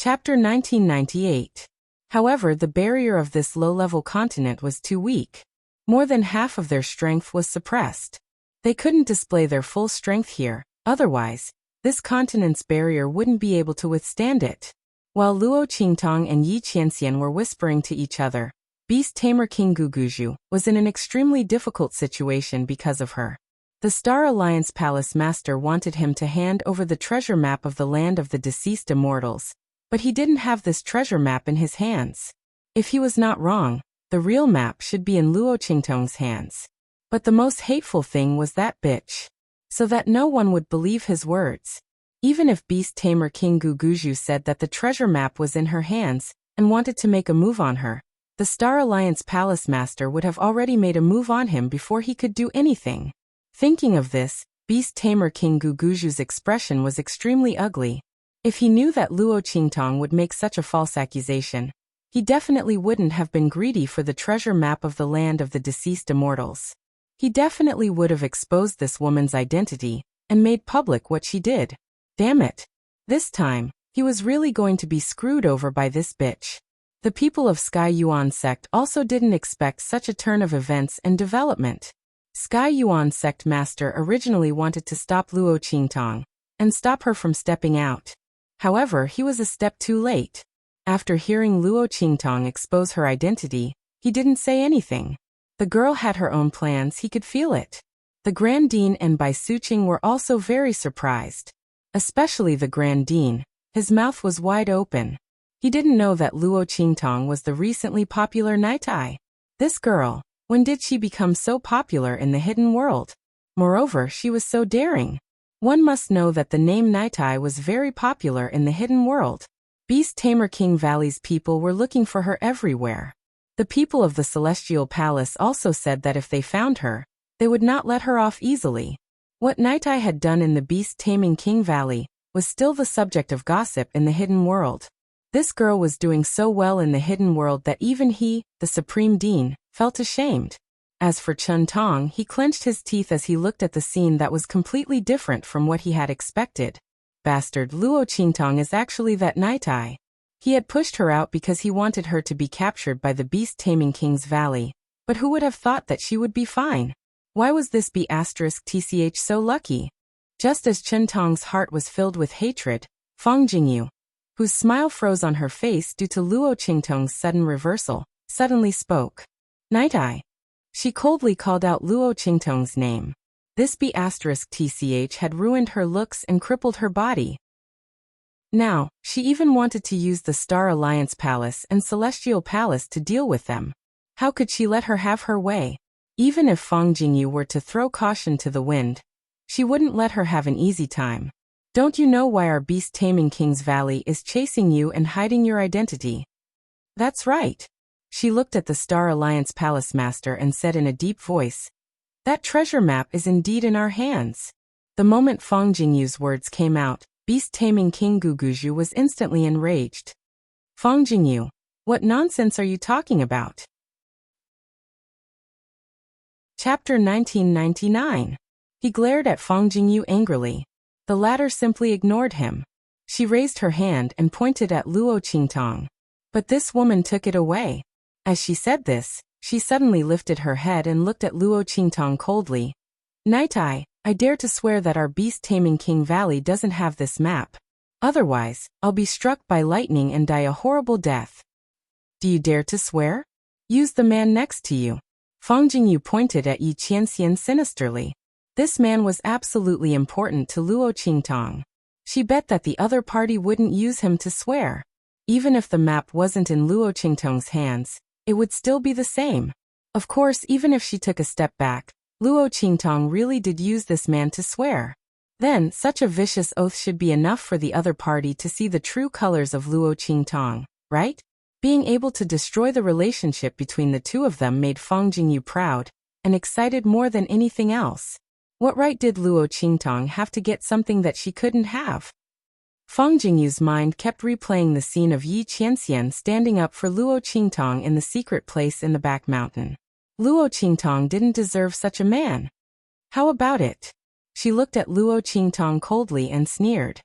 Chapter 1998. However, the barrier of this low-level continent was too weak. More than half of their strength was suppressed. They couldn't display their full strength here, otherwise, this continent's barrier wouldn't be able to withstand it. While Luo Qingtong and Yi Qianxian were whispering to each other, Beast Tamer King Guguju was in an extremely difficult situation because of her. The Star Alliance Palace Master wanted him to hand over the treasure map of the land of the deceased immortals, but he didn't have this treasure map in his hands. If he was not wrong, the real map should be in Luo Qingtong's hands. But the most hateful thing was that bitch. So that no one would believe his words. Even if Beast Tamer King Guguju said that the treasure map was in her hands and wanted to make a move on her, the Star Alliance Palace Master would have already made a move on him before he could do anything. Thinking of this, Beast Tamer King Guguju's expression was extremely ugly. If he knew that Luo Qingtong would make such a false accusation, he definitely wouldn't have been greedy for the treasure map of the land of the deceased immortals. He definitely would have exposed this woman's identity and made public what she did. Damn it. This time, he was really going to be screwed over by this bitch. The people of Sky Yuan sect also didn't expect such a turn of events and development. Sky Yuan sect master originally wanted to stop Luo Qingtong and stop her from stepping out. However, he was a step too late. After hearing Luo Qingtong expose her identity, he didn't say anything. The girl had her own plans, he could feel it. The Grand Dean and Bai Suqing were also very surprised. Especially the Grand Dean, his mouth was wide open. He didn't know that Luo Qingtong was the recently popular Night Eye. This girl, when did she become so popular in the hidden world? Moreover, she was so daring. One must know that the name Night Eye was very popular in the hidden world. Beast Tamer King Valley's people were looking for her everywhere. The people of the Celestial Palace also said that if they found her, they would not let her off easily. What Night Eye had done in the Beast Taming King Valley was still the subject of gossip in the hidden world. This girl was doing so well in the hidden world that even he, the Supreme Dean, felt ashamed. As for Chun Tong, he clenched his teeth as he looked at the scene that was completely different from what he had expected. Bastard, Luo Qingtong is actually that Night Eye. He had pushed her out because he wanted her to be captured by the Beast Taming King's Valley. But who would have thought that she would be fine? Why was this B*TCH so lucky? Just as Chun Tong's heart was filled with hatred, Fang Jingyu, whose smile froze on her face due to Luo Qingtong's sudden reversal, suddenly spoke. Night Eye. She coldly called out Luo Qingtong's name. This B*TCH had ruined her looks and crippled her body. Now, she even wanted to use the Star Alliance Palace and Celestial Palace to deal with them. How could she let her have her way? Even if Fang Jingyu were to throw caution to the wind, she wouldn't let her have an easy time. Don't you know why our Beast Taming King's Valley is chasing you and hiding your identity? That's right. She looked at the Star Alliance Palace Master and said in a deep voice, that treasure map is indeed in our hands. The moment Fang Jingyu's words came out, Beast Taming King Guguju was instantly enraged. Fang Jingyu, what nonsense are you talking about? Chapter 1999. He glared at Fang Jingyu angrily. The latter simply ignored him. She raised her hand and pointed at Luo Qingtong. But this woman took it away. As she said this, she suddenly lifted her head and looked at Luo Qingtong coldly. Night Eye, I dare to swear that our Beast Taming King Valley doesn't have this map. Otherwise, I'll be struck by lightning and die a horrible death. Do you dare to swear? Use the man next to you. Fang Jingyu pointed at Yi Qianxian sinisterly. This man was absolutely important to Luo Qingtong. She bet that the other party wouldn't use him to swear. Even if the map wasn't in Luo Qingtong's hands, it would still be the same. Of course, even if she took a step back, Luo Qingtong really did use this man to swear. Then, such a vicious oath should be enough for the other party to see the true colors of Luo Qingtong, right? Being able to destroy the relationship between the two of them made Fang Jingyu proud and excited more than anything else. What right did Luo Qingtong have to get something that she couldn't have? Fang Jingyu's mind kept replaying the scene of Yi Qianxian standing up for Luo Qingtong in the secret place in the back mountain. Luo Qingtong didn't deserve such a man. How about it? She looked at Luo Qingtong coldly and sneered.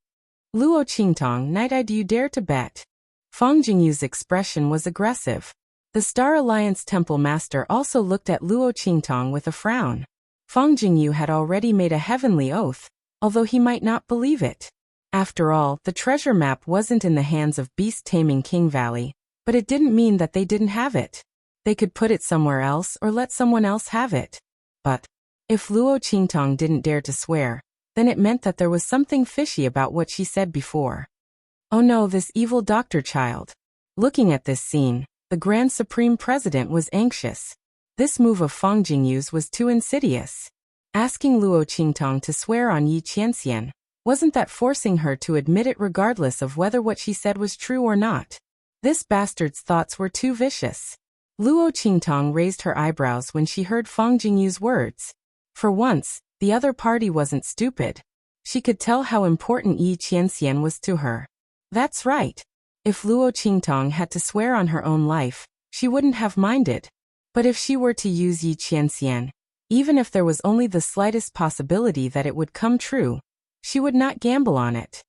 Luo Qingtong, knight, do you dare to bet? Fang Jingyu's expression was aggressive. The Star Alliance Temple Master also looked at Luo Qingtong with a frown. Fang Jingyu had already made a heavenly oath, although he might not believe it. After all, the treasure map wasn't in the hands of beast-taming King Valley, but it didn't mean that they didn't have it. They could put it somewhere else or let someone else have it. But if Luo Qingtong didn't dare to swear, then it meant that there was something fishy about what she said before. Oh no, this evil doctor child. Looking at this scene, the Grand Supreme President was anxious. This move of Fang Jingyu's was too insidious. Asking Luo Qingtong to swear on Yi Qianxian, wasn't that forcing her to admit it regardless of whether what she said was true or not? This bastard's thoughts were too vicious. Luo Qingtong raised her eyebrows when she heard Fang Jingyu's words. For once, the other party wasn't stupid. She could tell how important Yi Qianxian was to her. That's right. If Luo Qingtong had to swear on her own life, she wouldn't have minded. But if she were to use Yi Qianxian, even if there was only the slightest possibility that it would come true, she would not gamble on it.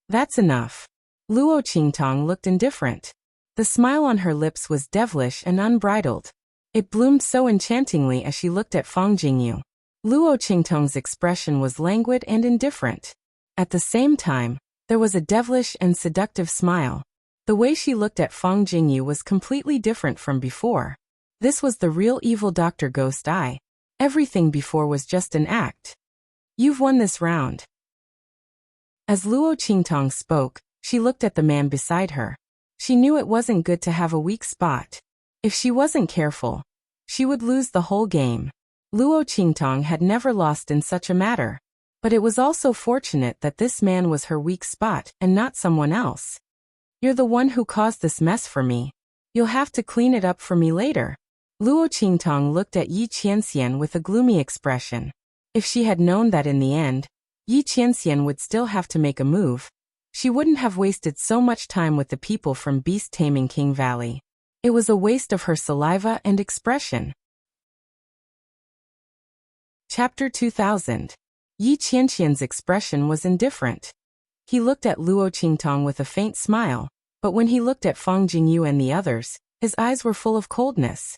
That's enough. Luo Qingtong looked indifferent. The smile on her lips was devilish and unbridled. It bloomed so enchantingly as she looked at Fang Jingyu. Luo Qingtong's expression was languid and indifferent. At the same time, there was a devilish and seductive smile. The way she looked at Fang Jingyu was completely different from before. This was the real evil Dr. Ghost Eye. Everything before was just an act. You've won this round. As Luo Qingtong spoke, she looked at the man beside her. She knew it wasn't good to have a weak spot. If she wasn't careful, she would lose the whole game. Luo Qingtong had never lost in such a matter. But it was also fortunate that this man was her weak spot and not someone else. You're the one who caused this mess for me. You'll have to clean it up for me later. Luo Qingtong looked at Yi Qianxian with a gloomy expression. If she had known that in the end, Yi Qianxian would still have to make a move, she wouldn't have wasted so much time with the people from beast-taming King Valley. It was a waste of her saliva and expression. Chapter 2000. Yi Qianxian's expression was indifferent. He looked at Luo Qingtong with a faint smile, but when he looked at Fang Jingyu and the others, his eyes were full of coldness.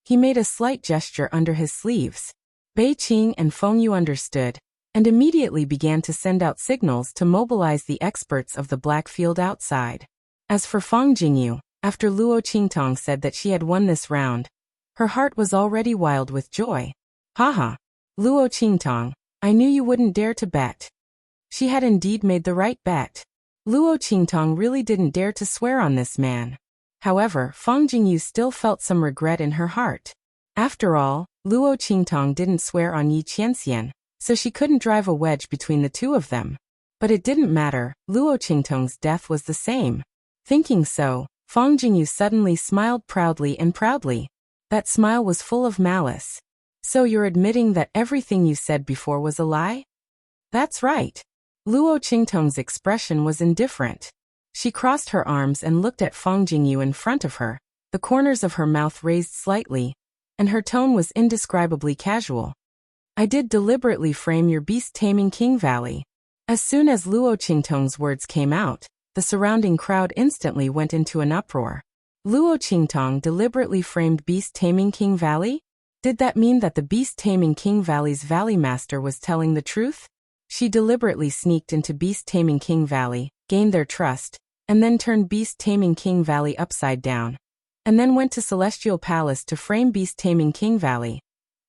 He made a slight gesture under his sleeves. Bei Qing and Feng Yu understood, and immediately began to send out signals to mobilize the experts of the black field outside. As for Fang Jingyu, after Luo Qingtong said that she had won this round, her heart was already wild with joy. Haha. Luo Qingtong, I knew you wouldn't dare to bet. She had indeed made the right bet. Luo Qingtong really didn't dare to swear on this man. However, Fang Jingyu still felt some regret in her heart. After all, Luo Qingtong didn't swear on Yi Qianxian, so she couldn't drive a wedge between the two of them. But it didn't matter, Luo Qingtong's death was the same. Thinking so, Fang Jingyu suddenly smiled proudly and proudly. That smile was full of malice. So you're admitting that everything you said before was a lie? That's right. Luo Qingtong's expression was indifferent. She crossed her arms and looked at Fang Jingyu in front of her, the corners of her mouth raised slightly, and her tone was indescribably casual. I did deliberately frame your beast-taming King Valley. As soon as Luo Qingtong's words came out, the surrounding crowd instantly went into an uproar. Luo Qingtong deliberately framed beast-taming King Valley? Did that mean that the beast-taming King Valley's Valley Master was telling the truth? She deliberately sneaked into beast-taming King Valley, gained their trust, and then turned beast-taming King Valley upside down. And then went to Celestial Palace to frame beast-taming King Valley.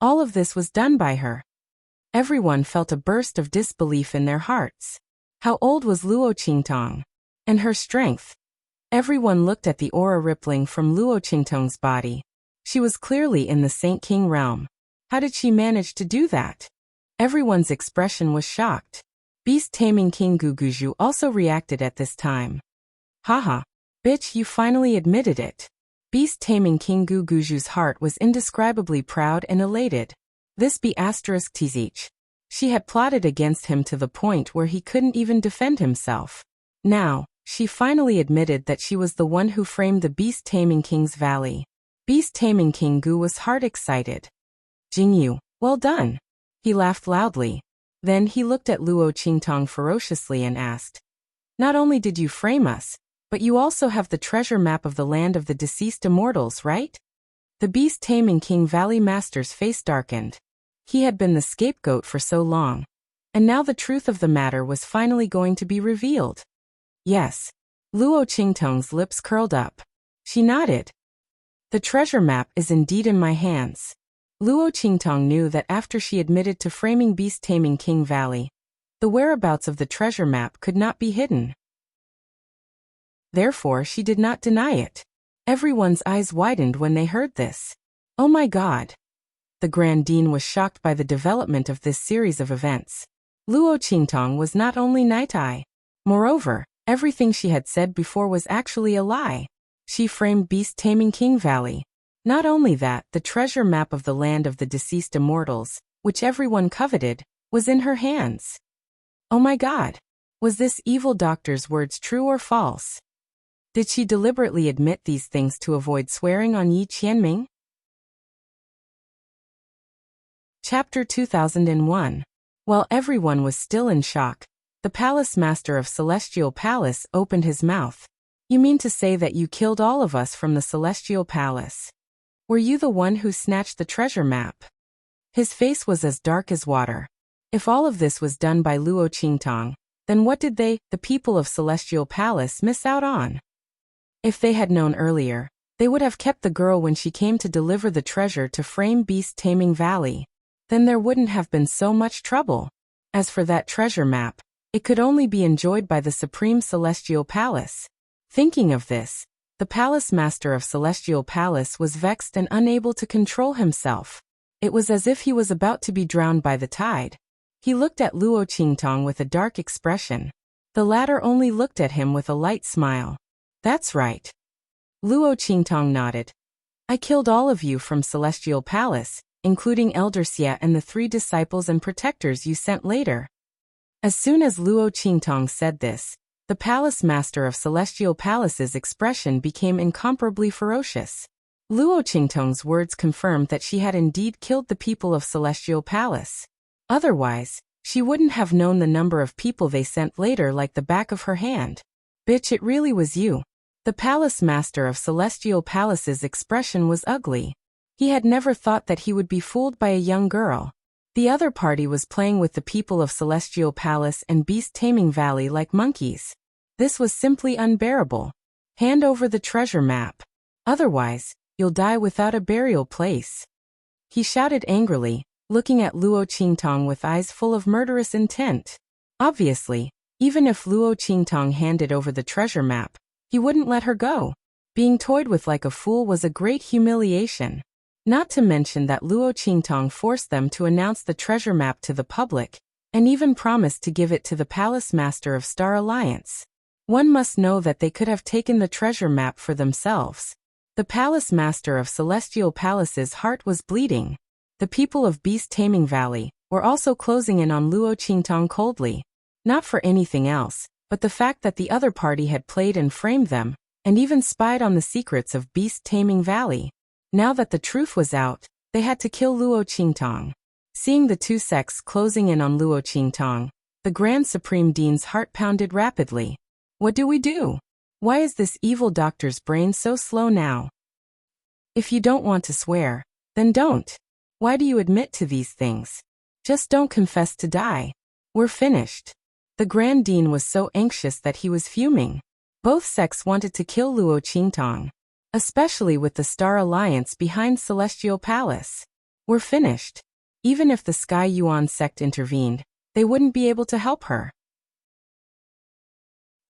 All of this was done by her. Everyone felt a burst of disbelief in their hearts. How old was Luo Qingtong? And her strength? Everyone looked at the aura rippling from Luo Qingtong's body. She was clearly in the Saint King realm. How did she manage to do that? Everyone's expression was shocked. Beast-taming King Guguju also reacted at this time. Haha. Bitch, you finally admitted it. Beast-taming King Guguju's heart was indescribably proud and elated. This be asterisk tzh. She had plotted against him to the point where he couldn't even defend himself. Now, she finally admitted that she was the one who framed the beast-taming King's Valley. Beast-taming King Gu was heart excited. Jingyu, well done. He laughed loudly. Then he looked at Luo Qingtong ferociously and asked, Not only did you frame us, but you also have the treasure map of the land of the deceased immortals, right? The beast-taming King Valley Master's face darkened. He had been the scapegoat for so long. And now the truth of the matter was finally going to be revealed. Yes. Luo Qingtong's lips curled up. She nodded. The treasure map is indeed in my hands. Luo Qingtong knew that after she admitted to framing beast-taming King Valley, the whereabouts of the treasure map could not be hidden. Therefore, she did not deny it. Everyone's eyes widened when they heard this. Oh my God! The Grand Dean was shocked by the development of this series of events. Luo Qingtong was not only night-eye. Moreover, everything she had said before was actually a lie. She framed beast-taming King Valley. Not only that, the treasure map of the land of the deceased immortals, which everyone coveted, was in her hands. Oh my God! Was this evil doctor's words true or false? Did she deliberately admit these things to avoid swearing on Yi Qianming? Chapter 2001. While everyone was still in shock, the palace master of Celestial Palace opened his mouth. You mean to say that you killed all of us from the Celestial Palace? Were you the one who snatched the treasure map? His face was as dark as water. If all of this was done by Luo Qingtong, then what did they, the people of Celestial Palace, miss out on? If they had known earlier, they would have kept the girl when she came to deliver the treasure to frame beast-taming Valley. Then there wouldn't have been so much trouble. As for that treasure map, it could only be enjoyed by the Supreme Celestial Palace. Thinking of this, the palace master of Celestial Palace was vexed and unable to control himself. It was as if he was about to be drowned by the tide. He looked at Luo Qingtong with a dark expression. The latter only looked at him with a light smile. That's right. Luo Qingtong nodded. I killed all of you from Celestial Palace, including Elder Xia and the 3 disciples and protectors you sent later. As soon as Luo Qingtong said this, the palace master of Celestial Palace's expression became incomparably ferocious. Luo Qingtong's words confirmed that she had indeed killed the people of Celestial Palace. Otherwise, she wouldn't have known the number of people they sent later like the back of her hand. Bitch, it really was you. The palace master of Celestial Palace's expression was ugly. He had never thought that he would be fooled by a young girl. The other party was playing with the people of Celestial Palace and beast-taming Valley like monkeys. This was simply unbearable. Hand over the treasure map. Otherwise, you'll die without a burial place. He shouted angrily, looking at Luo Qingtong with eyes full of murderous intent. Obviously, even if Luo Qingtong handed over the treasure map, he wouldn't let her go. Being toyed with like a fool was a great humiliation. Not to mention that Luo Qingtong forced them to announce the treasure map to the public, and even promised to give it to the palace master of Star Alliance. One must know that they could have taken the treasure map for themselves. The palace master of Celestial Palace's heart was bleeding. The people of beast-taming Valley were also closing in on Luo Qingtong coldly. Not for anything else, but the fact that the other party had played and framed them, and even spied on the secrets of beast-taming Valley. Now that the truth was out, they had to kill Luo Qingtong. Seeing the 2 sects closing in on Luo Qingtong, the Grand Supreme Dean's heart pounded rapidly. What do we do? Why is this evil doctor's brain so slow now? If you don't want to swear, then don't. Why do you admit to these things? Just don't confess to die. We're finished. The Grand Dean was so anxious that he was fuming. Both sects wanted to kill Luo Qingtong, especially with the Star Alliance behind Celestial Palace. We're finished. Even if the Sky Yuan sect intervened, they wouldn't be able to help her.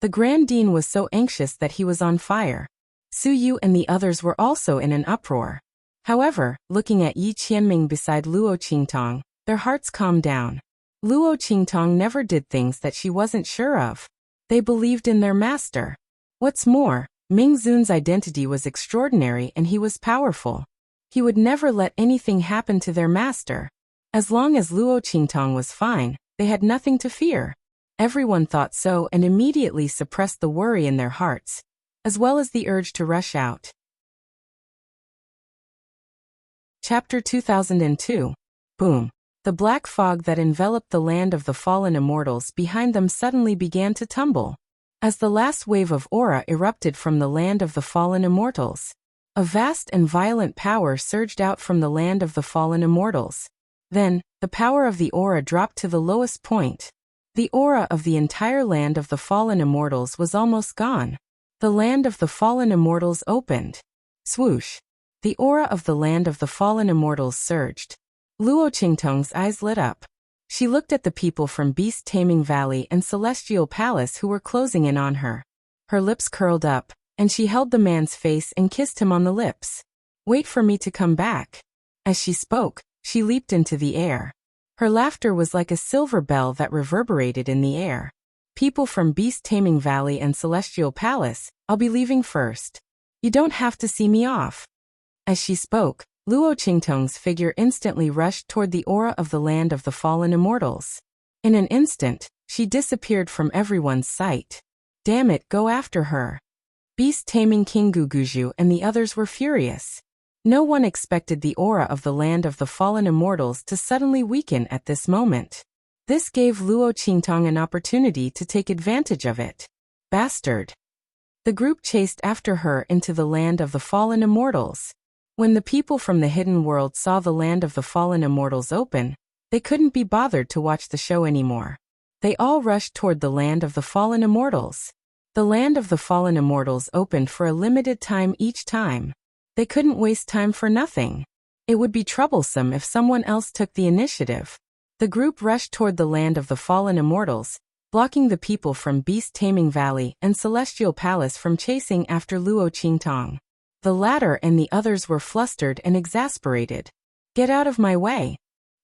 The Grand Dean was so anxious that he was on fire. Su Yu and the others were also in an uproar. However, looking at Yi Qianming beside Luo Qingtong, their hearts calmed down. Luo Qingtong never did things that she wasn't sure of. They believed in their master. What's more, Ming Zun's identity was extraordinary and he was powerful. He would never let anything happen to their master. As long as Luo Qingtong was fine, they had nothing to fear. Everyone thought so and immediately suppressed the worry in their hearts, as well as the urge to rush out. Chapter 2002. Boom. The black fog that enveloped the land of the fallen immortals behind them suddenly began to tumble. As the last wave of aura erupted from the land of the fallen immortals, a vast and violent power surged out from the land of the fallen immortals. Then, the power of the aura dropped to the lowest point. The aura of the entire land of the fallen immortals was almost gone. The land of the fallen immortals opened. Swoosh! The aura of the land of the fallen immortals surged. Luo Qingtong's eyes lit up. She looked at the people from Beast Taming Valley and Celestial Palace who were closing in on her. Her lips curled up, and she held the man's face and kissed him on the lips. "Wait for me to come back." As she spoke, she leaped into the air. Her laughter was like a silver bell that reverberated in the air. "People from Beast Taming Valley and Celestial Palace, I'll be leaving first. You don't have to see me off." As she spoke, Luo Qingtong's figure instantly rushed toward the aura of the land of the fallen immortals. In an instant, she disappeared from everyone's sight. "Damn it, go after her." Beast Taming King Guguju and the others were furious. No one expected the aura of the land of the fallen immortals to suddenly weaken at this moment. This gave Luo Qingtong an opportunity to take advantage of it. Bastard! The group chased after her into the land of the fallen immortals. When the people from the hidden world saw the land of the fallen immortals open, they couldn't be bothered to watch the show anymore. They all rushed toward the land of the fallen immortals. The land of the fallen immortals opened for a limited time each time. They couldn't waste time for nothing. It would be troublesome if someone else took the initiative. The group rushed toward the land of the fallen immortals, blocking the people from Beast Taming Valley and Celestial Palace from chasing after Luo Qingtong. The latter and the others were flustered and exasperated. "Get out of my way!"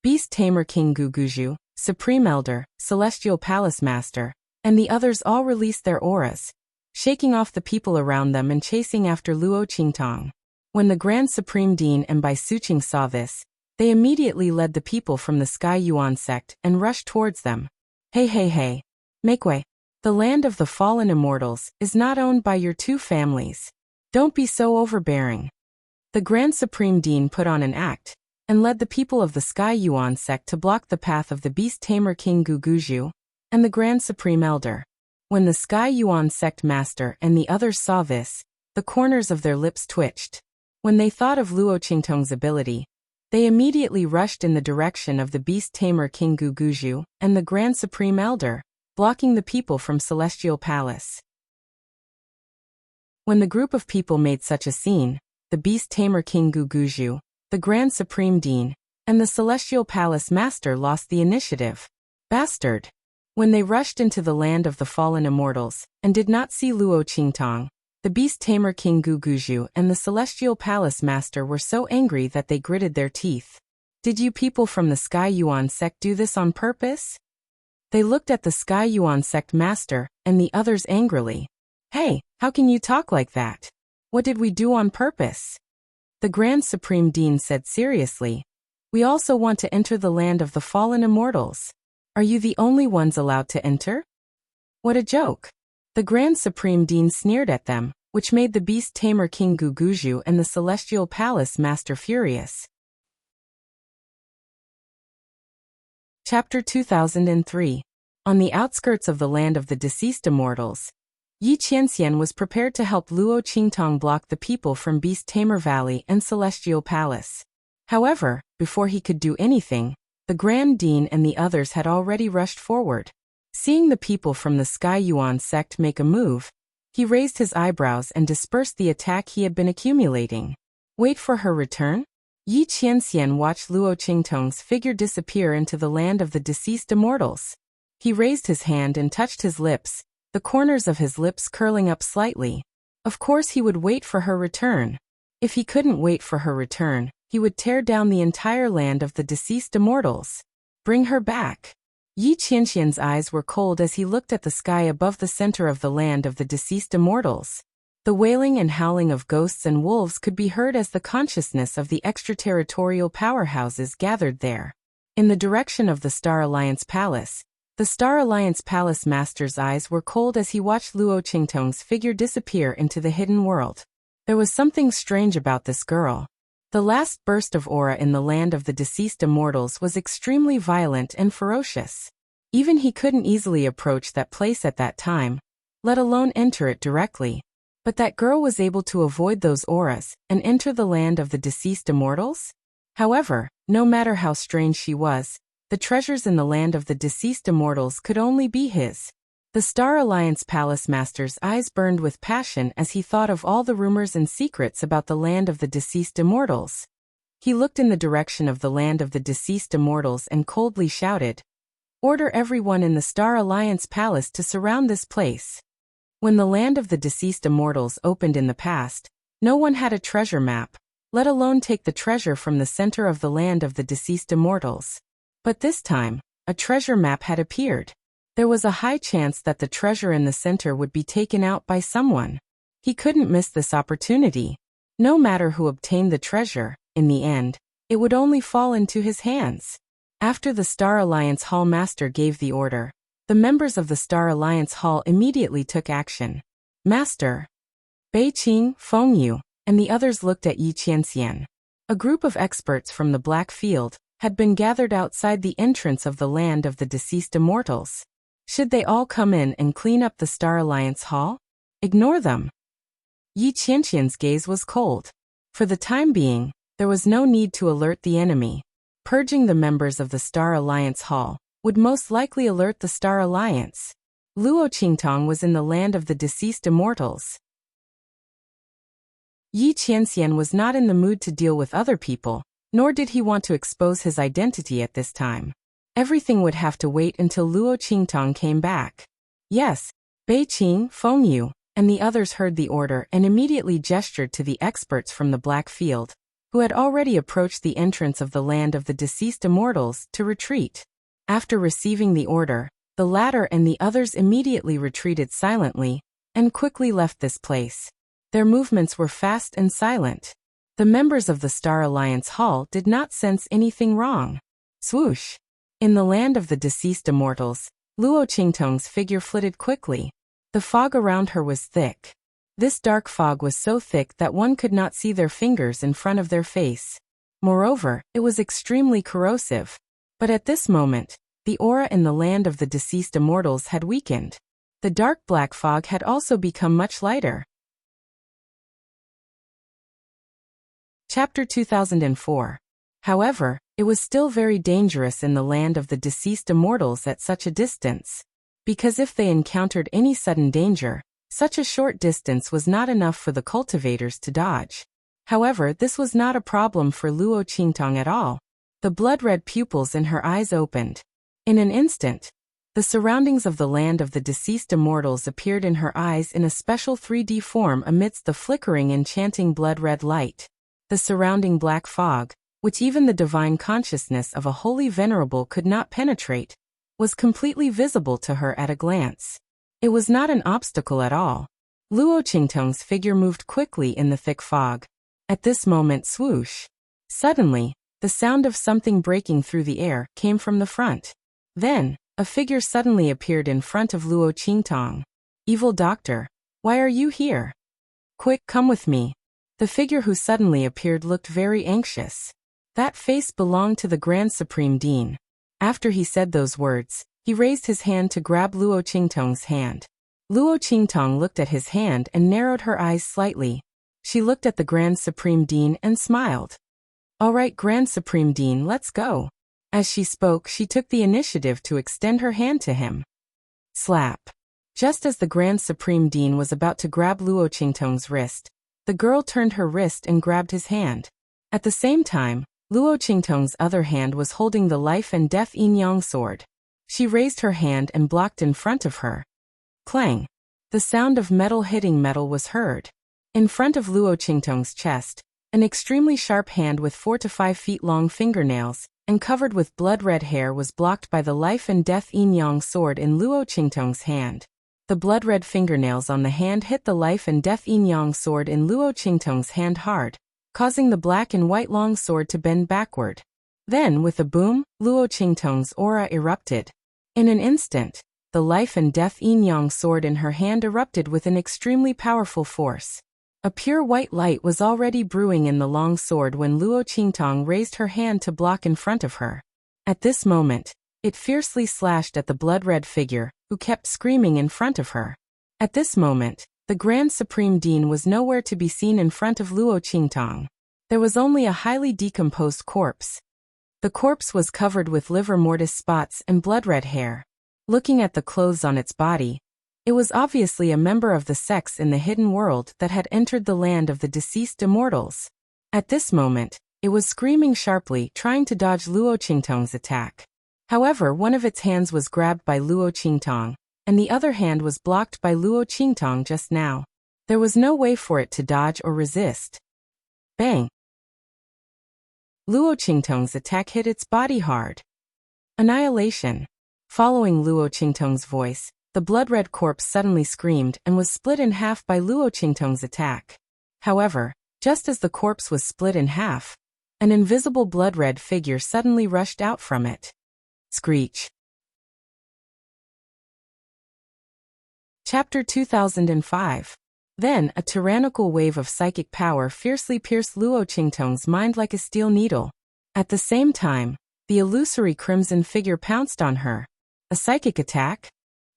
Beast Tamer King Guguju, Supreme Elder, Celestial Palace Master, and the others all released their auras, shaking off the people around them and chasing after Luo Qingtong. When the Grand Supreme Dean and Bai Suqing saw this, they immediately led the people from the Sky Yuan sect and rushed towards them. Hey, make way. The land of the fallen immortals is not owned by your two families. Don't be so overbearing." The Grand Supreme Dean put on an act, and led the people of the Sky Yuan sect to block the path of the Beast Tamer King Guguju and the Grand Supreme Elder. When the Sky Yuan sect master and the others saw this, the corners of their lips twitched. When they thought of Luo Qingtong's ability, they immediately rushed in the direction of the Beast Tamer King Guguju and the Grand Supreme Elder, blocking the people from Celestial Palace. When the group of people made such a scene, the Beast Tamer King Guguju, the Grand Supreme Dean, and the Celestial Palace Master lost the initiative. Bastard! When they rushed into the land of the fallen immortals, and did not see Luo Qingtong, the Beast Tamer King Guguju and the Celestial Palace Master were so angry that they gritted their teeth. "Did you people from the Sky Yuan sect do this on purpose?" They looked at the Sky Yuan sect master and the others angrily. "Hey, how can you talk like that? What did we do on purpose?" The Grand Supreme Dean said seriously, "We also want to enter the land of the fallen immortals. Are you the only ones allowed to enter?" What a joke! The Grand Supreme Dean sneered at them, which made the Beast Tamer King Guguju and the Celestial Palace Master furious. Chapter 2003. On the outskirts of the land of the deceased immortals, Yi Qianxian was prepared to help Luo Qingtong block the people from Beast Tamer Valley and Celestial Palace. However, before he could do anything, the Grand Dean and the others had already rushed forward. Seeing the people from the Sky Yuan sect make a move, he raised his eyebrows and dispersed the attack he had been accumulating. Wait for her return? Yi Qianxian watched Luo Qingtong's figure disappear into the land of the deceased immortals. He raised his hand and touched his lips, the corners of his lips curling up slightly. Of course he would wait for her return. If he couldn't wait for her return, he would tear down the entire land of the deceased immortals. Bring her back. Yi Qianxian's eyes were cold as he looked at the sky above the center of the land of the deceased immortals. The wailing and howling of ghosts and wolves could be heard as the consciousness of the extraterritorial powerhouses gathered there. In the direction of the Star Alliance Palace, the Star Alliance Palace Master's eyes were cold as he watched Luo Qingtong's figure disappear into the hidden world. There was something strange about this girl. The last burst of aura in the land of the deceased immortals was extremely violent and ferocious. Even he couldn't easily approach that place at that time, let alone enter it directly. But that girl was able to avoid those auras and enter the land of the deceased immortals? However, no matter how strange she was, the treasures in the land of the deceased immortals could only be his. The Star Alliance Palace Master's eyes burned with passion as he thought of all the rumors and secrets about the land of the deceased immortals. He looked in the direction of the land of the deceased immortals and coldly shouted, "Order everyone in the Star Alliance Palace to surround this place." When the land of the deceased immortals opened in the past, no one had a treasure map, let alone take the treasure from the center of the land of the deceased immortals. But this time, a treasure map had appeared. There was a high chance that the treasure in the center would be taken out by someone. He couldn't miss this opportunity. No matter who obtained the treasure, in the end, it would only fall into his hands. After the Star Alliance Hall Master gave the order, the members of the Star Alliance Hall immediately took action. Master, Bei Qing, Feng Yu, and the others looked at Yi Qianxian. A group of experts from the Black Field had been gathered outside the entrance of the land of the deceased immortals. Should they all come in and clean up the Star Alliance Hall? Ignore them. Yi Qianxian's gaze was cold. For the time being, there was no need to alert the enemy. Purging the members of the Star Alliance Hall would most likely alert the Star Alliance. Luo Qingtong was in the land of the deceased immortals. Yi Qianxian was not in the mood to deal with other people, nor did he want to expose his identity at this time. Everything would have to wait until Luo Qingtong came back. Yes, Bei Qing, Feng Yu, and the others heard the order and immediately gestured to the experts from the Black Field, who had already approached the entrance of the land of the deceased immortals, to retreat. After receiving the order, the latter and the others immediately retreated silently and quickly left this place. Their movements were fast and silent. The members of the Star Alliance Hall did not sense anything wrong. Swoosh! In the land of the deceased immortals, Luo Qingtong's figure flitted quickly. The fog around her was thick. This dark fog was so thick that one could not see their fingers in front of their face. Moreover, it was extremely corrosive. But at this moment, the aura in the land of the deceased immortals had weakened. The dark black fog had also become much lighter. Chapter 2004. However, it was still very dangerous in the land of the deceased immortals at such a distance. Because if they encountered any sudden danger, such a short distance was not enough for the cultivators to dodge. However, this was not a problem for Luo Qingtong at all. The blood-red pupils in her eyes opened. In an instant, the surroundings of the land of the deceased immortals appeared in her eyes in a special 3D form amidst the flickering enchanting blood-red light. The surrounding black fog, which even the divine consciousness of a holy venerable could not penetrate, was completely visible to her at a glance. It was not an obstacle at all. Luo Qingtong's figure moved quickly in the thick fog. At this moment, swoosh! Suddenly, the sound of something breaking through the air came from the front. Then, a figure suddenly appeared in front of Luo Qingtong. "Evil doctor, why are you here? Quick, come with me." The figure who suddenly appeared looked very anxious. That face belonged to the Grand Supreme Dean. After he said those words, he raised his hand to grab Luo Qingtong's hand. Luo Qingtong looked at his hand and narrowed her eyes slightly. She looked at the Grand Supreme Dean and smiled. "All right, Grand Supreme Dean, let's go." As she spoke, she took the initiative to extend her hand to him. Slap! Just as the Grand Supreme Dean was about to grab Luo Qingtong's wrist, the girl turned her wrist and grabbed his hand. At the same time, Luo Qingtong's other hand was holding the life and death yin-yang sword. She raised her hand and blocked in front of her. Clang! The sound of metal hitting metal was heard. In front of Luo Qingtong's chest, an extremely sharp hand with 4 to 5 feet long fingernails and covered with blood-red hair was blocked by the life and death yin-yang sword in Luo Qingtong's hand. The blood-red fingernails on the hand hit the life and death yin-yang sword in Luo Qingtong's hand hard, causing the black and white long sword to bend backward. Then, with a boom, Luo Qingtong's aura erupted. In an instant, the life and death yin-yang sword in her hand erupted with an extremely powerful force. A pure white light was already brewing in the long sword when Luo Qingtong raised her hand to block in front of her. At this moment, it fiercely slashed at the blood-red figure, who kept screaming in front of her. At this moment, the Grand Supreme Dean was nowhere to be seen in front of Luo Qingtong. There was only a highly decomposed corpse. The corpse was covered with livor mortis spots and blood-red hair. Looking at the clothes on its body, it was obviously a member of the sects in the hidden world that had entered the land of the deceased immortals. At this moment, it was screaming sharply, trying to dodge Luo Qingtong's attack. However, one of its hands was grabbed by Luo Qingtong, and the other hand was blocked by Luo Qingtong just now. There was no way for it to dodge or resist. Bang! Luo Qingtong's attack hit its body hard. Annihilation. Following Luo Qingtong's voice, the blood-red corpse suddenly screamed and was split in half by Luo Qingtong's attack. However, just as the corpse was split in half, an invisible blood-red figure suddenly rushed out from it. Screech. Chapter 2005. Then, a tyrannical wave of psychic power fiercely pierced Luo Qingtong's mind like a steel needle. At the same time, the illusory crimson figure pounced on her. A psychic attack?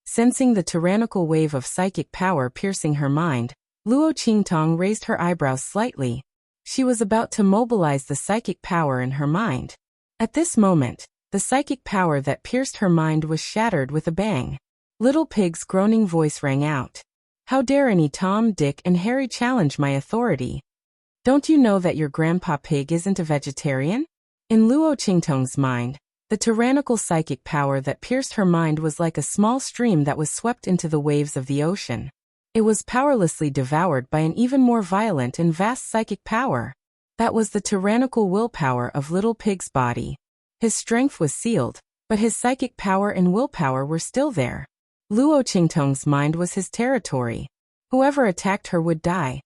Sensing the tyrannical wave of psychic power piercing her mind, Luo Qingtong raised her eyebrows slightly. She was about to mobilize the psychic power in her mind. At this moment, the psychic power that pierced her mind was shattered with a bang. Little Pig's groaning voice rang out. How dare any Tom, Dick, and Harry challenge my authority? Don't you know that your Grandpa Pig isn't a vegetarian? In Luo Qingtong's mind, the tyrannical psychic power that pierced her mind was like a small stream that was swept into the waves of the ocean. It was powerlessly devoured by an even more violent and vast psychic power. That was the tyrannical willpower of Little Pig's body. His strength was sealed, but his psychic power and willpower were still there. Luo Qingtong's mind was his territory. Whoever attacked her would die.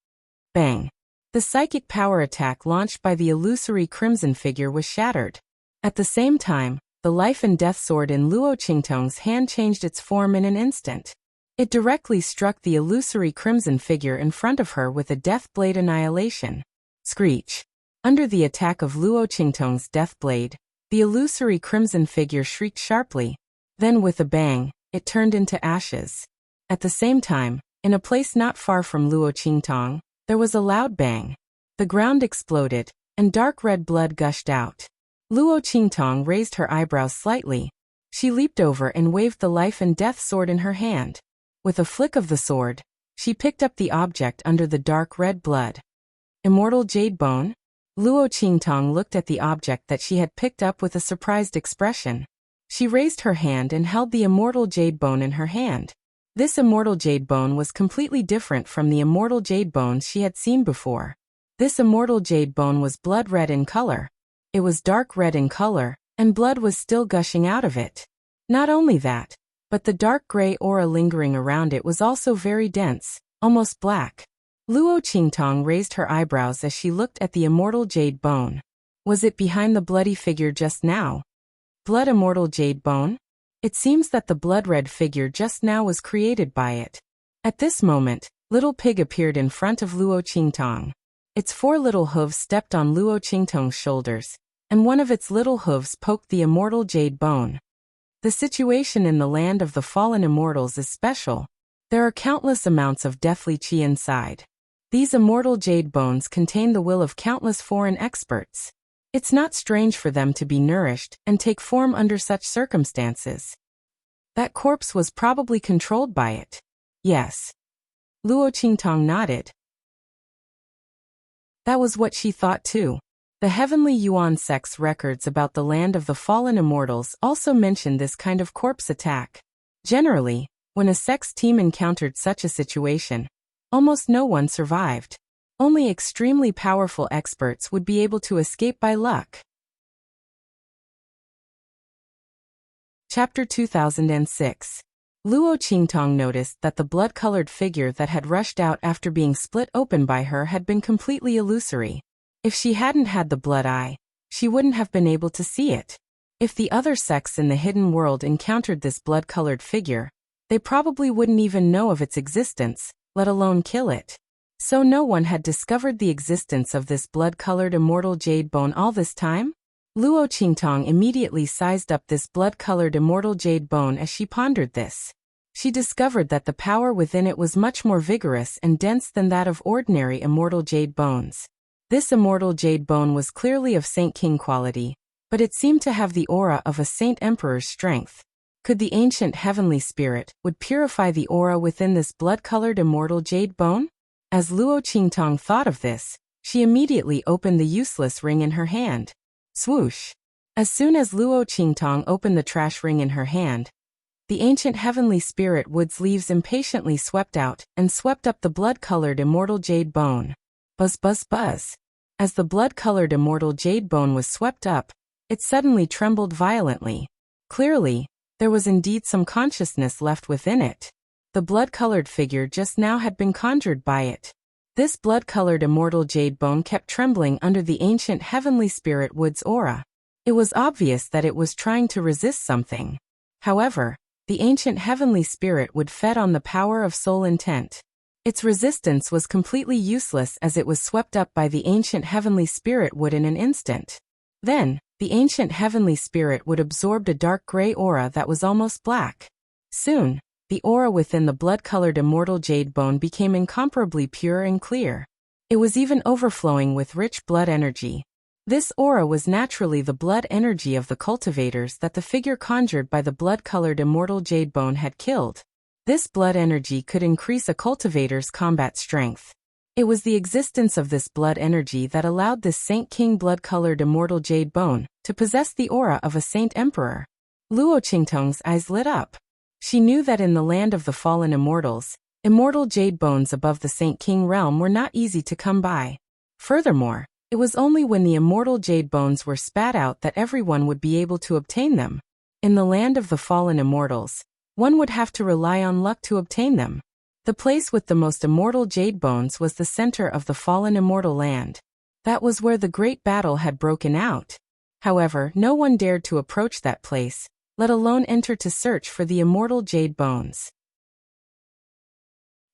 Bang! The psychic power attack launched by the illusory crimson figure was shattered. At the same time, the life and death sword in Luo Qingtong's hand changed its form in an instant. It directly struck the illusory crimson figure in front of her with a death blade annihilation. Screech! Under the attack of Luo Qingtong's death blade, the illusory crimson figure shrieked sharply. Then with a bang, it turned into ashes. At the same time, in a place not far from Luo Qingtong, there was a loud bang. The ground exploded, and dark red blood gushed out. Luo Qingtong raised her eyebrows slightly. She leaped over and waved the life and death sword in her hand. With a flick of the sword, she picked up the object under the dark red blood. Immortal jade bone? Luo Qingtong looked at the object that she had picked up with a surprised expression. She raised her hand and held the immortal jade bone in her hand. This immortal jade bone was completely different from the immortal jade bones she had seen before. This immortal jade bone was blood red in color. It was dark red in color, and blood was still gushing out of it. Not only that, but the dark gray aura lingering around it was also very dense, almost black. Luo Qingtong raised her eyebrows as she looked at the immortal jade bone. Was it behind the bloody figure just now? Blood immortal jade bone? It seems that the blood-red figure just now was created by it. At this moment, Little Pig appeared in front of Luo Qingtong. Its 4 little hooves stepped on Luo Qingtong's shoulders, and one of its little hooves poked the immortal jade bone. The situation in the land of the fallen immortals is special. There are countless amounts of deathly qi inside. These immortal jade bones contain the will of countless foreign experts. It's not strange for them to be nourished and take form under such circumstances. That corpse was probably controlled by it. Yes. Luo Qingtong nodded. That was what she thought too. The Heavenly Yuan sect's records about the land of the fallen immortals also mention this kind of corpse attack. Generally, when a sect's team encountered such a situation, almost no one survived. Only extremely powerful experts would be able to escape by luck. Chapter 2006. Luo Qingtong noticed that the blood-colored figure that had rushed out after being split open by her had been completely illusory. If she hadn't had the blood eye, she wouldn't have been able to see it. If the other sects in the hidden world encountered this blood-colored figure, they probably wouldn't even know of its existence, let alone kill it. So no one had discovered the existence of this blood-colored immortal jade bone all this time? Luo Qingtong immediately sized up this blood-colored immortal jade bone as she pondered this. she discovered that the power within it was much more vigorous and dense than that of ordinary immortal jade bones. This immortal jade bone was clearly of Saint King quality, but it seemed to have the aura of a Saint Emperor's strength. Could the ancient heavenly spirit would purify the aura within this blood-colored immortal jade bone? As Luo Qingtong thought of this, she immediately opened the useless ring in her hand. Swoosh! As soon as Luo Qingtong opened the trash ring in her hand, the ancient heavenly spirit wood's leaves impatiently swept out and swept up the blood-colored immortal jade bone. Buzz buzz buzz. As the blood-colored immortal jade bone was swept up, it suddenly trembled violently. Clearly, there was indeed some consciousness left within it. The blood-colored figure just now had been conjured by it. This blood-colored immortal jade bone kept trembling under the ancient heavenly spirit wood's aura. It was obvious that it was trying to resist something. However, the ancient heavenly spirit would fed on the power of soul intent. Its resistance was completely useless as it was swept up by the ancient heavenly spirit wood in an instant. Then, the ancient heavenly spirit would absorbed a dark gray aura that was almost black. Soon, the aura within the blood-colored immortal jade bone became incomparably pure and clear. It was even overflowing with rich blood energy. This aura was naturally the blood energy of the cultivators that the figure conjured by the blood-colored immortal jade bone had killed. This blood energy could increase a cultivator's combat strength. It was the existence of this blood energy that allowed this Saint King blood-colored immortal jade bone to possess the aura of a Saint Emperor. Luo Qingtong's eyes lit up. She knew that in the land of the fallen immortals, immortal jade bones above the Saint King realm were not easy to come by. Furthermore, it was only when the immortal jade bones were spat out that everyone would be able to obtain them. In the land of the fallen immortals, one would have to rely on luck to obtain them. The place with the most immortal jade bones was the center of the fallen immortal land. That was where the great battle had broken out. However, no one dared to approach that place, let alone enter to search for the immortal jade bones.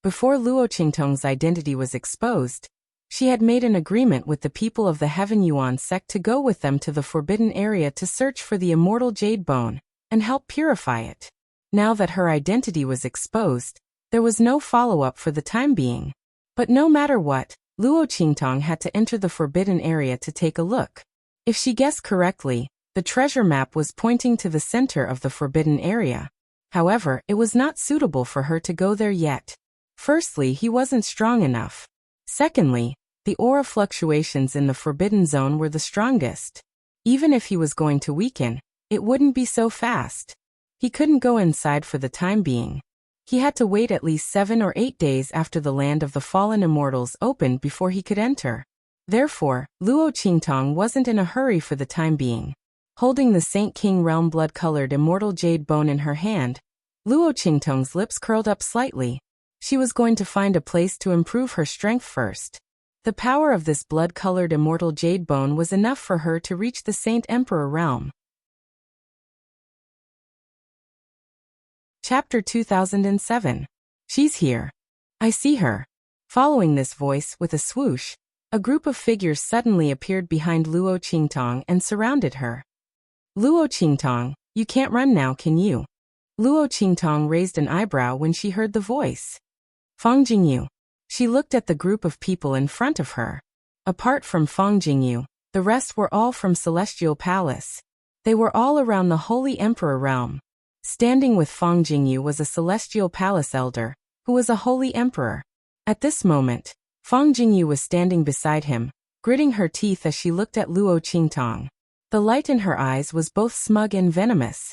Before Luo Qingtong's identity was exposed, she had made an agreement with the people of the Heaven Yuan sect to go with them to the forbidden area to search for the immortal jade bone and help purify it. Now that her identity was exposed, there was no follow-up for the time being. But no matter what, Luo Qingtong had to enter the forbidden area to take a look. If she guessed correctly, the treasure map was pointing to the center of the forbidden area. However, it was not suitable for her to go there yet. Firstly, he wasn't strong enough. Secondly, the aura fluctuations in the forbidden zone were the strongest. Even if he was going to weaken, it wouldn't be so fast. He couldn't go inside for the time being. He had to wait at least 7 or 8 days after the land of the fallen immortals opened before he could enter. Therefore, Luo Qingtong wasn't in a hurry for the time being. Holding the Saint King realm blood-colored immortal jade bone in her hand, Luo Qingtong's lips curled up slightly. She was going to find a place to improve her strength first. The power of this blood-colored immortal jade bone was enough for her to reach the Saint Emperor realm. Chapter 2007. She's here. I see her. Following this voice with a swoosh, a group of figures suddenly appeared behind Luo Qingtong and surrounded her. Luo Qingtong, you can't run now, can you? Luo Qingtong raised an eyebrow when she heard the voice. Fang Jingyu. She looked at the group of people in front of her. Apart from Fang Jingyu, the rest were all from Celestial Palace. They were all around the Holy Emperor realm. Standing with Fang Jingyu was a Celestial Palace elder, who was a Holy Emperor. At this moment, Fang Jingyu was standing beside him, gritting her teeth as she looked at Luo Qingtong. The light in her eyes was both smug and venomous.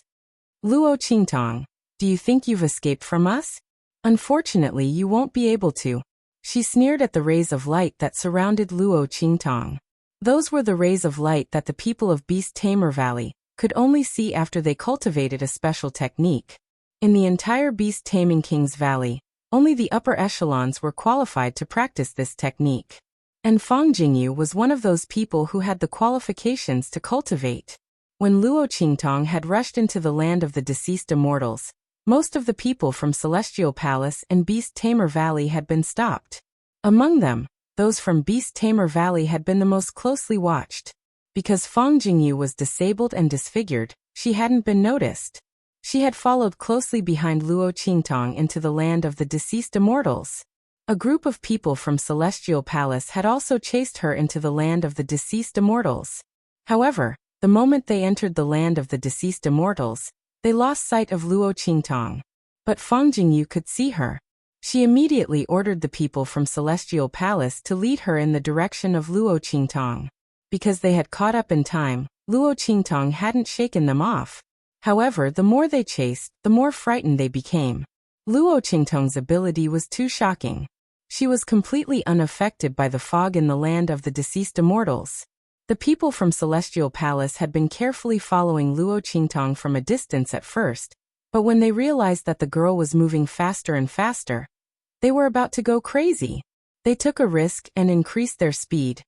Luo Qingtong, do you think you've escaped from us? Unfortunately, you won't be able to. She sneered at the rays of light that surrounded Luo Qingtong. Those were the rays of light that the people of Beast Tamer Valley could only see after they cultivated a special technique. In the entire Beast Taming King's Valley, only the upper echelons were qualified to practice this technique. And Fang Jingyu was one of those people who had the qualifications to cultivate. When Luo Qingtong had rushed into the land of the deceased immortals, most of the people from Celestial Palace and Beast Tamer Valley had been stopped. Among them, those from Beast Tamer Valley had been the most closely watched. Because Fang Jingyu was disabled and disfigured, she hadn't been noticed. She had followed closely behind Luo Qingtong into the land of the deceased immortals. A group of people from Celestial Palace had also chased her into the land of the deceased immortals. However, the moment they entered the land of the deceased immortals, they lost sight of Luo Qingtong. But Fang Jingyu could see her. She immediately ordered the people from Celestial Palace to lead her in the direction of Luo Qingtong. Because they had caught up in time, Luo Qingtong hadn't shaken them off. However, the more they chased, the more frightened they became. Luo Qingtong's ability was too shocking. She was completely unaffected by the fog in the land of the deceased immortals. The people from Celestial Palace had been carefully following Luo Qingtong from a distance at first, but when they realized that the girl was moving faster and faster, they were about to go crazy. They took a risk and increased their speed,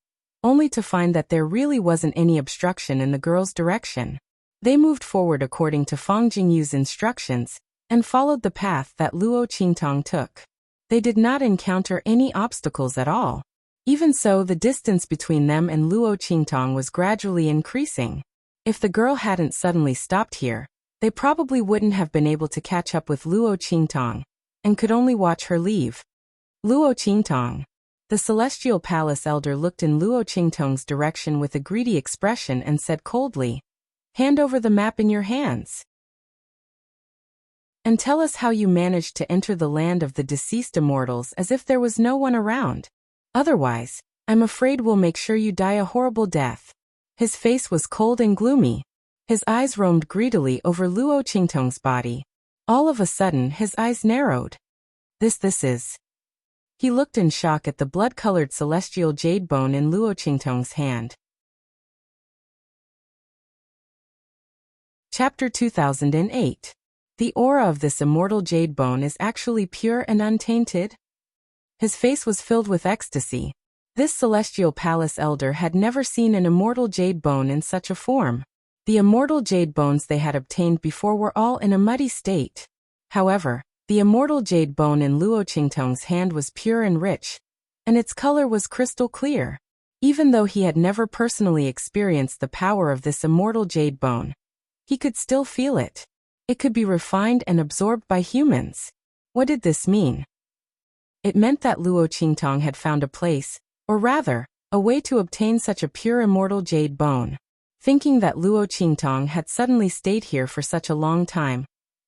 only to find that there really wasn't any obstruction in the girl's direction. They moved forward according to Fang Jingyu's instructions and followed the path that Luo Qingtong took. They did not encounter any obstacles at all. Even so, the distance between them and Luo Qingtong was gradually increasing. If the girl hadn't suddenly stopped here, they probably wouldn't have been able to catch up with Luo Qingtong, and could only watch her leave. Luo Qingtong. The Celestial Palace elder looked in Luo Qingtong's direction with a greedy expression and said coldly, "Hand over the map in your hands. And tell us how you managed to enter the land of the deceased immortals as if there was no one around. Otherwise, I'm afraid we'll make sure you die a horrible death." His face was cold and gloomy. His eyes roamed greedily over Luo Qingtong's body. All of a sudden, his eyes narrowed. This is. He looked in shock at the blood-colored celestial jade bone in Luo Qingtong's hand. Chapter 2008. The aura of this immortal jade bone is actually pure and untainted? His face was filled with ecstasy. This Celestial Palace elder had never seen an immortal jade bone in such a form. The immortal jade bones they had obtained before were all in a muddy state. However, the immortal jade bone in Luo Qingtong's hand was pure and rich, and its color was crystal clear. Even though he had never personally experienced the power of this immortal jade bone, he could still feel it. It could be refined and absorbed by humans. What did this mean? It meant that Luo Qingtong had found a place, or rather, a way to obtain such a pure immortal jade bone. Thinking that Luo Qingtong had suddenly stayed here for such a long time,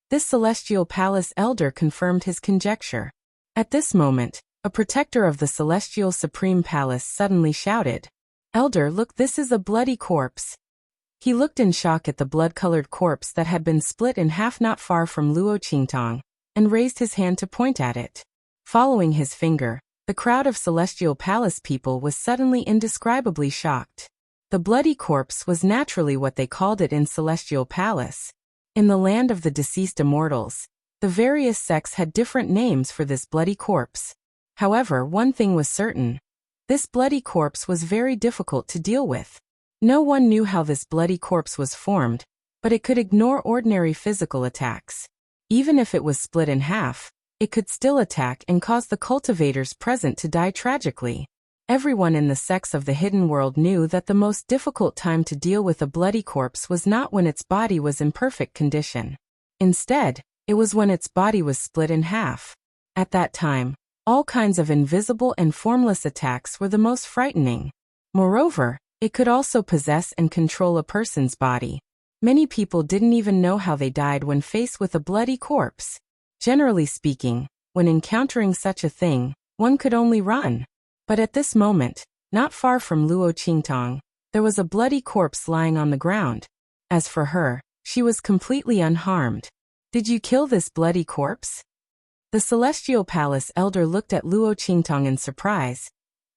this Celestial Palace elder confirmed his conjecture. At this moment, a protector of the Celestial Supreme Palace suddenly shouted, "Elder, look, this is a bloody corpse." He looked in shock at the blood-colored corpse that had been split in half not far from Luo Qingtong, and raised his hand to point at it. Following his finger, the crowd of Celestial Palace people was suddenly indescribably shocked. The bloody corpse was naturally what they called it in Celestial Palace. In the land of the deceased immortals, the various sects had different names for this bloody corpse. However, one thing was certain. This bloody corpse was very difficult to deal with. No one knew how this bloody corpse was formed, but it could ignore ordinary physical attacks. Even if it was split in half, it could still attack and cause the cultivators present to die tragically. Everyone in the sects of the hidden world knew that the most difficult time to deal with a bloody corpse was not when its body was in perfect condition. Instead, it was when its body was split in half. At that time, all kinds of invisible and formless attacks were the most frightening. Moreover, it could also possess and control a person's body. Many people didn't even know how they died when faced with a bloody corpse. Generally speaking, when encountering such a thing, one could only run. But at this moment, not far from Luo Qingtong, there was a bloody corpse lying on the ground. As for her, she was completely unharmed. "Did you kill this bloody corpse?" The Celestial Palace elder looked at Luo Qingtong in surprise,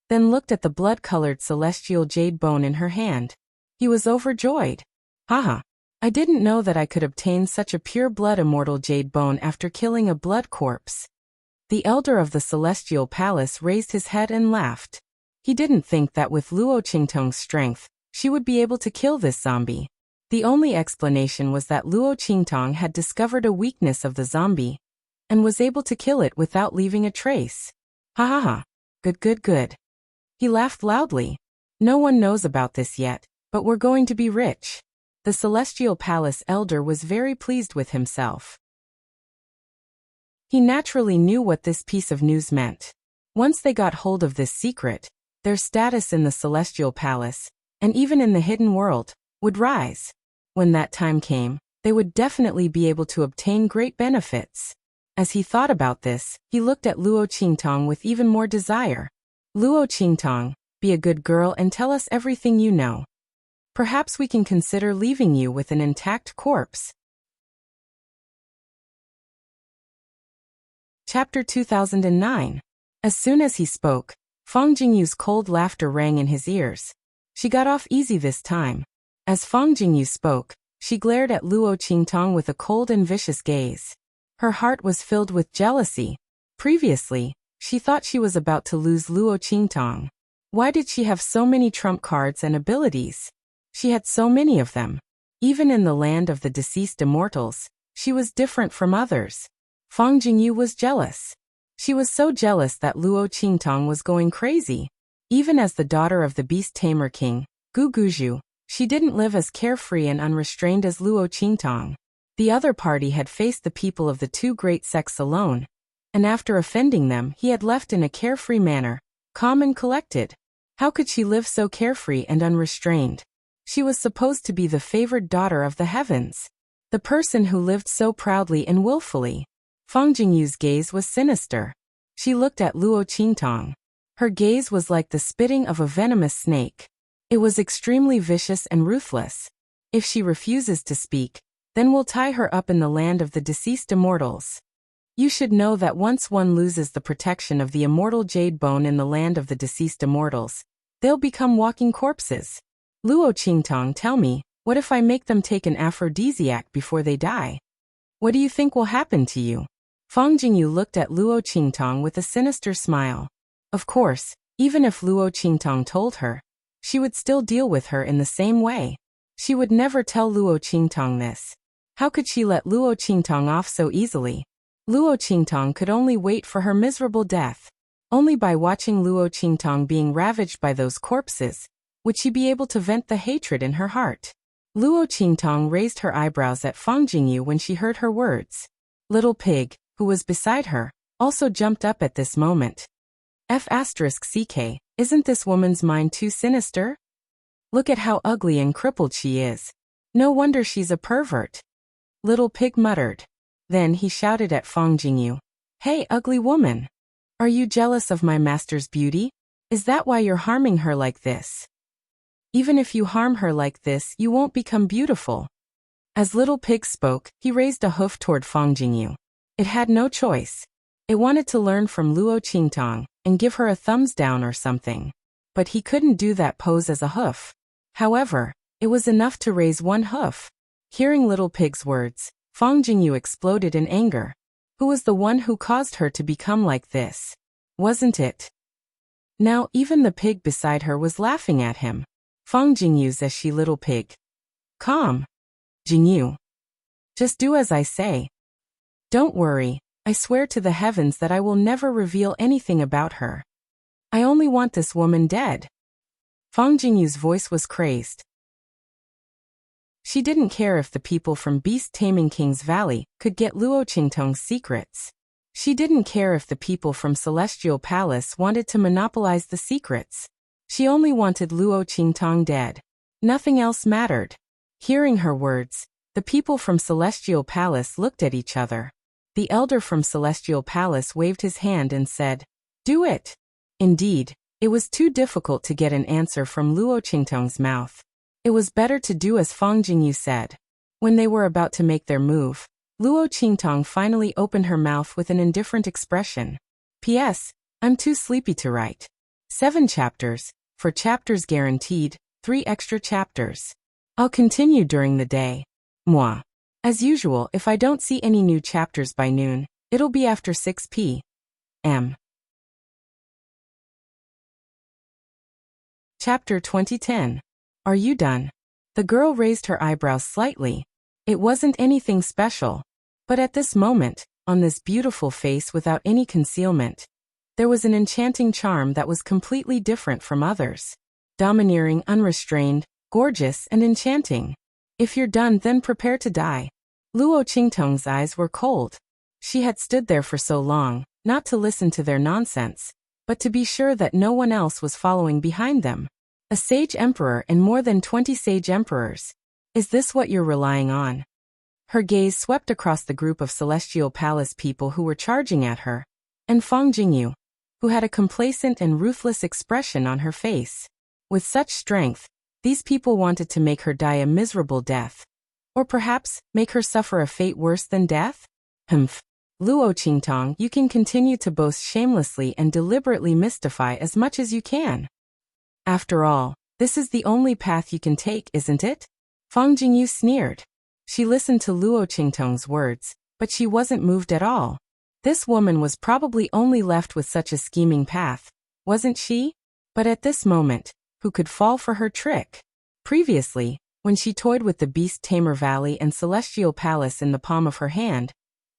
then looked at the blood-colored celestial jade bone in her hand. He was overjoyed. "Haha, I didn't know that I could obtain such a pure blood immortal jade bone after killing a blood corpse." The elder of the Celestial Palace raised his head and laughed. He didn't think that with Luo Qingtong's strength, she would be able to kill this zombie. The only explanation was that Luo Qingtong had discovered a weakness of the zombie, and was able to kill it without leaving a trace. "Ha ha ha. Good. He laughed loudly. "No one knows about this yet, but we're going to be rich." The Celestial Palace elder was very pleased with himself. He naturally knew what this piece of news meant. Once they got hold of this secret, their status in the Celestial Palace, and even in the hidden world, would rise. When that time came, they would definitely be able to obtain great benefits. As he thought about this, he looked at Luo Qingtong with even more desire. Luo Qingtong, be a good girl and tell us everything you know. Perhaps we can consider leaving you with an intact corpse. Chapter 2009. As soon as he spoke, Fang Jingyu's cold laughter rang in his ears. She got off easy this time. As Fang Jingyu spoke, she glared at Luo Qingtong with a cold and vicious gaze. Her heart was filled with jealousy. Previously, she thought she was about to lose Luo Qingtong. Why did she have so many trump cards and abilities? She had so many of them. Even in the land of the deceased immortals, she was different from others. Fang Jingyu was jealous. She was so jealous that Luo Qingtong was going crazy. Even as the daughter of the Beast Tamer King, Gu Guzhu, she didn't live as carefree and unrestrained as Luo Qingtong. The other party had faced the people of the two great sects alone, and after offending them he had left in a carefree manner, calm and collected. How could she live so carefree and unrestrained? She was supposed to be the favored daughter of the heavens, the person who lived so proudly and willfully. Fang Jingyu's gaze was sinister. She looked at Luo Qingtong. Her gaze was like the spitting of a venomous snake. It was extremely vicious and ruthless. If she refuses to speak, then we'll tie her up in the land of the deceased immortals. You should know that once one loses the protection of the immortal jade bone in the land of the deceased immortals, they'll become walking corpses. Luo Qingtong, tell me, what if I make them take an aphrodisiac before they die? What do you think will happen to you? Fang Jingyu looked at Luo Qingtong with a sinister smile. Of course, even if Luo Qingtong told her, she would still deal with her in the same way. She would never tell Luo Qingtong this. How could she let Luo Qingtong off so easily? Luo Qingtong could only wait for her miserable death. Only by watching Luo Qingtong being ravaged by those corpses would she be able to vent the hatred in her heart. Luo Qingtong raised her eyebrows at Fang Jingyu when she heard her words. Little Pig, who was beside her, also jumped up at this moment. F***CK, isn't this woman's mind too sinister? Look at how ugly and crippled she is. No wonder she's a pervert. Little Pig muttered. Then he shouted at Fang Jingyu. Hey, ugly woman! Are you jealous of my master's beauty? Is that why you're harming her like this? Even if you harm her like this, you won't become beautiful. As Little Pig spoke, he raised a hoof toward Fang Jingyu. It had no choice. It wanted to learn from Luo Qingtong and give her a thumbs down or something. But he couldn't do that pose as a hoof. However, it was enough to raise one hoof. Hearing Little Pig's words, Fang Jingyu exploded in anger. Who was the one who caused her to become like this? Wasn't it? Now even the pig beside her was laughing at him. Fang Jingyu's as she Little Pig. Calm. Jingyu. Just do as I say. Don't worry, I swear to the heavens that I will never reveal anything about her. I only want this woman dead. Fang Jingyu's voice was crazed. She didn't care if the people from Beast Taming King's Valley could get Luo Qingtong's secrets. She didn't care if the people from Celestial Palace wanted to monopolize the secrets. She only wanted Luo Qingtong dead. Nothing else mattered. Hearing her words, the people from Celestial Palace looked at each other. The elder from Celestial Palace waved his hand and said, "Do it." Indeed, it was too difficult to get an answer from Luo Qingtong's mouth. It was better to do as Fang Jingyu said. When they were about to make their move, Luo Qingtong finally opened her mouth with an indifferent expression. P.S. I'm too sleepy to write. 7 chapters, 4 chapters guaranteed, 3 extra chapters. I'll continue during the day. Moi. As usual, if I don't see any new chapters by noon, it'll be after 6 p.m. Chapter 2010. Are you done? The girl raised her eyebrows slightly. It wasn't anything special. But at this moment, on this beautiful face without any concealment, there was an enchanting charm that was completely different from others. Domineering, unrestrained, gorgeous, and enchanting. If you're done, then prepare to die. Luo Qingtong's eyes were cold. She had stood there for so long, not to listen to their nonsense, but to be sure that no one else was following behind them. A sage emperor and more than 20 sage emperors. Is this what you're relying on? Her gaze swept across the group of Celestial Palace people who were charging at her, and Fang Jingyu, who had a complacent and ruthless expression on her face. With such strength, these people wanted to make her die a miserable death. Or perhaps, make her suffer a fate worse than death? Humph. Luo Qingtong, you can continue to boast shamelessly and deliberately mystify as much as you can. After all, this is the only path you can take, isn't it? Fang Jingyu sneered. She listened to Luo Qingtong's words, but she wasn't moved at all. This woman was probably only left with such a scheming path, wasn't she? But at this moment, who could fall for her trick? Previously, when she toyed with the Beast Tamer Valley and Celestial Palace in the palm of her hand,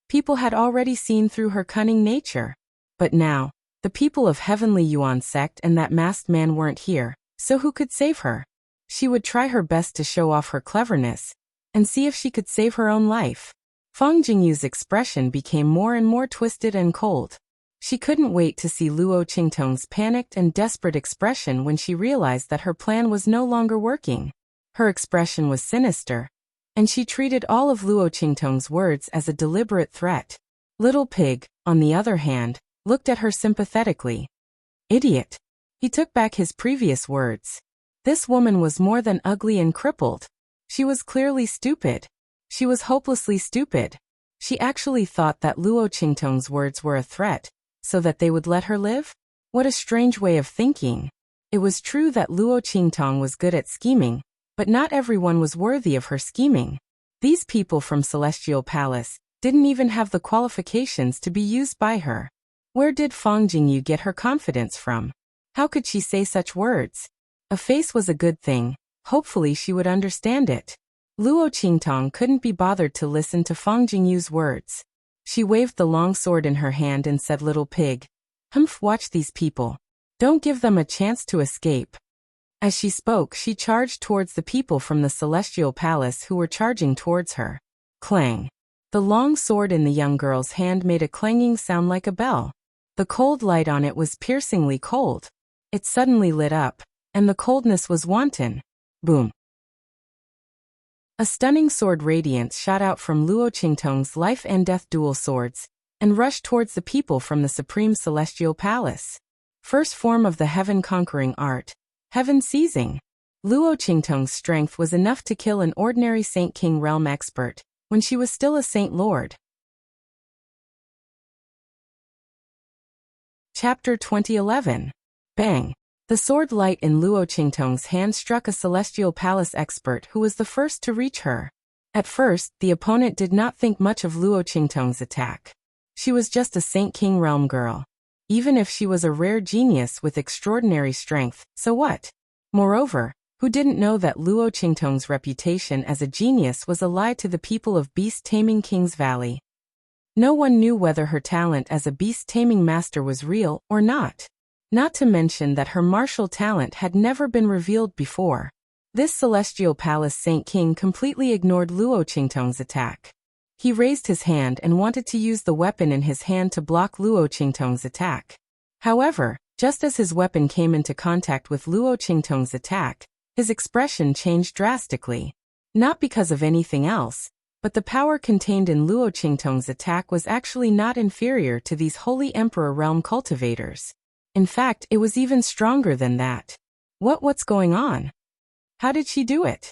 people had already seen through her cunning nature. But now, the people of Heavenly Yuan sect and that masked man weren't here, so who could save her? She would try her best to show off her cleverness, and see if she could save her own life. Fang Jingyu's expression became more and more twisted and cold. She couldn't wait to see Luo Qingtong's panicked and desperate expression when she realized that her plan was no longer working. Her expression was sinister, and she treated all of Luo Qingtong's words as a deliberate threat. Little Pig, on the other hand, looked at her sympathetically. Idiot. He took back his previous words. This woman was more than ugly and crippled. She was clearly stupid. She was hopelessly stupid. She actually thought that Luo Qingtong's words were a threat, so that they would let her live? What a strange way of thinking. It was true that Luo Qingtong was good at scheming, but not everyone was worthy of her scheming. These people from Celestial Palace didn't even have the qualifications to be used by her. Where did Fang Jingyu get her confidence from? How could she say such words? A face was a good thing. Hopefully she would understand it. Luo Qingtong couldn't be bothered to listen to Fang Jingyu's words. She waved the long sword in her hand and said, Little Pig. Humph, watch these people. Don't give them a chance to escape. As she spoke, she charged towards the people from the Celestial Palace who were charging towards her. Clang. The long sword in the young girl's hand made a clanging sound like a bell. The cold light on it was piercingly cold. It suddenly lit up, and the coldness was wanton. Boom. A stunning sword radiance shot out from Luo Qingtong's life and death dual swords, and rushed towards the people from the Supreme Celestial Palace. First form of the heaven-conquering art, heaven seizing. Luo Qingtong's strength was enough to kill an ordinary Saint King realm expert, when she was still a Saint Lord. Chapter 2011. Bang. The sword light in Luo Qingtong's hand struck a Celestial Palace expert who was the first to reach her. At first, the opponent did not think much of Luo Qingtong's attack. She was just a Saint King realm girl. Even if she was a rare genius with extraordinary strength, so what? Moreover, who didn't know that Luo Qingtong's reputation as a genius was a lie to the people of beast-taming King's Valley? No one knew whether her talent as a beast-taming master was real or not. Not to mention that her martial talent had never been revealed before. This Celestial Palace Saint King completely ignored Luo Qingtong's attack. He raised his hand and wanted to use the weapon in his hand to block Luo Qingtong's attack. However, just as his weapon came into contact with Luo Qingtong's attack, his expression changed drastically. Not because of anything else, but the power contained in Luo Qingtong's attack was actually not inferior to these Holy Emperor realm cultivators. In fact, it was even stronger than that. What's going on? How did she do it?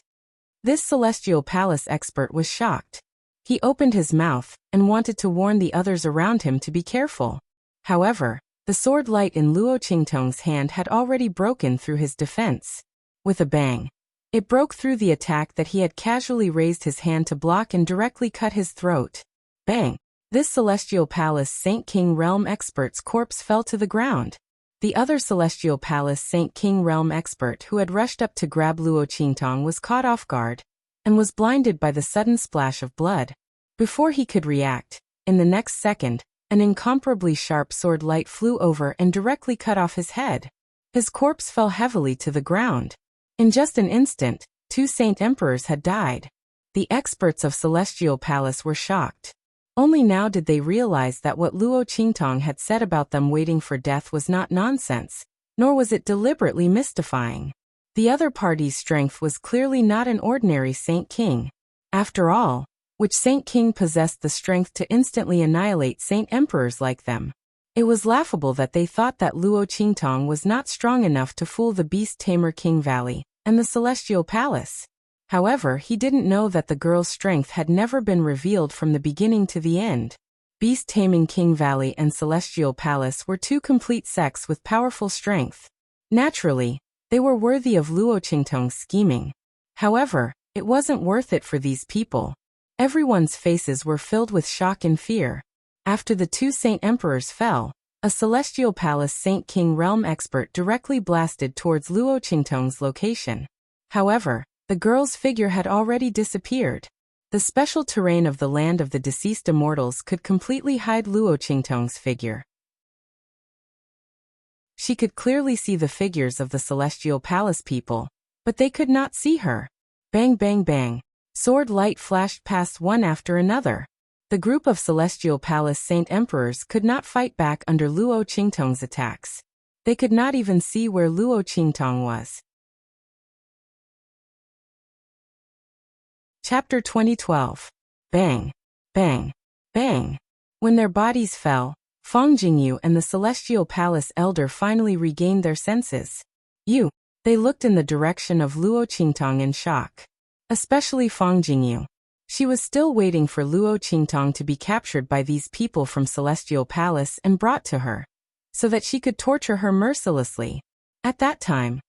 This Celestial Palace expert was shocked. He opened his mouth and wanted to warn the others around him to be careful. However, the sword light in Luo Qingtong's hand had already broken through his defense. With a bang, it broke through the attack that he had casually raised his hand to block and directly cut his throat. Bang! This Celestial Palace Saint King realm expert's corpse fell to the ground. The other Celestial Palace Saint King realm expert who had rushed up to grab Luo Qingtong was caught off guard, and was blinded by the sudden splash of blood. Before he could react, in the next second, an incomparably sharp sword light flew over and directly cut off his head. His corpse fell heavily to the ground. In just an instant, 2 saint emperors had died. The experts of Celestial Palace were shocked. Only now did they realize that what Luo Qingtong had said about them waiting for death was not nonsense, nor was it deliberately mystifying. The other party's strength was clearly not an ordinary Saint King. After all, which Saint King possessed the strength to instantly annihilate Saint Emperors like them? It was laughable that they thought that Luo Qingtong was not strong enough to fool the beast-tamer King Valley and the Celestial Palace. However, he didn't know that the girl's strength had never been revealed from the beginning to the end. Beast-taming King Valley and Celestial Palace were 2 complete sects with powerful strength. Naturally, they were worthy of Luo Qingtong's scheming. However, it wasn't worth it for these people. Everyone's faces were filled with shock and fear. After the 2 Saint Emperors fell, a Celestial Palace Saint King realm expert directly blasted towards Luo Qingtong's location. However, the girl's figure had already disappeared. The special terrain of the land of the deceased immortals could completely hide Luo Qingtong's figure. She could clearly see the figures of the Celestial Palace people, but they could not see her. Bang bang bang. Sword light flashed past one after another. The group of Celestial Palace Saint Emperors could not fight back under Luo Qingtong's attacks. They could not even see where Luo Qingtong was. Chapter 2012. Bang, bang, bang. When their bodies fell, Feng Jingyu and the Celestial Palace Elder finally regained their senses. They looked in the direction of Luo Qingtong in shock. Especially Feng Jingyu. She was still waiting for Luo Qingtong to be captured by these people from Celestial Palace and brought to her, so that she could torture her mercilessly. At that time,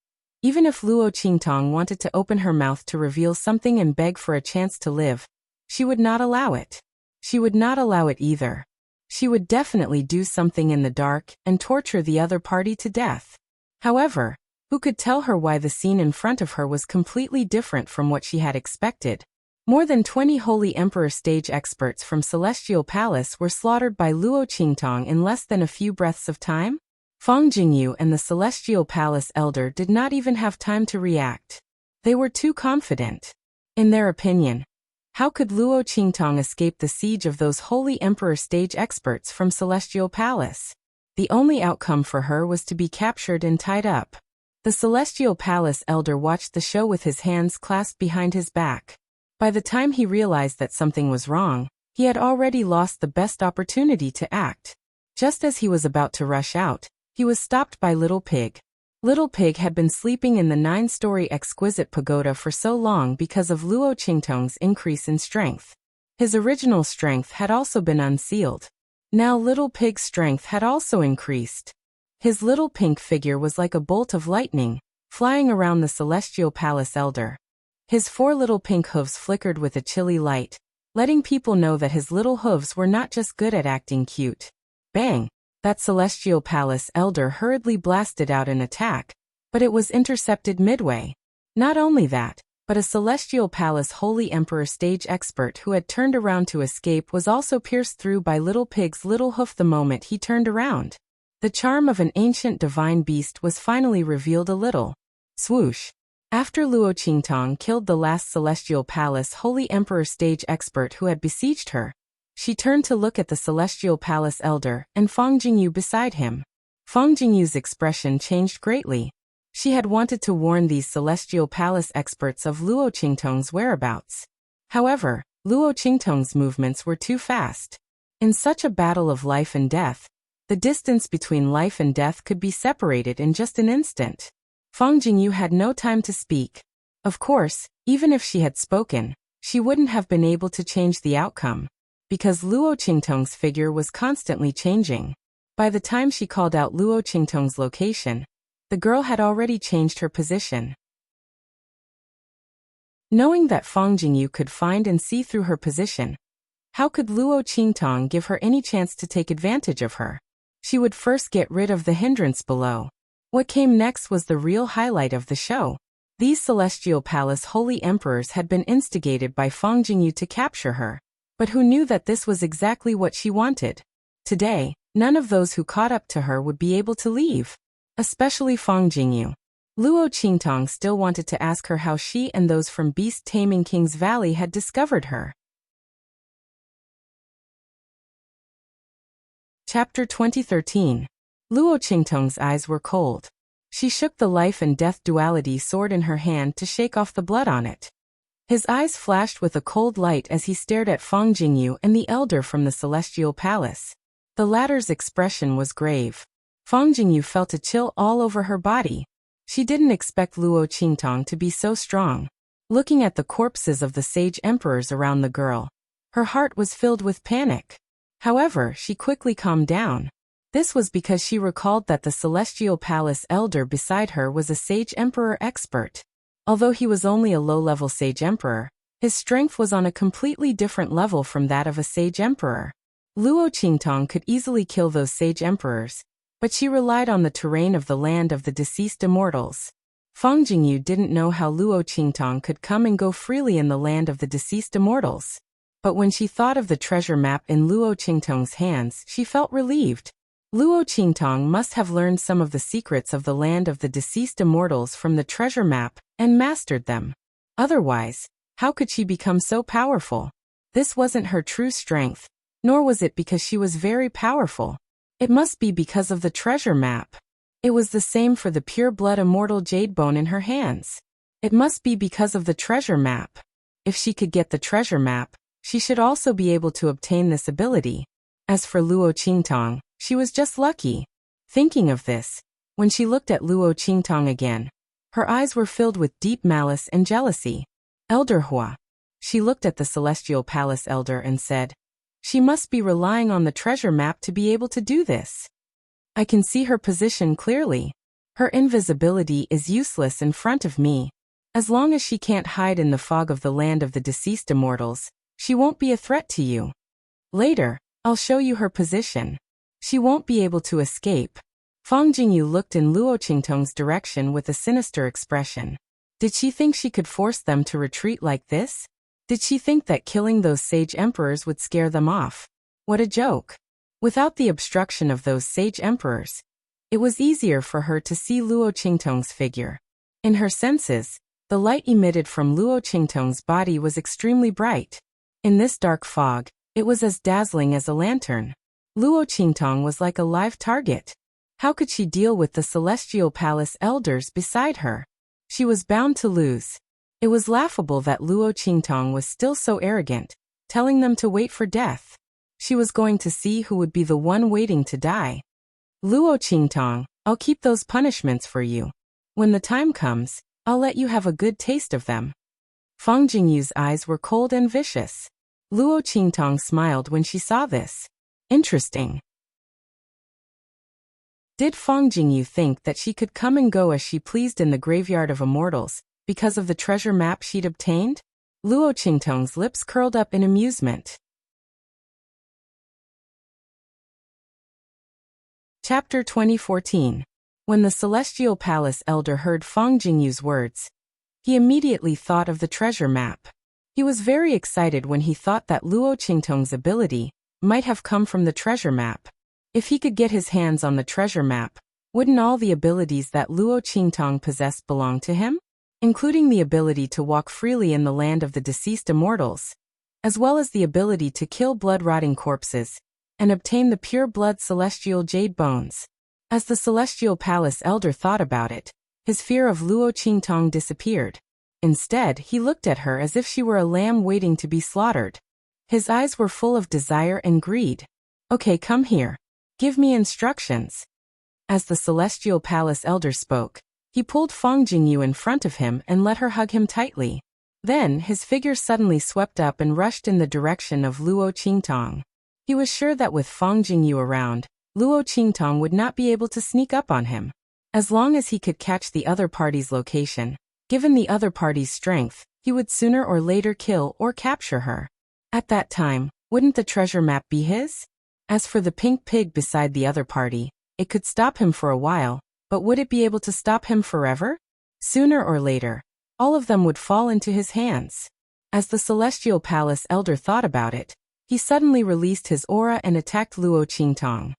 even if Luo Qingtong wanted to open her mouth to reveal something and beg for a chance to live, she would not allow it. She would not allow it either. She would definitely do something in the dark and torture the other party to death. However, who could tell her why the scene in front of her was completely different from what she had expected? More than 20 Holy Emperor stage experts from Celestial Palace were slaughtered by Luo Qingtong in less than a few breaths of time? Feng Jingyu and the Celestial Palace Elder did not even have time to react. They were too confident. In their opinion, how could Luo Qingtong escape the siege of those Holy Emperor stage experts from Celestial Palace? The only outcome for her was to be captured and tied up. The Celestial Palace Elder watched the show with his hands clasped behind his back. By the time he realized that something was wrong, he had already lost the best opportunity to act. Just as he was about to rush out, he was stopped by Little Pig. Little Pig had been sleeping in the 9-story exquisite pagoda for so long because of Luo Qingtong's increase in strength. His original strength had also been unsealed. Now Little Pig's strength had also increased. His little pink figure was like a bolt of lightning, flying around the Celestial Palace Elder. His 4 little pink hooves flickered with a chilly light, letting people know that his little hooves were not just good at acting cute. Bang! That Celestial Palace Elder hurriedly blasted out an attack, but it was intercepted midway. Not only that, but a Celestial Palace Holy Emperor stage expert who had turned around to escape was also pierced through by Little Pig's little hoof the moment he turned around. The charm of an ancient divine beast was finally revealed a little. Swoosh! After Luo Qingtong killed the last Celestial Palace Holy Emperor stage expert who had besieged her, she turned to look at the Celestial Palace Elder and Feng Jingyu beside him. Feng Jingyu's expression changed greatly. She had wanted to warn these Celestial Palace experts of Luo Qingtong's whereabouts. However, Luo Qingtong's movements were too fast. In such a battle of life and death, the distance between life and death could be separated in just an instant. Feng Jingyu had no time to speak. Of course, even if she had spoken, she wouldn't have been able to change the outcome, because Luo Qingtong's figure was constantly changing. By the time she called out Luo Qingtong's location, the girl had already changed her position. Knowing that Feng Jingyu could find and see through her position, how could Luo Qingtong give her any chance to take advantage of her? She would first get rid of the hindrance below. What came next was the real highlight of the show. These Celestial Palace Holy Emperors had been instigated by Feng Jingyu to capture her. But who knew that this was exactly what she wanted? Today, none of those who caught up to her would be able to leave. Especially Feng Jingyu. Luo Qingtong still wanted to ask her how she and those from Beast Taming King's Valley had discovered her. Chapter 2013. Luo Qingtong's eyes were cold. She shook the life and death duality sword in her hand to shake off the blood on it. His eyes flashed with a cold light as he stared at Fang Jingyu and the elder from the Celestial Palace. The latter's expression was grave. Fang Jingyu felt a chill all over her body. She didn't expect Luo Qingtong to be so strong. Looking at the corpses of the sage emperors around the girl, her heart was filled with panic. However, she quickly calmed down. This was because she recalled that the Celestial Palace elder beside her was a sage emperor expert. Although he was only a low-level sage emperor, his strength was on a completely different level from that of a sage emperor. Luo Qingtong could easily kill those sage emperors, but she relied on the terrain of the land of the deceased immortals. Fang Jingyu didn't know how Luo Qingtong could come and go freely in the land of the deceased immortals. But when she thought of the treasure map in Luo Qingtong's hands, she felt relieved. Luo Qingtong must have learned some of the secrets of the land of the deceased immortals from the treasure map and mastered them. Otherwise, how could she become so powerful? This wasn't her true strength, nor was it because she was very powerful. It must be because of the treasure map. It was the same for the pure-blood immortal jade bone in her hands. It must be because of the treasure map. If she could get the treasure map, she should also be able to obtain this ability. As for Luo Qingtong, she was just lucky. Thinking of this, when she looked at Luo Qingtong again, her eyes were filled with deep malice and jealousy. Elder Hua. She looked at the Celestial Palace elder and said, "She must be relying on the treasure map to be able to do this. I can see her position clearly. Her invisibility is useless in front of me. As long as she can't hide in the fog of the land of the deceased immortals, she won't be a threat to you. Later, I'll show you her position. She won't be able to escape." Fang Jingyu looked in Luo Qingtong's direction with a sinister expression. Did she think she could force them to retreat like this? Did she think that killing those sage emperors would scare them off? What a joke. Without the obstruction of those sage emperors, it was easier for her to see Luo Qingtong's figure. In her senses, the light emitted from Luo Qingtong's body was extremely bright. In this dark fog, it was as dazzling as a lantern. Luo Qingtong was like a live target. How could she deal with the Celestial Palace elders beside her? She was bound to lose. It was laughable that Luo Qingtong was still so arrogant, telling them to wait for death. She was going to see who would be the one waiting to die. Luo Qingtong, I'll keep those punishments for you. When the time comes, I'll let you have a good taste of them. Fang Jingyu's eyes were cold and vicious. Luo Qingtong smiled when she saw this. Interesting. Did Fang Jingyu think that she could come and go as she pleased in the graveyard of immortals, because of the treasure map she'd obtained? Luo Qingtong's lips curled up in amusement. Chapter 2014. When the Celestial Palace elder heard Fang Jingyu's words, he immediately thought of the treasure map. He was very excited when he thought that Luo Qingtong's ability might have come from the treasure map. If he could get his hands on the treasure map, wouldn't all the abilities that Luo Qingtong possessed belong to him? Including the ability to walk freely in the land of the deceased immortals, as well as the ability to kill blood-rotting corpses, and obtain the pure-blood celestial jade bones. As the Celestial Palace elder thought about it, his fear of Luo Qingtong disappeared. Instead, he looked at her as if she were a lamb waiting to be slaughtered. His eyes were full of desire and greed. "Okay, come here. Give me instructions." As the Celestial Palace elder spoke, he pulled Fang Jingyu in front of him and let her hug him tightly. Then, his figure suddenly swept up and rushed in the direction of Luo Qingtong. He was sure that with Fang Jingyu around, Luo Qingtong would not be able to sneak up on him. As long as he could catch the other party's location, given the other party's strength, he would sooner or later kill or capture her. At that time, wouldn't the treasure map be his? As for the pink pig beside the other party, it could stop him for a while, but would it be able to stop him forever? Sooner or later, all of them would fall into his hands. As the Celestial Palace elder thought about it, he suddenly released his aura and attacked Luo Qingtong.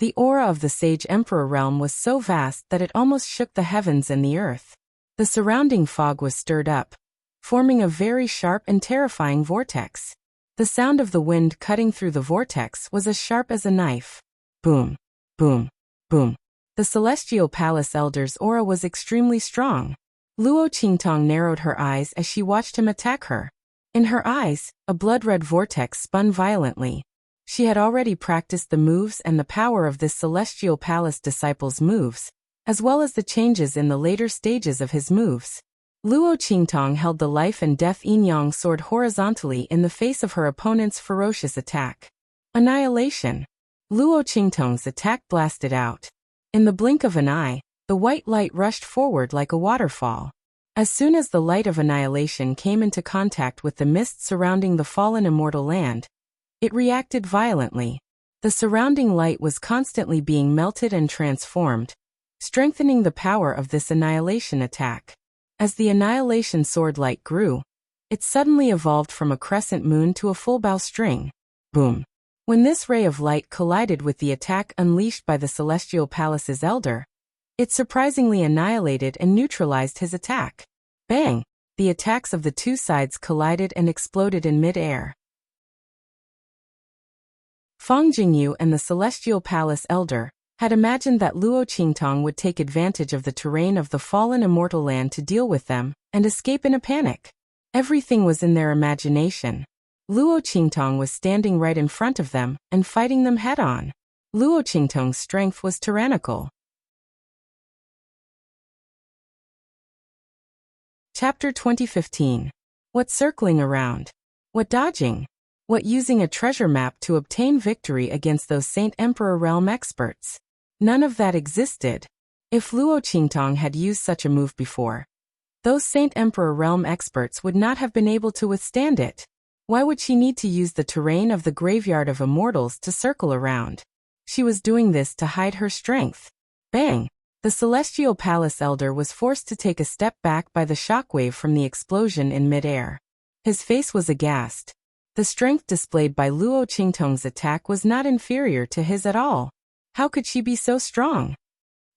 The aura of the Sage Emperor realm was so vast that it almost shook the heavens and the earth. The surrounding fog was stirred up, forming a very sharp and terrifying vortex. The sound of the wind cutting through the vortex was as sharp as a knife. Boom, boom, boom. The Celestial Palace Elder's aura was extremely strong. Luo Qingtong narrowed her eyes as she watched him attack her. In her eyes, a blood-red vortex spun violently. She had already practiced the moves and the power of this Celestial Palace disciple's moves, as well as the changes in the later stages of his moves. Luo Qingtong held the life and death yin-yang sword horizontally in the face of her opponent's ferocious attack. Annihilation. Luo Qingtong's attack blasted out. In the blink of an eye, the white light rushed forward like a waterfall. As soon as the light of annihilation came into contact with the mist surrounding the fallen immortal land, it reacted violently. The surrounding light was constantly being melted and transformed, strengthening the power of this annihilation attack. As the annihilation sword light grew, it suddenly evolved from a crescent moon to a full bowstring. Boom. When this ray of light collided with the attack unleashed by the Celestial Palace's elder, it surprisingly annihilated and neutralized his attack. Bang! The attacks of the two sides collided and exploded in mid-air. Fang Jingyu and the Celestial Palace elder had imagined that Luo Qingtong would take advantage of the terrain of the fallen immortal land to deal with them and escape in a panic. Everything was in their imagination. Luo Qingtong was standing right in front of them and fighting them head-on. Luo Qingtong's strength was tyrannical. Chapter 2015. What circling around? What dodging? What using a treasure map to obtain victory against those Saint Emperor realm experts? None of that existed. If Luo Qingtong had used such a move before, those Saint Emperor realm experts would not have been able to withstand it. Why would she need to use the terrain of the Graveyard of Immortals to circle around? She was doing this to hide her strength. Bang! The Celestial Palace Elder was forced to take a step back by the shockwave from the explosion in mid-air. His face was aghast. The strength displayed by Luo Qingtong's attack was not inferior to his at all. How could she be so strong?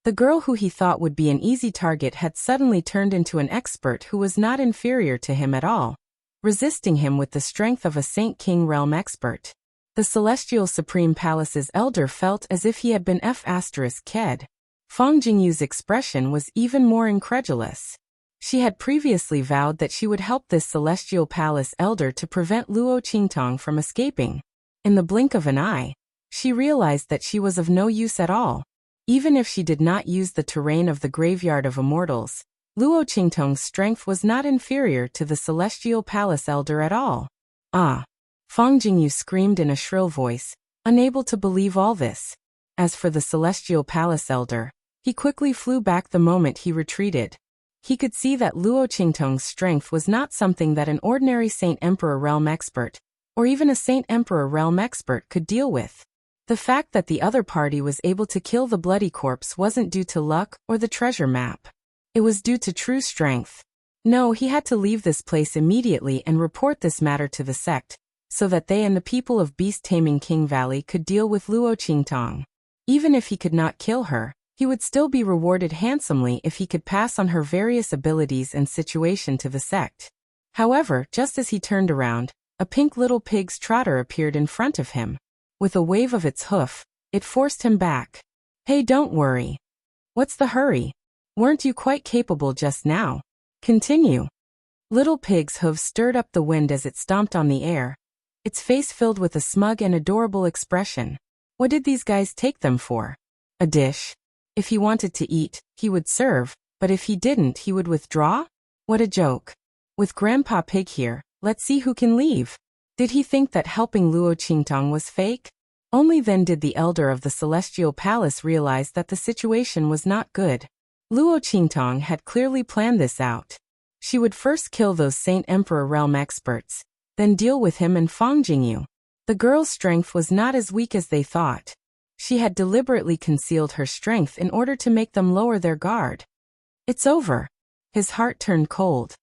The girl who he thought would be an easy target had suddenly turned into an expert who was not inferior to him at all, resisting him with the strength of a Saint King realm expert. The Celestial Supreme Palace's elder felt as if he had been F***ed. Fang Jingyu's expression was even more incredulous. She had previously vowed that she would help this Celestial Palace elder to prevent Luo Qingtong from escaping. In the blink of an eye, she realized that she was of no use at all. Even if she did not use the terrain of the Graveyard of Immortals, Luo Qingtong's strength was not inferior to the Celestial Palace elder at all. Ah! Fang Jingyu screamed in a shrill voice, unable to believe all this. As for the Celestial Palace elder, he quickly flew back the moment he retreated. He could see that Luo Qingtong's strength was not something that an ordinary Saint Emperor realm expert, or even a Saint Emperor realm expert could deal with. The fact that the other party was able to kill the bloody corpse wasn't due to luck or the treasure map. It was due to true strength. No, he had to leave this place immediately and report this matter to the sect, so that they and the people of beast-taming King Valley could deal with Luo Qingtong. Even if he could not kill her, he would still be rewarded handsomely if he could pass on her various abilities and situation to the sect. However, just as he turned around, a pink little pig's trotter appeared in front of him. With a wave of its hoof, it forced him back. Hey, don't worry. What's the hurry? Weren't you quite capable just now? Continue. Little Pig's hooves stirred up the wind as it stomped on the air, its face filled with a smug and adorable expression. What did these guys take them for? A dish? If he wanted to eat, he would serve, but if he didn't, he would withdraw? What a joke. With Grandpa Pig here, let's see who can leave. Did he think that helping Luo Qingtong was fake? Only then did the elder of the Celestial Palace realize that the situation was not good. Luo Qingtong had clearly planned this out. She would first kill those Saint Emperor realm experts, then deal with him and Fang Jingyu. The girl's strength was not as weak as they thought. She had deliberately concealed her strength in order to make them lower their guard. It's over. His heart turned cold.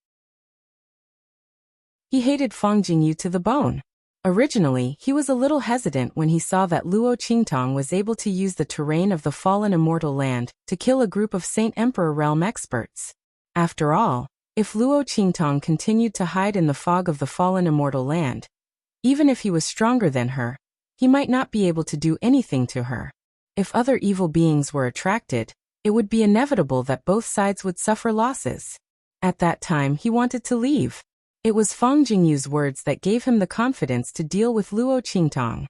He hated Fang Jingyu to the bone. Originally, he was a little hesitant when he saw that Luo Qingtong was able to use the terrain of the fallen immortal land to kill a group of Saint Emperor realm experts. After all, if Luo Qingtong continued to hide in the fog of the fallen immortal land, even if he was stronger than her, he might not be able to do anything to her. If other evil beings were attracted, it would be inevitable that both sides would suffer losses. At that time he wanted to leave. It was Fang Jingyu's words that gave him the confidence to deal with Luo Qingtong.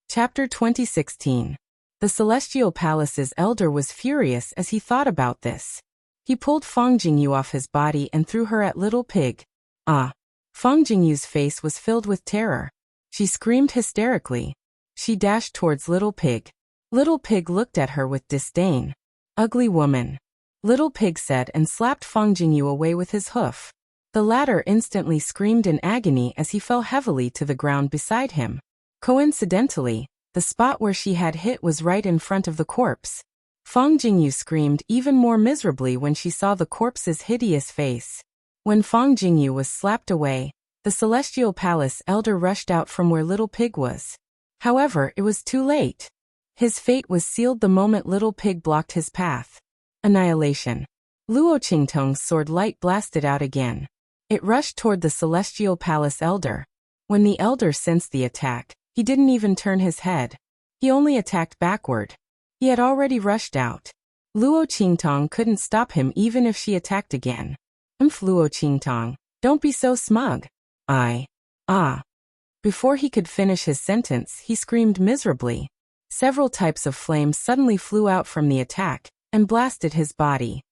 Chapter 2016. The Celestial Palace's elder was furious as he thought about this. He pulled Fang Jingyu off his body and threw her at Little Pig. Ah! Fang Jingyu's face was filled with terror. She screamed hysterically. She dashed towards Little Pig. Little Pig looked at her with disdain. Ugly woman. Little Pig said and slapped Fang Jingyu away with his hoof. The latter instantly screamed in agony as he fell heavily to the ground beside him. Coincidentally, the spot where she had hit was right in front of the corpse. Fang Jingyu screamed even more miserably when she saw the corpse's hideous face. When Fang Jingyu was slapped away, the Celestial Palace elder rushed out from where Little Pig was. However, it was too late. His fate was sealed the moment Little Pig blocked his path. Annihilation. Luo Qingtong's sword light blasted out again. It rushed toward the Celestial Palace elder. When the elder sensed the attack, he didn't even turn his head. He only attacked backward. He had already rushed out. Luo Qingtong couldn't stop him even if she attacked again. Luo Qingtong, don't be so smug. Before he could finish his sentence, he screamed miserably. Several types of flames suddenly flew out from the attack and blasted his body.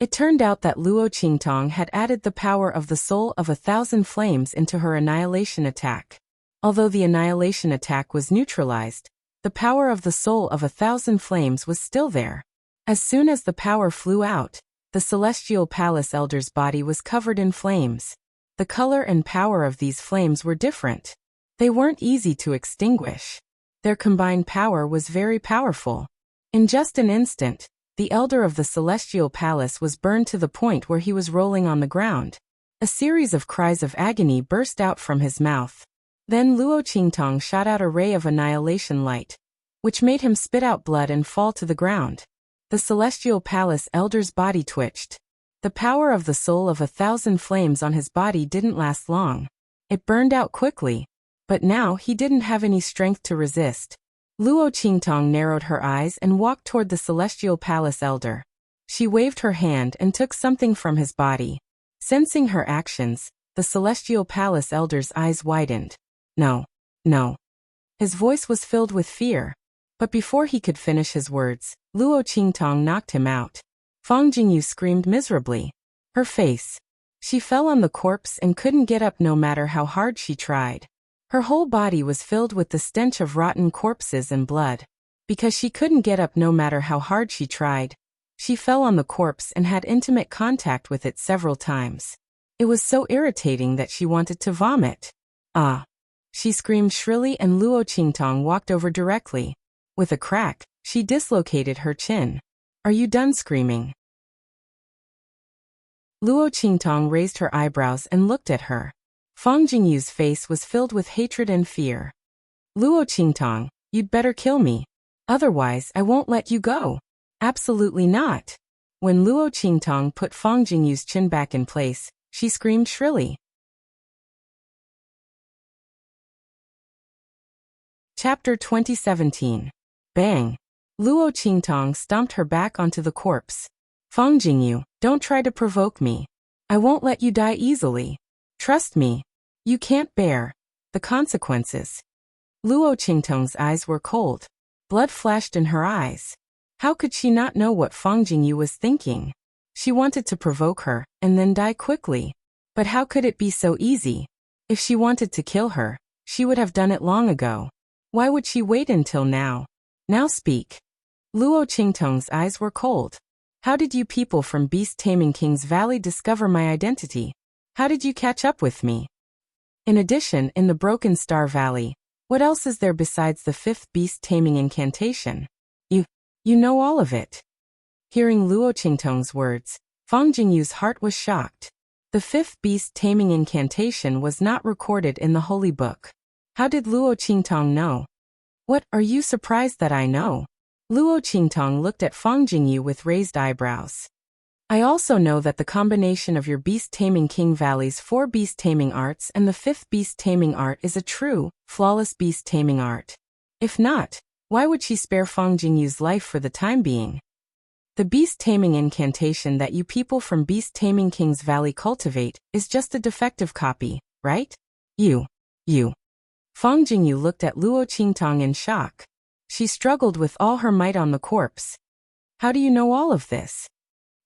It turned out that Luo Qingtong had added the power of the soul of 1,000 flames into her annihilation attack. Although the annihilation attack was neutralized, the power of the soul of 1,000 flames was still there. As soon as the power flew out, the Celestial Palace elder's body was covered in flames. The color and power of these flames were different. They weren't easy to extinguish. Their combined power was very powerful. In just an instant, the elder of the Celestial Palace was burned to the point where he was rolling on the ground. A series of cries of agony burst out from his mouth. Then Luo Qingtong shot out a ray of annihilation light, which made him spit out blood and fall to the ground. The Celestial Palace elder's body twitched. The power of the soul of 1,000 flames on his body didn't last long. It burned out quickly, but now he didn't have any strength to resist. Luo Qingtong narrowed her eyes and walked toward the Celestial Palace elder. She waved her hand and took something from his body. Sensing her actions, the Celestial Palace elder's eyes widened. No. His voice was filled with fear. But before he could finish his words, Luo Qingtong knocked him out. Fang Jingyu screamed miserably. Her face. She fell on the corpse and couldn't get up no matter how hard she tried. Her whole body was filled with the stench of rotten corpses and blood. Because she couldn't get up no matter how hard she tried, she fell on the corpse and had intimate contact with it several times. It was so irritating that she wanted to vomit. She screamed shrilly and Luo Qingtong walked over directly. With a crack, she dislocated her chin. Are you done screaming? Luo Qingtong raised her eyebrows and looked at her. Fang Jingyu's face was filled with hatred and fear. Luo Qingtong, you'd better kill me. Otherwise, I won't let you go. Absolutely not. When Luo Qingtong put Fang Jingyu's chin back in place, she screamed shrilly. Chapter 2017. Bang! Luo Qingtong stomped her back onto the corpse. Fang Jingyu, don't try to provoke me. I won't let you die easily. Trust me. You can't bear the consequences. Luo Qingtong's eyes were cold. Blood flashed in her eyes. How could she not know what Fang Jingyu was thinking? She wanted to provoke her and then die quickly. But how could it be so easy? If she wanted to kill her, she would have done it long ago. Why would she wait until now? Now speak. Luo Qingtong's eyes were cold. How did you people from Beast Taming King's Valley discover my identity? How did you catch up with me? In addition, in the Broken Star Valley, what else is there besides the 5th beast taming incantation? You know all of it. Hearing Luo Qingtong's words, Fang Jingyu's heart was shocked. The fifth beast taming incantation was not recorded in the holy book. How did Luo Qingtong know? What, are you surprised that I know? Luo Qingtong looked at Fang Jingyu with raised eyebrows. I also know that the combination of your beast-taming King Valley's 4 beast-taming arts and the 5th beast-taming art is a true, flawless beast-taming art. If not, why would she spare Fang Jingyu's life for the time being? The beast-taming incantation that you people from beast-taming King's Valley cultivate is just a defective copy, right? You. Fang Jingyu looked at Luo Qingtong in shock. She struggled with all her might on the corpse. How do you know all of this?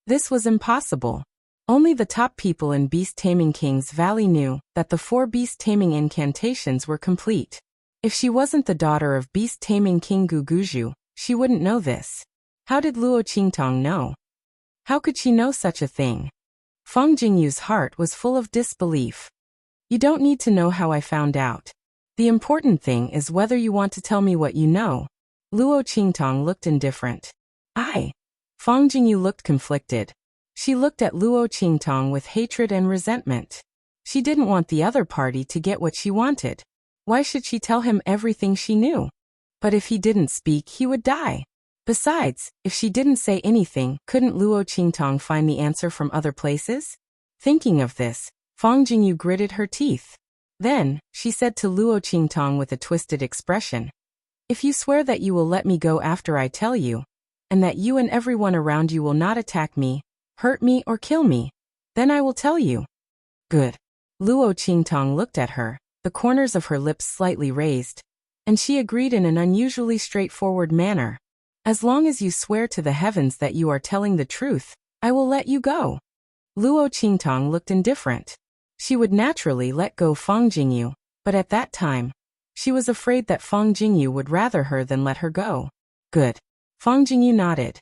This was impossible. Only the top people in beast-taming King's Valley knew that the 4 beast-taming incantations were complete. If she wasn't the daughter of beast-taming King Guguju, she wouldn't know this. How did Luo Qingtong know? How could she know such a thing? Fang Jingyu's heart was full of disbelief. You don't need to know how I found out. The important thing is whether you want to tell me what you know. Luo Qingtong looked indifferent. Fang Jingyu looked conflicted. She looked at Luo Qingtong with hatred and resentment. She didn't want the other party to get what she wanted. Why should she tell him everything she knew? But if he didn't speak, he would die. Besides, if she didn't say anything, couldn't Luo Qingtong find the answer from other places? Thinking of this, Fang Jingyu gritted her teeth. Then, she said to Luo Qingtong with a twisted expression, "If you swear that you will let me go after I tell you, and that you and everyone around you will not attack me, hurt me or kill me, then I will tell you." Good. Luo Qingtong looked at her, the corners of her lips slightly raised, and she agreed in an unusually straightforward manner. As long as you swear to the heavens that you are telling the truth, I will let you go. Luo Qingtong looked indifferent. She would naturally let go Fang Jingyu, but at that time, she was afraid that Fang Jingyu would rather her than let her go. Good. Fang Jingyu nodded.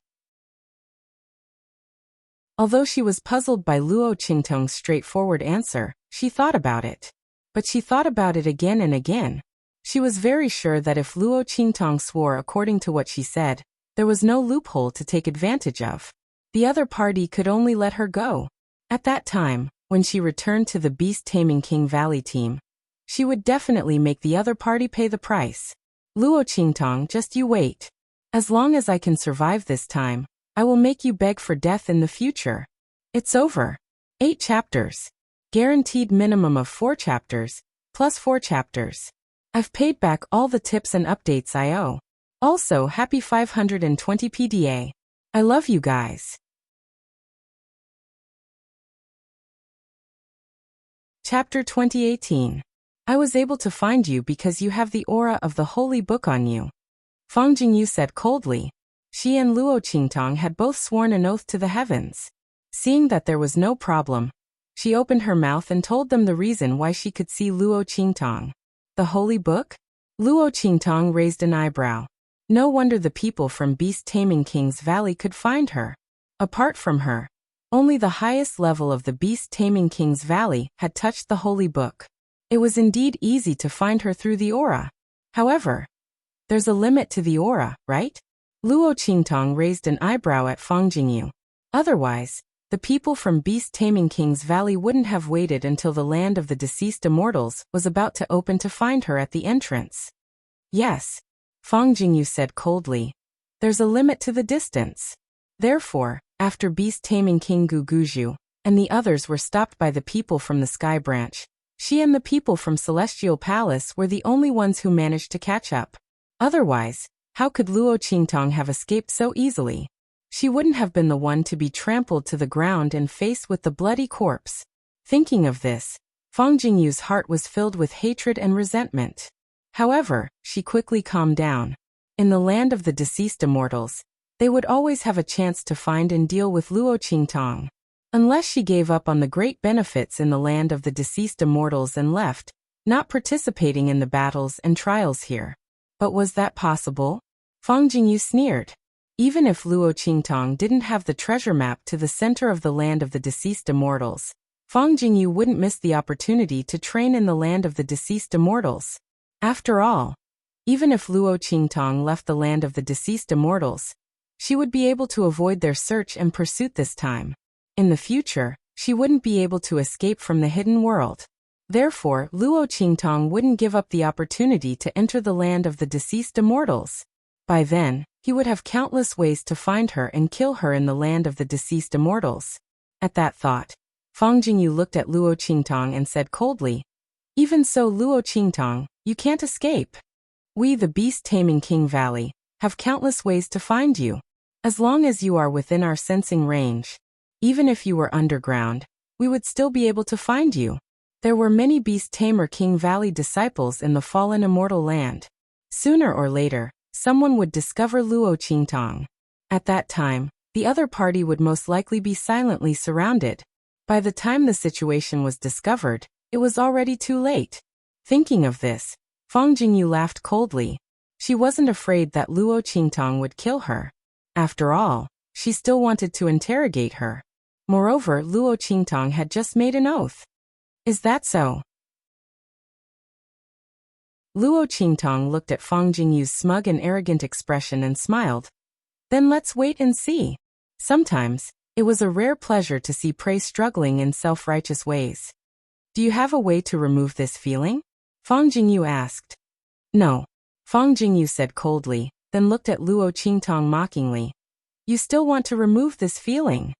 Although she was puzzled by Luo Qingtong's straightforward answer, she thought about it. But she thought about it again and again. She was very sure that if Luo Qingtong swore according to what she said, there was no loophole to take advantage of. The other party could only let her go. At that time, when she returned to the beast-taming King Valley team, she would definitely make the other party pay the price. Luo Qingtong, just you wait. As long as I can survive this time, I will make you beg for death in the future. It's over. 8 chapters. Guaranteed minimum of 4 chapters, plus 4 chapters. I've paid back all the tips and updates I owe. Also, happy 520 PDA. I love you guys. Chapter 2018. I was able to find you because you have the aura of the holy book on you. Fang Jingyu said coldly. She and Luo Qingtong had both sworn an oath to the heavens. Seeing that there was no problem, she opened her mouth and told them the reason why she could see Luo Qingtong. The holy book? Luo Qingtong raised an eyebrow. No wonder the people from beast-taming King's Valley could find her. Apart from her, only the highest level of the beast-taming King's Valley had touched the holy book. It was indeed easy to find her through the aura. However, there's a limit to the aura, right? Luo Qingtong raised an eyebrow at Fang Jingyu. Otherwise, the people from beast-taming King's Valley wouldn't have waited until the land of the deceased immortals was about to open to find her at the entrance. Yes, Fang Jingyu said coldly. There's a limit to the distance. Therefore, after beast-taming King Guguju and the others were stopped by the people from the Sky Branch, she and the people from Celestial Palace were the only ones who managed to catch up. Otherwise, how could Luo Qingtong have escaped so easily? She wouldn't have been the one to be trampled to the ground and faced with the bloody corpse. Thinking of this, Fang Jingyu's heart was filled with hatred and resentment. However, she quickly calmed down. In the land of the deceased immortals, they would always have a chance to find and deal with Luo Qingtong. Unless she gave up on the great benefits in the land of the deceased immortals and left, not participating in the battles and trials here. But was that possible? Fang Jingyu sneered. Even if Luo Qingtong didn't have the treasure map to the center of the land of the deceased immortals, Fang Jingyu wouldn't miss the opportunity to train in the land of the deceased immortals. After all, even if Luo Qingtong left the land of the deceased immortals, she would be able to avoid their search and pursuit this time. In the future, she wouldn't be able to escape from the hidden world. Therefore, Luo Qingtong wouldn't give up the opportunity to enter the land of the deceased immortals. By then, he would have countless ways to find her and kill her in the land of the deceased immortals. At that thought, Fang Jingyu looked at Luo Qingtong and said coldly, "Even so, Luo Qingtong, you can't escape. We, the beast-taming King Valley, have countless ways to find you. As long as you are within our sensing range, even if you were underground, we would still be able to find you." There were many beast-tamer King Valley disciples in the fallen immortal land. Sooner or later, someone would discover Luo Qingtong. At that time, the other party would most likely be silently surrounded. By the time the situation was discovered, it was already too late. Thinking of this, Fang Jingyu laughed coldly. She wasn't afraid that Luo Qingtong would kill her. After all, she still wanted to interrogate her. Moreover, Luo Qingtong had just made an oath. Is that so? Luo Qingtong looked at Fang Jingyu's smug and arrogant expression and smiled. Then let's wait and see. Sometimes, it was a rare pleasure to see prey struggling in self-righteous ways. Do you have a way to remove this feeling? Fang Jingyu asked. No. Fang Jingyu said coldly, then looked at Luo Qingtong mockingly. You still want to remove this feeling?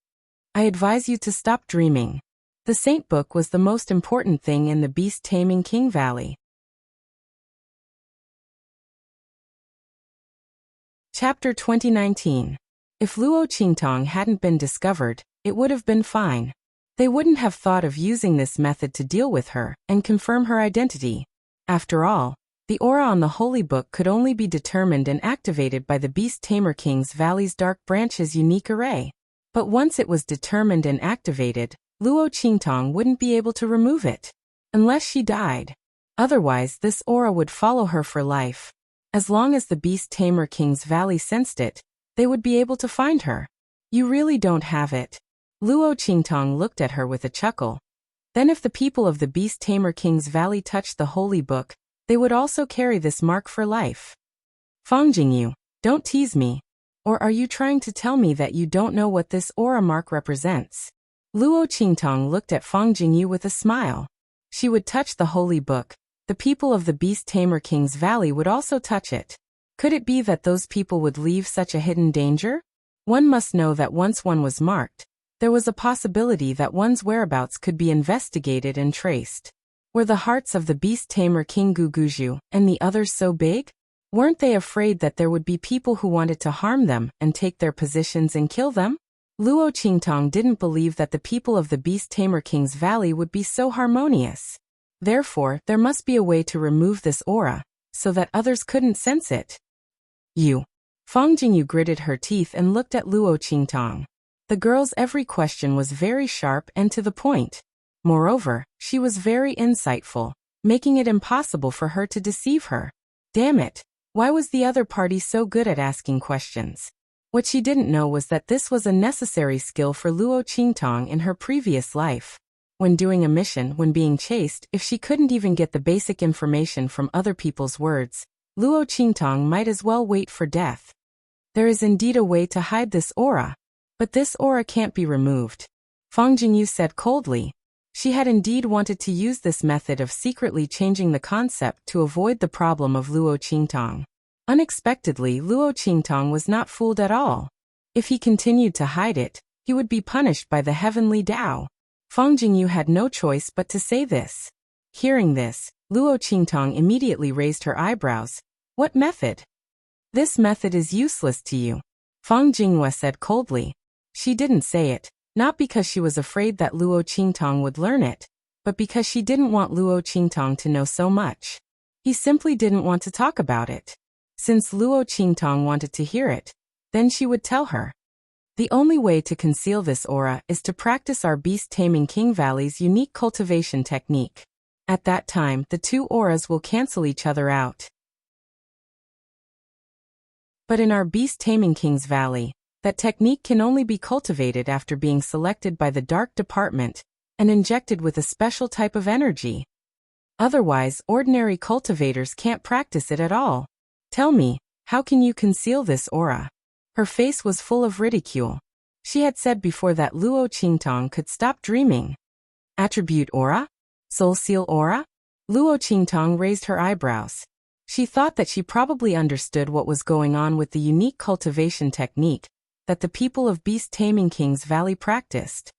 I advise you to stop dreaming. The Saint Book was the most important thing in the beast-taming King Valley. Chapter 2019. If Luo Qingtong hadn't been discovered, it would have been fine. They wouldn't have thought of using this method to deal with her and confirm her identity. After all, the aura on the Holy Book could only be determined and activated by the Beast-Tamer King's Valley's Dark Branch's unique array. But once it was determined and activated, Luo Qingtong wouldn't be able to remove it. Unless she died. Otherwise, this aura would follow her for life. As long as the Beast-Tamer King's Valley sensed it, they would be able to find her. You really don't have it. Luo Qingtong looked at her with a chuckle. Then if the people of the Beast-Tamer King's Valley touched the Holy Book, they would also carry this mark for life. Fang Jingyu, don't tease me. Or are you trying to tell me that you don't know what this aura mark represents? Luo Qingtong looked at Fang Jingyu with a smile. She would touch the Holy Book. The people of the Beast-Tamer King's Valley would also touch it. Could it be that those people would leave such a hidden danger? One must know that once one was marked, there was a possibility that one's whereabouts could be investigated and traced. Were the hearts of the Beast-Tamer King Guguju and the others so big? Weren't they afraid that there would be people who wanted to harm them and take their positions and kill them? Luo Qingtong didn't believe that the people of the Beast-Tamer King's Valley would be so harmonious. Therefore, there must be a way to remove this aura, so that others couldn't sense it. You. Fang Jingyu gritted her teeth and looked at Luo Qingtong. The girl's every question was very sharp and to the point. Moreover, she was very insightful, making it impossible for her to deceive her. Damn it, why was the other party so good at asking questions? What she didn't know was that this was a necessary skill for Luo Qingtong in her previous life. When doing a mission, when being chased, if she couldn't even get the basic information from other people's words, Luo Qingtong might as well wait for death. There is indeed a way to hide this aura, but this aura can't be removed. Fang Jingyu said coldly. She had indeed wanted to use this method of secretly changing the concept to avoid the problem of Luo Qingtong. Unexpectedly, Luo Qingtong was not fooled at all. If he continued to hide it, he would be punished by the heavenly Tao. Fang Jingyu had no choice but to say this. Hearing this, Luo Qingtong immediately raised her eyebrows. What method? This method is useless to you. Fang Jinghua said coldly. She didn't say it, not because she was afraid that Luo Qingtong would learn it, but because she didn't want Luo Qingtong to know so much. He simply didn't want to talk about it. Since Luo Qingtong wanted to hear it, then she would tell her. The only way to conceal this aura is to practice our beast-taming King Valley's unique cultivation technique. At that time, the two auras will cancel each other out. But in our beast-taming King's Valley, that technique can only be cultivated after being selected by the Dark Department and injected with a special type of energy. Otherwise, ordinary cultivators can't practice it at all. Tell me, how can you conceal this aura? Her face was full of ridicule. She had said before that Luo Qingtong could stop dreaming. Attribute aura? Soul seal aura? Luo Qingtong raised her eyebrows. She thought that she probably understood what was going on with the unique cultivation technique that the people of Beast Taming Kings Valley practiced.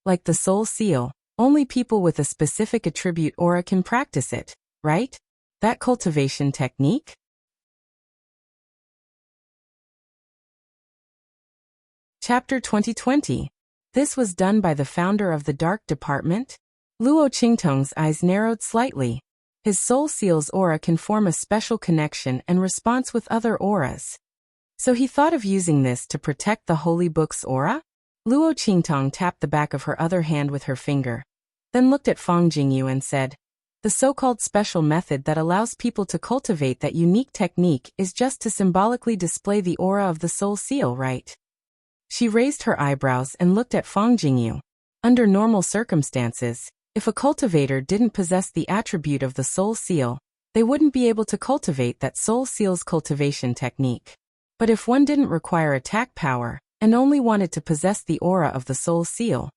Like the soul seal, only people with a specific attribute aura can practice it, right? That cultivation technique? Chapter 2020. This was done by the founder of the Dark Department? Luo Qingtong's eyes narrowed slightly. His soul seal's aura can form a special connection and response with other auras. So he thought of using this to protect the Holy Book's aura? Luo Qingtong tapped the back of her other hand with her finger, then looked at Fang Jingyu and said, the so-called special method that allows people to cultivate that unique technique is just to symbolically display the aura of the soul seal, right? She raised her eyebrows and looked at Fang Jingyu. Under normal circumstances, if a cultivator didn't possess the attribute of the soul seal, they wouldn't be able to cultivate that soul seal's cultivation technique. But if one didn't require attack power, and only wanted to possess the aura of the soul seal,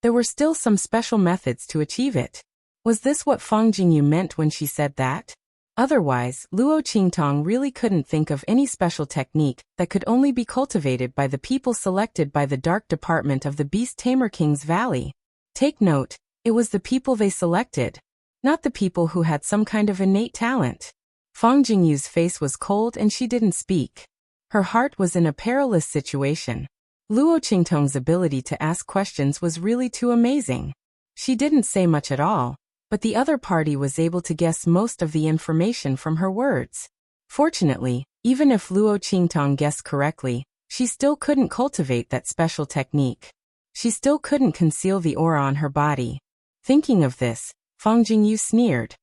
there were still some special methods to achieve it. Was this what Fang Jingyu meant when she said that? Otherwise, Luo Qingtong really couldn't think of any special technique that could only be cultivated by the people selected by the Dark Department of the Beast Tamer King's Valley. Take note, it was the people they selected, not the people who had some kind of innate talent. Fang Jingyu's face was cold and she didn't speak. Her heart was in a perilous situation. Luo Qingtong's ability to ask questions was really too amazing. She didn't say much at all, but the other party was able to guess most of the information from her words. Fortunately, even if Luo Qingtong guessed correctly, she still couldn't cultivate that special technique. She still couldn't conceal the aura on her body. Thinking of this, Fang Jingyu sneered.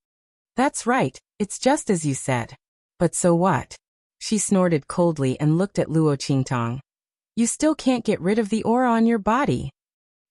That's right, it's just as you said. But so what? She snorted coldly and looked at Luo Qingtong. You still can't get rid of the aura on your body.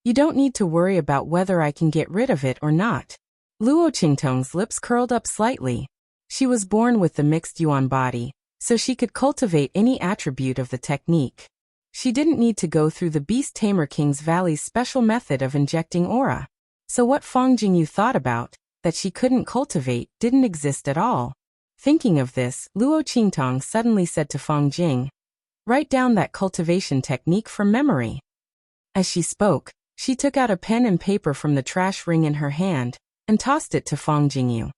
You don't need to worry about whether I can get rid of it or not. Luo Qingtong's lips curled up slightly. She was born with the mixed yuan body, so she could cultivate any attribute of the technique. She didn't need to go through the Beast Tamer King's Valley's special method of injecting aura. So what Fang Jingyu thought about, that she couldn't cultivate, didn't exist at all. Thinking of this, Luo Qingtong suddenly said to Fang Jing, write down that cultivation technique from memory. As she spoke, she took out a pen and paper from the trash ring in her hand, and tossed it to Fang Jingyu.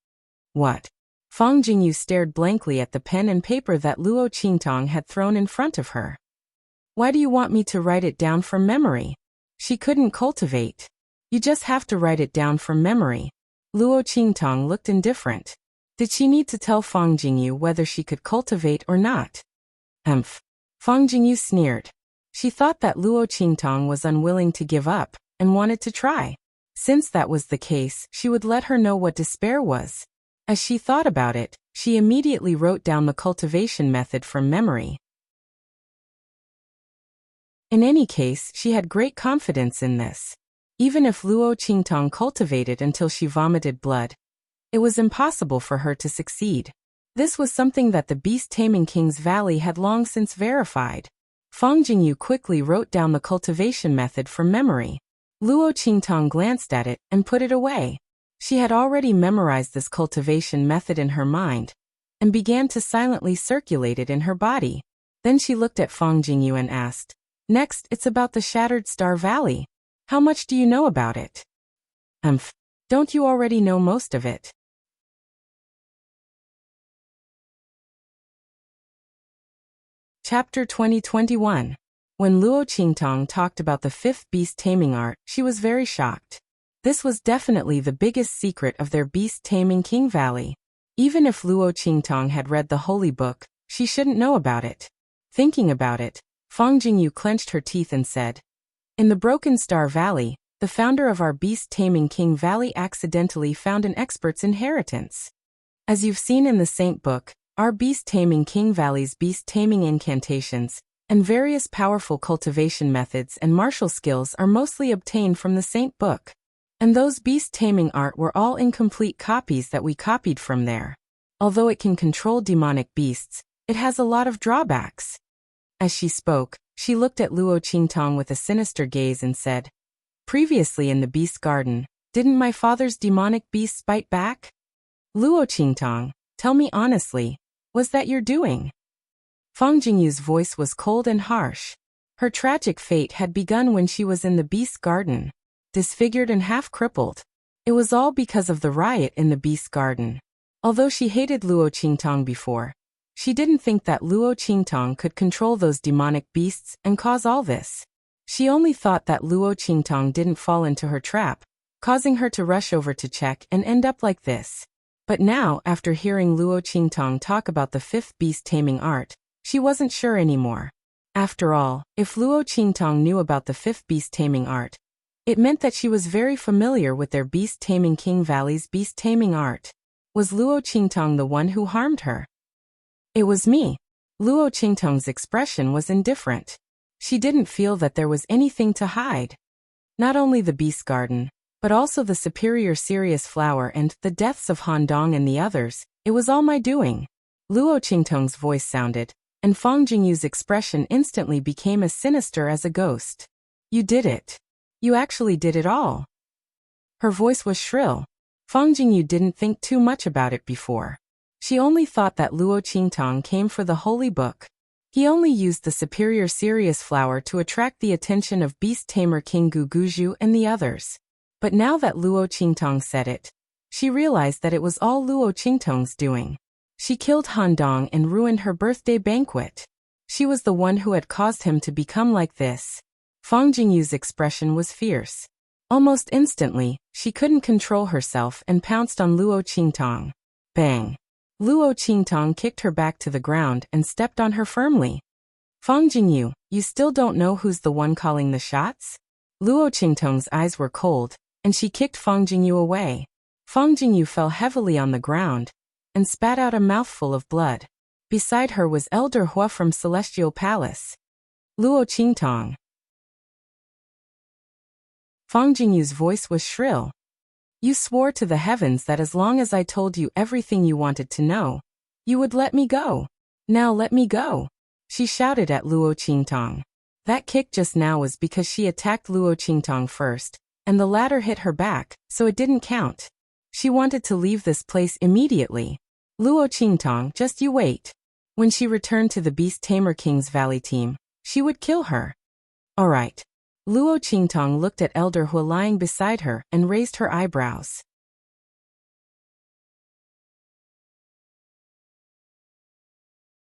What? Fang Jingyu stared blankly at the pen and paper that Luo Qingtong had thrown in front of her. Why do you want me to write it down from memory? She couldn't cultivate. You just have to write it down from memory. Luo Qingtong looked indifferent. Did she need to tell Fang Jingyu whether she could cultivate or not? Fang Jingyu sneered. She thought that Luo Qingtong was unwilling to give up, and wanted to try. Since that was the case, she would let her know what despair was. As she thought about it, she immediately wrote down the cultivation method from memory. In any case, she had great confidence in this. Even if Luo Qingtong cultivated until she vomited blood, it was impossible for her to succeed. This was something that the Beast Taming King's Valley had long since verified. Fang Jingyu quickly wrote down the cultivation method from memory. Luo Qingtong glanced at it and put it away. She had already memorized this cultivation method in her mind, and began to silently circulate it in her body. Then she looked at Fang Jingyu and asked, next, it's about the Shattered Star Valley. How much do you know about it? Don't you already know most of it? Chapter 2021. When Luo Qingtong talked about the fifth beast taming art, she was very shocked. This was definitely the biggest secret of their Beast Taming King Valley. Even if Luo Qingtong had read the Holy Book, she shouldn't know about it. Thinking about it, Fang Jingyu clenched her teeth and said, in the Broken Star Valley, the founder of our Beast Taming King Valley accidentally found an expert's inheritance. As you've seen in the Saint Book, our Beast Taming King Valley's beast taming incantations, and various powerful cultivation methods and martial skills are mostly obtained from the Saint Book. And those beast taming art were all incomplete copies that we copied from there. Although it can control demonic beasts, it has a lot of drawbacks. As she spoke, She looked at Luo Qingtong with a sinister gaze and said, "Previously in the beast garden, didn't my father's demonic beasts bite back? Luo Qingtong, tell me honestly, was that your doing?" Fang Jingyu's voice was cold and harsh. Her tragic fate had begun when she was in the beast garden, disfigured and half-crippled. It was all because of the riot in the beast garden. Although she hated Luo Qingtong before, she didn't think that Luo Qingtong could control those demonic beasts and cause all this. She only thought that Luo Qingtong didn't fall into her trap, causing her to rush over to check and end up like this. But now, after hearing Luo Qingtong talk about the fifth beast taming art, she wasn't sure anymore. After all, if Luo Qingtong knew about the fifth beast taming art, it meant that she was very familiar with their beast taming King Valley's beast taming art. Was Luo Qingtong the one who harmed her? It was me. Luo Qingtong's expression was indifferent. She didn't feel that there was anything to hide. Not only the beast garden, but also the superior serious flower and the deaths of Han Dong and the others, it was all my doing. Luo Qingtong's voice sounded, and Fang Jingyu's expression instantly became as sinister as a ghost. You did it. You actually did it all. Her voice was shrill. Fang Jingyu didn't think too much about it before. She only thought that Luo Qingtong came for the holy book. He only used the superior serious flower to attract the attention of beast tamer King Guguju and the others. But now that Luo Qingtong said it, she realized that it was all Luo Qingtong's doing. She killed Han Dong and ruined her birthday banquet. She was the one who had caused him to become like this. Fang Jingyu's expression was fierce. Almost instantly, she couldn't control herself and pounced on Luo Qingtong. Bang! Luo Qingtong kicked her back to the ground and stepped on her firmly. Fang Jingyu, you still don't know who's the one calling the shots? Luo Qingtong's eyes were cold, and she kicked Fang Jingyu away. Fang Jingyu fell heavily on the ground and spat out a mouthful of blood. Beside her was Elder Hua from Celestial Palace. Luo Qingtong. Fang Jingyu's voice was shrill. You swore to the heavens that as long as I told you everything you wanted to know, you would let me go. Now let me go. She shouted at Luo Qingtong. That kick just now was because she attacked Luo Qingtong first, and the latter hit her back, so it didn't count. She wanted to leave this place immediately. Luo Qingtong, just you wait. When she returned to the Beast Tamer King's Valley team, she would kill her. Alright. Luo Qingtong looked at Elder Hua lying beside her and raised her eyebrows.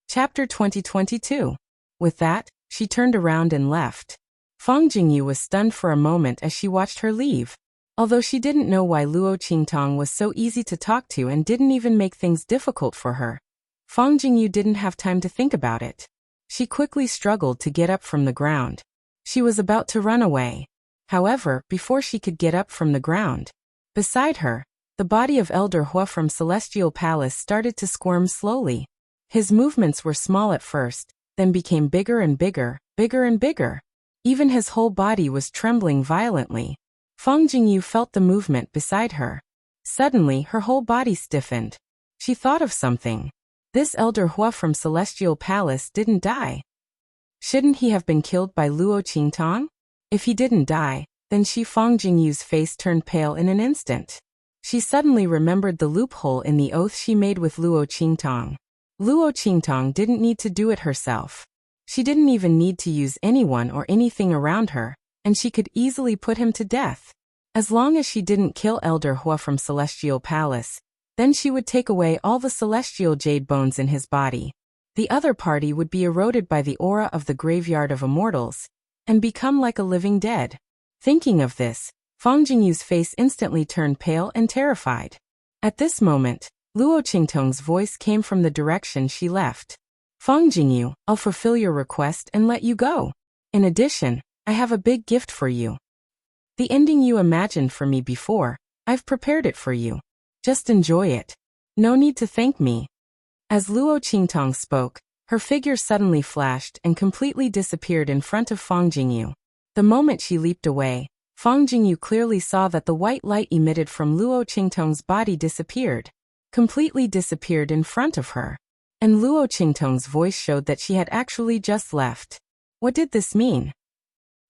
Chapter 2022. With that, she turned around and left. Fang Jingyu was stunned for a moment as she watched her leave. Although she didn't know why Luo Qingtong was so easy to talk to and didn't even make things difficult for her, Fang Jingyu didn't have time to think about it. She quickly struggled to get up from the ground. She was about to run away. However, before she could get up from the ground, beside her, the body of Elder Hua from Celestial Palace started to squirm slowly. His movements were small at first, then became bigger and bigger, bigger and bigger. Even his whole body was trembling violently. Fang Jingyu felt the movement beside her. Suddenly, her whole body stiffened. She thought of something. This Elder Hua from Celestial Palace didn't die. Shouldn't he have been killed by Luo Qingtong? If he didn't die, then Fang Jingyu's face turned pale in an instant. She suddenly remembered the loophole in the oath she made with Luo Qingtong. Luo Qingtong didn't need to do it herself. She didn't even need to use anyone or anything around her, and she could easily put him to death. As long as she didn't kill Elder Hua from Celestial Palace, then she would take away all the celestial jade bones in his body. The other party would be eroded by the aura of the Graveyard of Immortals, and become like a living dead. Thinking of this, Fang Jingyu's face instantly turned pale and terrified. At this moment, Luo Qingtong's voice came from the direction she left. Fang Jingyu, I'll fulfill your request and let you go. In addition, I have a big gift for you. The ending you imagined for me before, I've prepared it for you. Just enjoy it. No need to thank me. As Luo Qingtong spoke, her figure suddenly flashed and completely disappeared in front of Fang Jingyu. The moment she leaped away, Fang Jingyu clearly saw that the white light emitted from Luo Qingtong's body disappeared. Completely disappeared in front of her. And Luo Qingtong's voice showed that she had actually just left. What did this mean?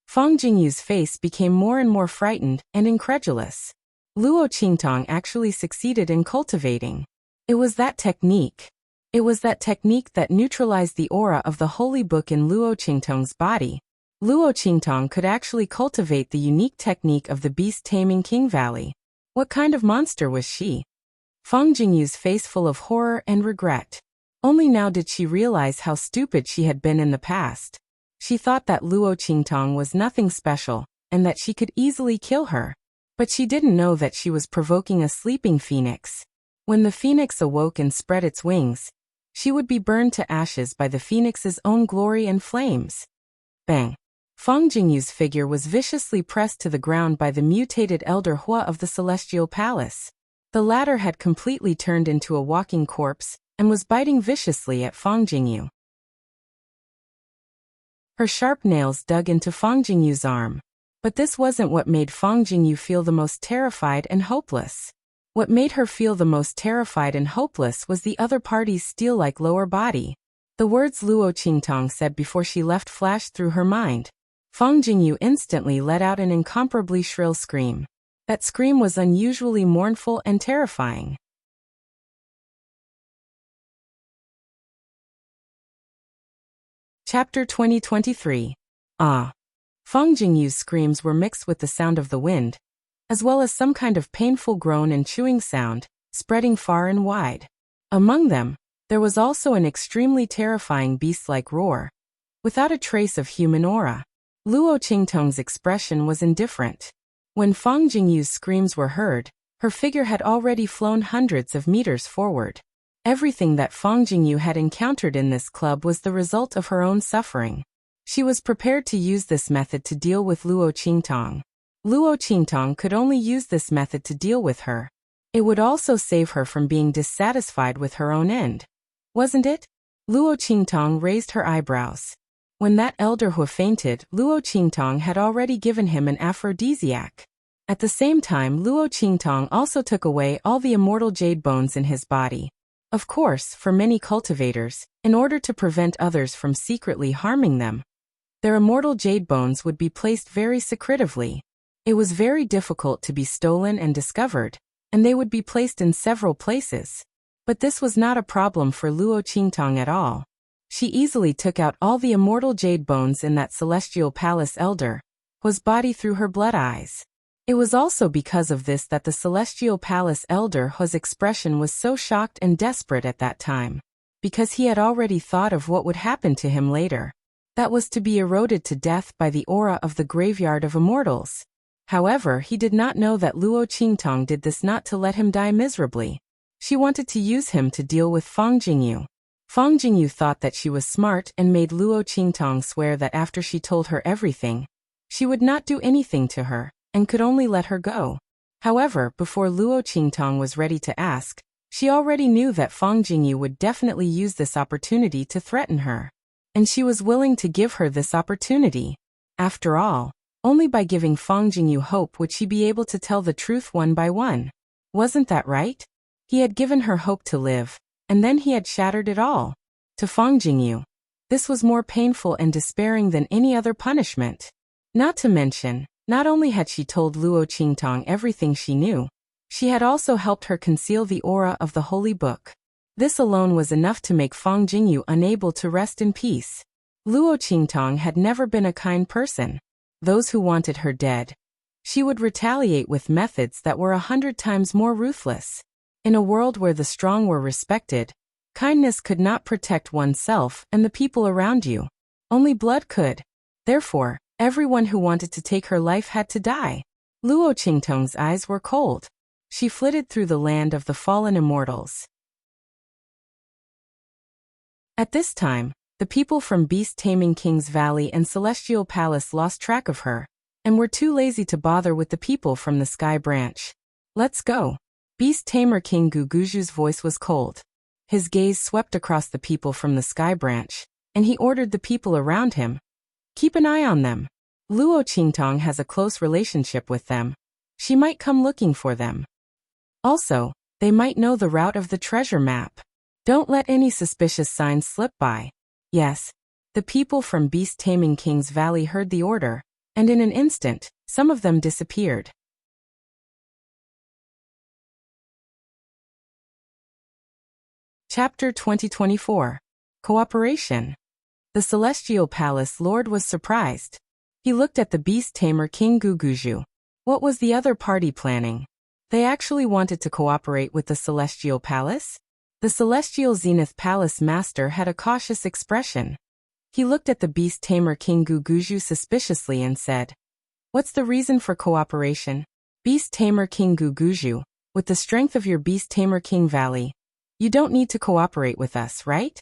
Fang Jingyu's face became more and more frightened and incredulous. Luo Qingtong actually succeeded in cultivating. It was that technique. It was that technique that neutralized the aura of the holy book in Luo Qingtong's body. Luo Qingtong could actually cultivate the unique technique of the beast-taming King Valley. What kind of monster was she? Fang Jingyu's face full of horror and regret. Only now did she realize how stupid she had been in the past. She thought that Luo Qingtong was nothing special, and that she could easily kill her. But she didn't know that she was provoking a sleeping phoenix. When the phoenix awoke and spread its wings, she would be burned to ashes by the phoenix's own glory and flames. Bang! Fang Jingyu's figure was viciously pressed to the ground by the mutated Elder Hua of the Celestial Palace. The latter had completely turned into a walking corpse and was biting viciously at Fang Jingyu. Her sharp nails dug into Fang Jingyu's arm. But this wasn't what made Fang Jingyu feel the most terrified and hopeless. What made her feel the most terrified and hopeless was the other party's steel-like lower body. The words Luo Qingtong said before she left flashed through her mind. Fang Jingyu instantly let out an incomparably shrill scream. That scream was unusually mournful and terrifying. Chapter 2023. Ah. Fang Jingyu's screams were mixed with the sound of the wind, as well as some kind of painful groan and chewing sound, spreading far and wide. Among them, there was also an extremely terrifying beast-like roar, without a trace of human aura. Luo Qingtong's expression was indifferent. When Fang Jingyu's screams were heard, her figure had already flown hundreds of meters forward. Everything that Fang Jingyu had encountered in this club was the result of her own suffering. She was prepared to use this method to deal with Luo Qingtong. Luo Qingtong could only use this method to deal with her. It would also save her from being dissatisfied with her own end. Wasn't it? Luo Qingtong raised her eyebrows. When that elder Hua fainted, Luo Qingtong had already given him an aphrodisiac. At the same time, Luo Qingtong also took away all the immortal jade bones in his body. Of course, for many cultivators, in order to prevent others from secretly harming them, their immortal jade bones would be placed very secretively. It was very difficult to be stolen and discovered, and they would be placed in several places. But this was not a problem for Luo Qingtong at all. She easily took out all the immortal jade bones in that celestial palace elder Hua's body through her blood eyes. It was also because of this that the celestial palace elder Hua's expression was so shocked and desperate at that time, because he had already thought of what would happen to him later. That was to be eroded to death by the aura of the graveyard of immortals. However, he did not know that Luo Qingtong did this not to let him die miserably. She wanted to use him to deal with Fang Jingyu. Fang Jingyu thought that she was smart and made Luo Qingtong swear that after she told her everything, she would not do anything to her, and could only let her go. However, before Luo Qingtong was ready to ask, she already knew that Fang Jingyu would definitely use this opportunity to threaten her. And she was willing to give her this opportunity. After all, only by giving Fang Jingyu hope would she be able to tell the truth one by one. Wasn't that right? He had given her hope to live, and then he had shattered it all. To Fang Jingyu, this was more painful and despairing than any other punishment. Not to mention, not only had she told Luo Qingtong everything she knew, she had also helped her conceal the aura of the holy book. This alone was enough to make Fang Jingyu unable to rest in peace. Luo Qingtong had never been a kind person. Those who wanted her dead, she would retaliate with methods that were 100 times more ruthless. In a world where the strong were respected, kindness could not protect oneself and the people around you. Only blood could. Therefore, everyone who wanted to take her life had to die. Luo Qingtong's eyes were cold. She flitted through the land of the fallen immortals. At this time, the people from Beast-Taming King's Valley and Celestial Palace lost track of her, and were too lazy to bother with the people from the Sky Branch. Let's go. Beast-Tamer King Guguju's voice was cold. His gaze swept across the people from the Sky Branch, and he ordered the people around him. Keep an eye on them. Luo Qingtong has a close relationship with them. She might come looking for them. Also, they might know the route of the treasure map. Don't let any suspicious signs slip by. Yes, The people from beast-taming King's Valley heard the order, and in an instant, some of them disappeared. Chapter 2024. Cooperation. The Celestial Palace Lord was surprised. He looked at the beast-tamer King Guguju. What was the other party planning? They actually wanted to cooperate with the Celestial Palace? The Celestial Zenith Palace Master had a cautious expression. He looked at the beast-tamer King Guguju suspiciously and said, "What's the reason for cooperation?" Beast-tamer King Guguju, with the strength of your beast-tamer King Valley, you don't need to cooperate with us, right?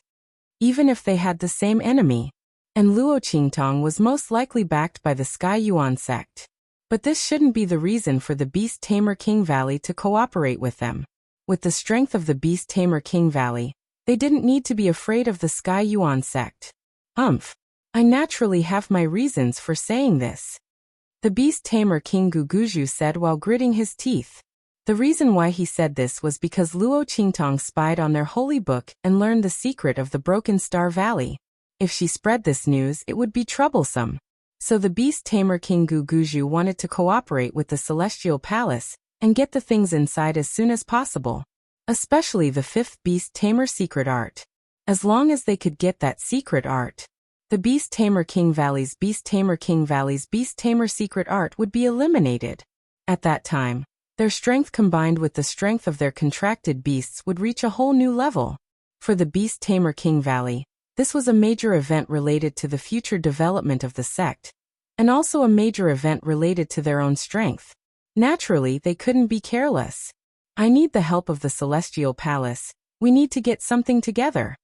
Even if they had the same enemy. And Luo Qingtong was most likely backed by the Sky Yuan sect. But this shouldn't be the reason for the beast-tamer King Valley to cooperate with them. With the strength of the beast-tamer King Valley, they didn't need to be afraid of the Sky Yuan sect. I naturally have my reasons for saying this. The beast-tamer King Guguju said while gritting his teeth. The reason why he said this was because Luo Qingtong spied on their holy book and learned the secret of the Broken Star Valley. If she spread this news, it would be troublesome. So the beast-tamer King Guguju wanted to cooperate with the Celestial Palace and get the things inside as soon as possible, especially the 5th beast-tamer secret art. As long as they could get that secret art, the beast-tamer King Valley's beast-tamer secret art would be eliminated. At that time, their strength combined with the strength of their contracted beasts would reach a whole new level. For the beast-tamer King Valley, this was a major event related to the future development of the sect, and also a major event related to their own strength. Naturally, they couldn't be careless. I need the help of the Celestial Palace. We need to get something together.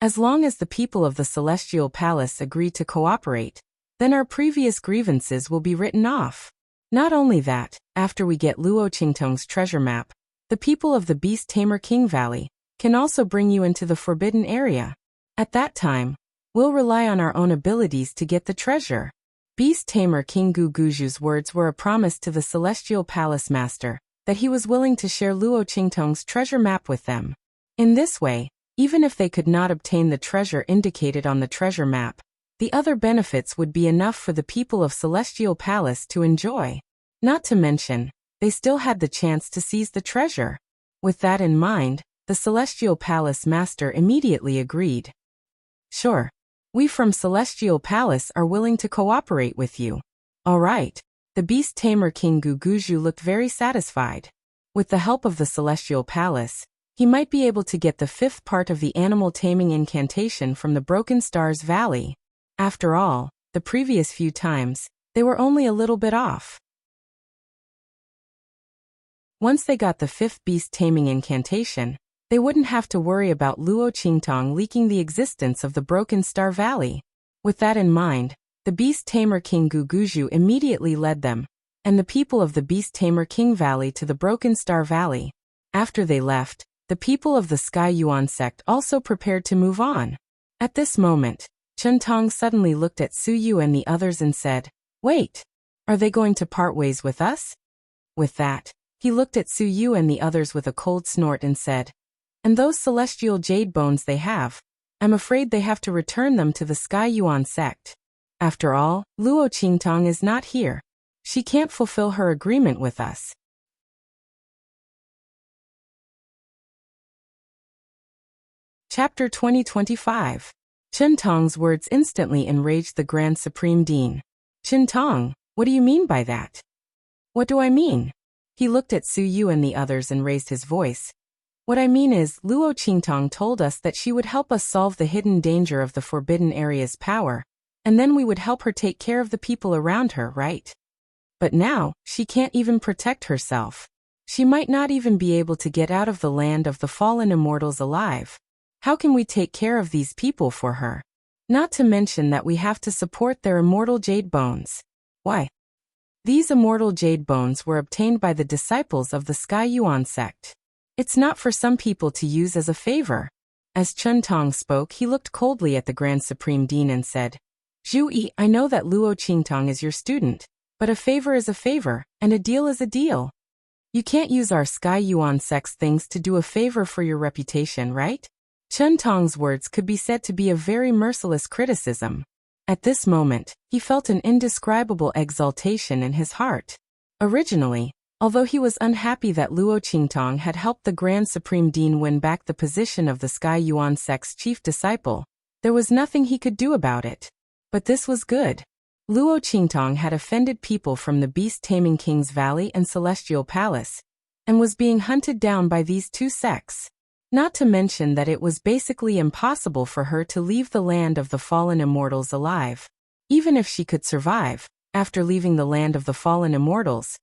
As long as the people of the Celestial Palace agree to cooperate, then our previous grievances will be written off. Not only that, after we get Luo Qingtong's treasure map, the people of the beast-tamer King Valley can also bring you into the forbidden area. At that time, we'll rely on our own abilities to get the treasure. Beast-tamer King Guguju's words were a promise to the Celestial Palace Master that he was willing to share Luo Qingtong's treasure map with them. In this way, even if they could not obtain the treasure indicated on the treasure map, the other benefits would be enough for the people of Celestial Palace to enjoy. Not to mention, they still had the chance to seize the treasure. With that in mind, the Celestial Palace Master immediately agreed. Sure. We from Celestial Palace are willing to cooperate with you. All right. The beast-tamer King Guguju looked very satisfied. With the help of the Celestial Palace, he might be able to get the 5th part of the animal taming incantation from the Broken Stars Valley. After all, the previous few times, they were only a little bit off. Once they got the 5th beast taming incantation, they wouldn't have to worry about Luo Qingtong leaking the existence of the Broken Star Valley. With that in mind, the beast-tamer King Guguju immediately led them, and the people of the beast-tamer King Valley to the Broken Star Valley. After they left, the people of the Sky Yuan sect also prepared to move on. At this moment, Chen Tong suddenly looked at Su Yu and the others and said, "Wait, are they going to part ways with us?" With that, he looked at Su Yu and the others with a cold snort and said, "And those celestial jade bones they have, I'm afraid they have to return them to the Sky Yuan sect. After all, Luo Qingtong is not here. She can't fulfill her agreement with us." Chapter 2025. Chen Tong's words instantly enraged the Grand Supreme Dean. "Chen Tong, what do you mean by that?" "What do I mean?" He looked at Su Yu and the others and raised his voice. "What I mean is, Luo Qingtong told us that she would help us solve the hidden danger of the Forbidden Area's power, and then we would help her take care of the people around her, right? But now, she can't even protect herself. She might not even be able to get out of the land of the fallen immortals alive. How can we take care of these people for her? Not to mention that we have to support their immortal jade bones. Why? These immortal jade bones were obtained by the disciples of the Sky Yuan sect. It's not for some people to use as a favor." As Chen Tong spoke, he looked coldly at the Grand Supreme Dean and said, "Zhu Yi, I know that Luo Qingtong is your student, but a favor is a favor, and a deal is a deal. You can't use our Sky Yuan sect's things to do a favor for your reputation, right? Chun Tong's words could be said to be a very merciless criticism. At this moment, he felt an indescribable exaltation in his heart. Originally, although he was unhappy that Luo Qingtong had helped the Grand Supreme Dean win back the position of the Sky Yuan sect's chief disciple, there was nothing he could do about it. But this was good. Luo Qingtong had offended people from the beast-taming King's Valley and Celestial Palace, and was being hunted down by these two sects. Not to mention that it was basically impossible for her to leave the land of the fallen immortals alive. Even if she could survive, after leaving the land of the fallen immortals,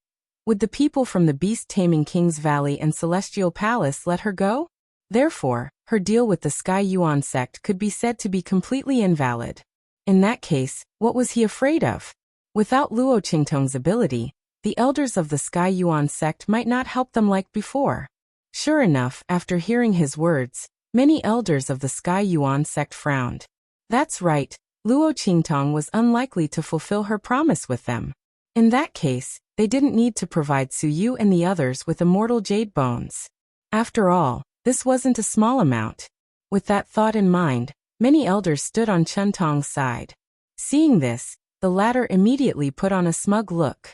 would the people from the beast-taming King's Valley and Celestial Palace let her go? Therefore, her deal with the Sky Yuan sect could be said to be completely invalid. In that case, what was he afraid of? Without Luo Qingtong's ability, the elders of the Sky Yuan sect might not help them like before. Sure enough, after hearing his words, many elders of the Sky Yuan sect frowned. That's right, Luo Qingtong was unlikely to fulfill her promise with them. In that case, they didn't need to provide Su Yu and the others with immortal jade bones. After all, this wasn't a small amount. With that thought in mind, many elders stood on Chun Tong's side. Seeing this, the latter immediately put on a smug look.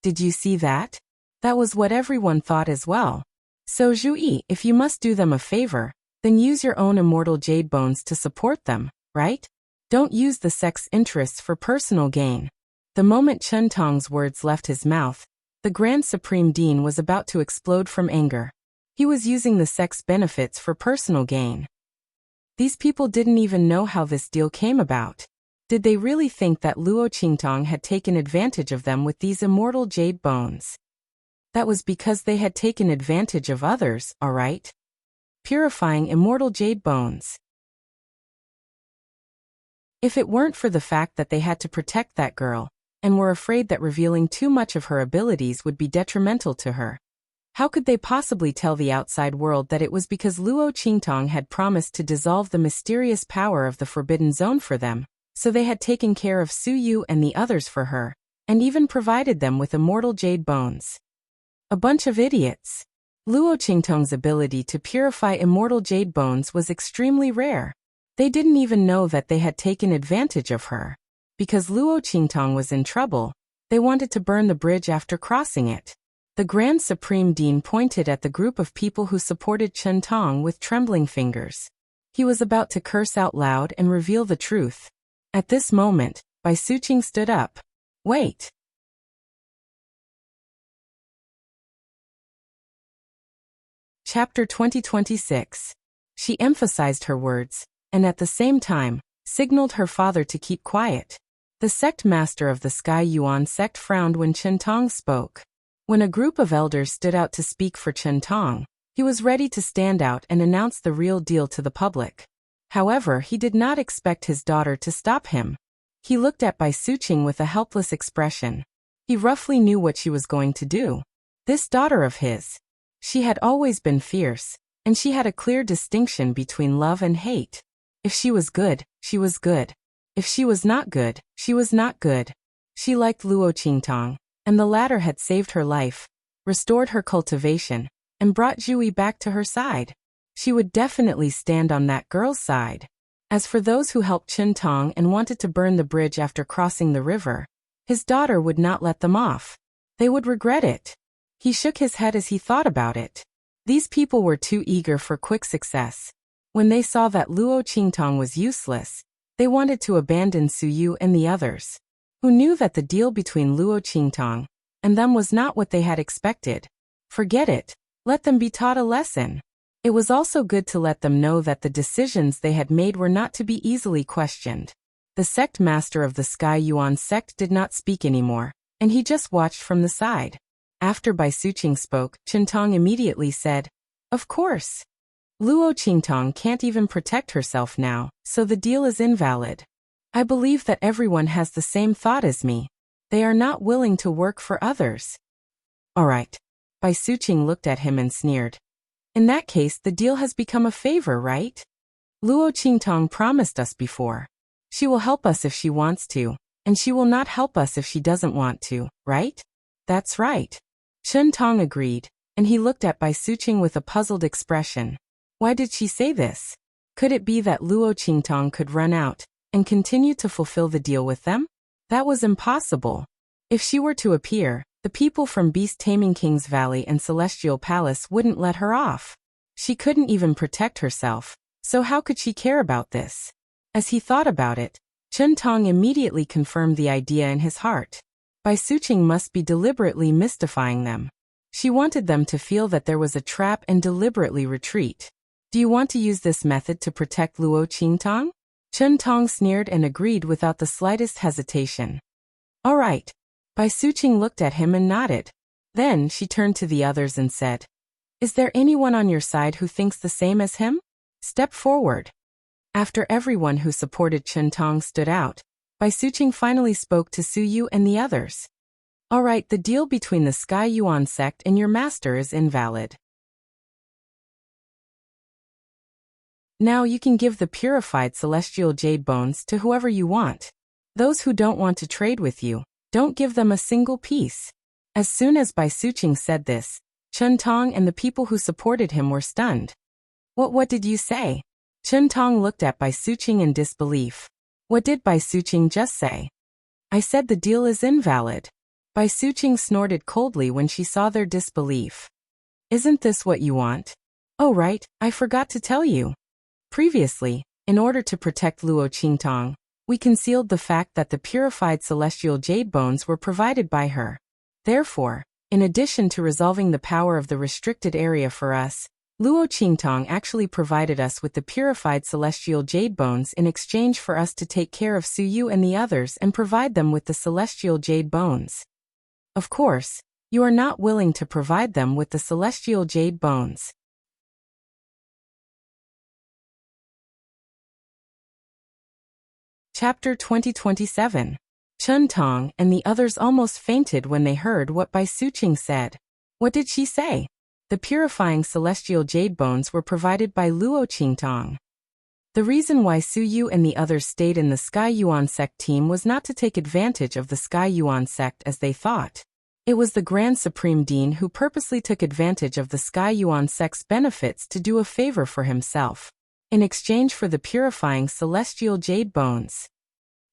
Did you see that? That was what everyone thought as well. So Zhu, if you must do them a favor, then use your own immortal jade bones to support them, right? Don't use the sect's interests for personal gain. The moment Chun Tong's words left his mouth, the Grand Supreme Dean was about to explode from anger. He was using the sect's benefits for personal gain. These people didn't even know how this deal came about. Did they really think that Luo Qingtong had taken advantage of them with these immortal jade bones? That was because they had taken advantage of others, all right? Purifying immortal jade bones. If it weren't for the fact that they had to protect that girl, and were afraid that revealing too much of her abilities would be detrimental to her, how could they possibly tell the outside world that it was because Luo Qingtong had promised to dissolve the mysterious power of the Forbidden Zone for them, so they had taken care of Su Yu and the others for her, and even provided them with immortal jade bones? A bunch of idiots. Luo Qingtong's ability to purify immortal jade bones was extremely rare. They didn't even know that they had taken advantage of her. Because Luo Qingtong was in trouble, they wanted to burn the bridge after crossing it. The Grand Supreme Dean pointed at the group of people who supported Chun Tong with trembling fingers. He was about to curse out loud and reveal the truth. At this moment, Bai Suqing stood up. Wait. Chapter 2026. She emphasized her words, and at the same time, signaled her father to keep quiet. The sect master of the Sky Yuan sect frowned when Chun Tong spoke. When a group of elders stood out to speak for Chun Tong, he was ready to stand out and announce the real deal to the public. However, he did not expect his daughter to stop him. He looked at Bai Suqing with a helpless expression. He roughly knew what she was going to do. This daughter of his. She had always been fierce, and she had a clear distinction between love and hate. If she was good, she was good. If she was not good, she was not good. She liked Luo Qingtong, and the latter had saved her life, restored her cultivation, and brought Zhu back to her side. She would definitely stand on that girl's side. As for those who helped Chun Tong and wanted to burn the bridge after crossing the river, his daughter would not let them off. They would regret it. He shook his head as he thought about it. These people were too eager for quick success. When they saw that Luo Qingtong was useless, they wanted to abandon Su Yu and the others, who knew that the deal between Luo Qingtong and them was not what they had expected. Forget it. Let them be taught a lesson. It was also good to let them know that the decisions they had made were not to be easily questioned. The sect master of the Sky Yuan sect did not speak anymore, and he just watched from the side. After Bai Suqing spoke, Chun Tong immediately said, "Of course. Luo Qingtong can't even protect herself now, so the deal is invalid. I believe that everyone has the same thought as me. They are not willing to work for others." All right. Bai Suqing looked at him and sneered. In that case, the deal has become a favor, right? Luo Qingtong promised us before. She will help us if she wants to, and she will not help us if she doesn't want to, right? That's right. Chun Tong agreed, and he looked at Bai Suqing with a puzzled expression. Why did she say this? Could it be that Luo Qingtong could run out and continue to fulfill the deal with them? That was impossible. If she were to appear, the people from Beast Taming King's Valley and Celestial Palace wouldn't let her off. She couldn't even protect herself, so how could she care about this? As he thought about it, Chen Tong immediately confirmed the idea in his heart. Bai Suqing must be deliberately mystifying them. She wanted them to feel that there was a trap and deliberately retreat. Do you want to use this method to protect Luo Qingtong? Chen Tong sneered and agreed without the slightest hesitation. All right. Bai Suqing looked at him and nodded. Then she turned to the others and said, Is there anyone on your side who thinks the same as him? Step forward. After everyone who supported Chen Tong stood out, Bai Suqing finally spoke to Su Yu and the others. All right, the deal between the Sky Yuan sect and your master is invalid. Now you can give the purified celestial jade bones to whoever you want. Those who don't want to trade with you, don't give them a single piece. As soon as Bai Suqing said this, Chen Tong and the people who supported him were stunned. What did you say? Chen Tong looked at Bai Suqing in disbelief. What did Bai Suqing just say? I said the deal is invalid. Bai Suqing snorted coldly when she saw their disbelief. Isn't this what you want? Oh right, I forgot to tell you. Previously, in order to protect Luo Qingtong, we concealed the fact that the purified celestial jade bones were provided by her. Therefore, in addition to resolving the power of the restricted area for us, Luo Qingtong actually provided us with the purified celestial jade bones in exchange for us to take care of Su Yu and the others and provide them with the celestial jade bones. Of course, you are not willing to provide them with the celestial jade bones. Chapter 2027. Chen Tong and the others almost fainted when they heard what Bai Suqing said. What did she say? The purifying celestial jade bones were provided by Luo Qingtong. The reason why Su Yu and the others stayed in the Sky Yuan sect team was not to take advantage of the Sky Yuan sect as they thought. It was the Grand Supreme Dean who purposely took advantage of the Sky Yuan sect's benefits to do a favor for himself, in exchange for the purifying celestial jade bones.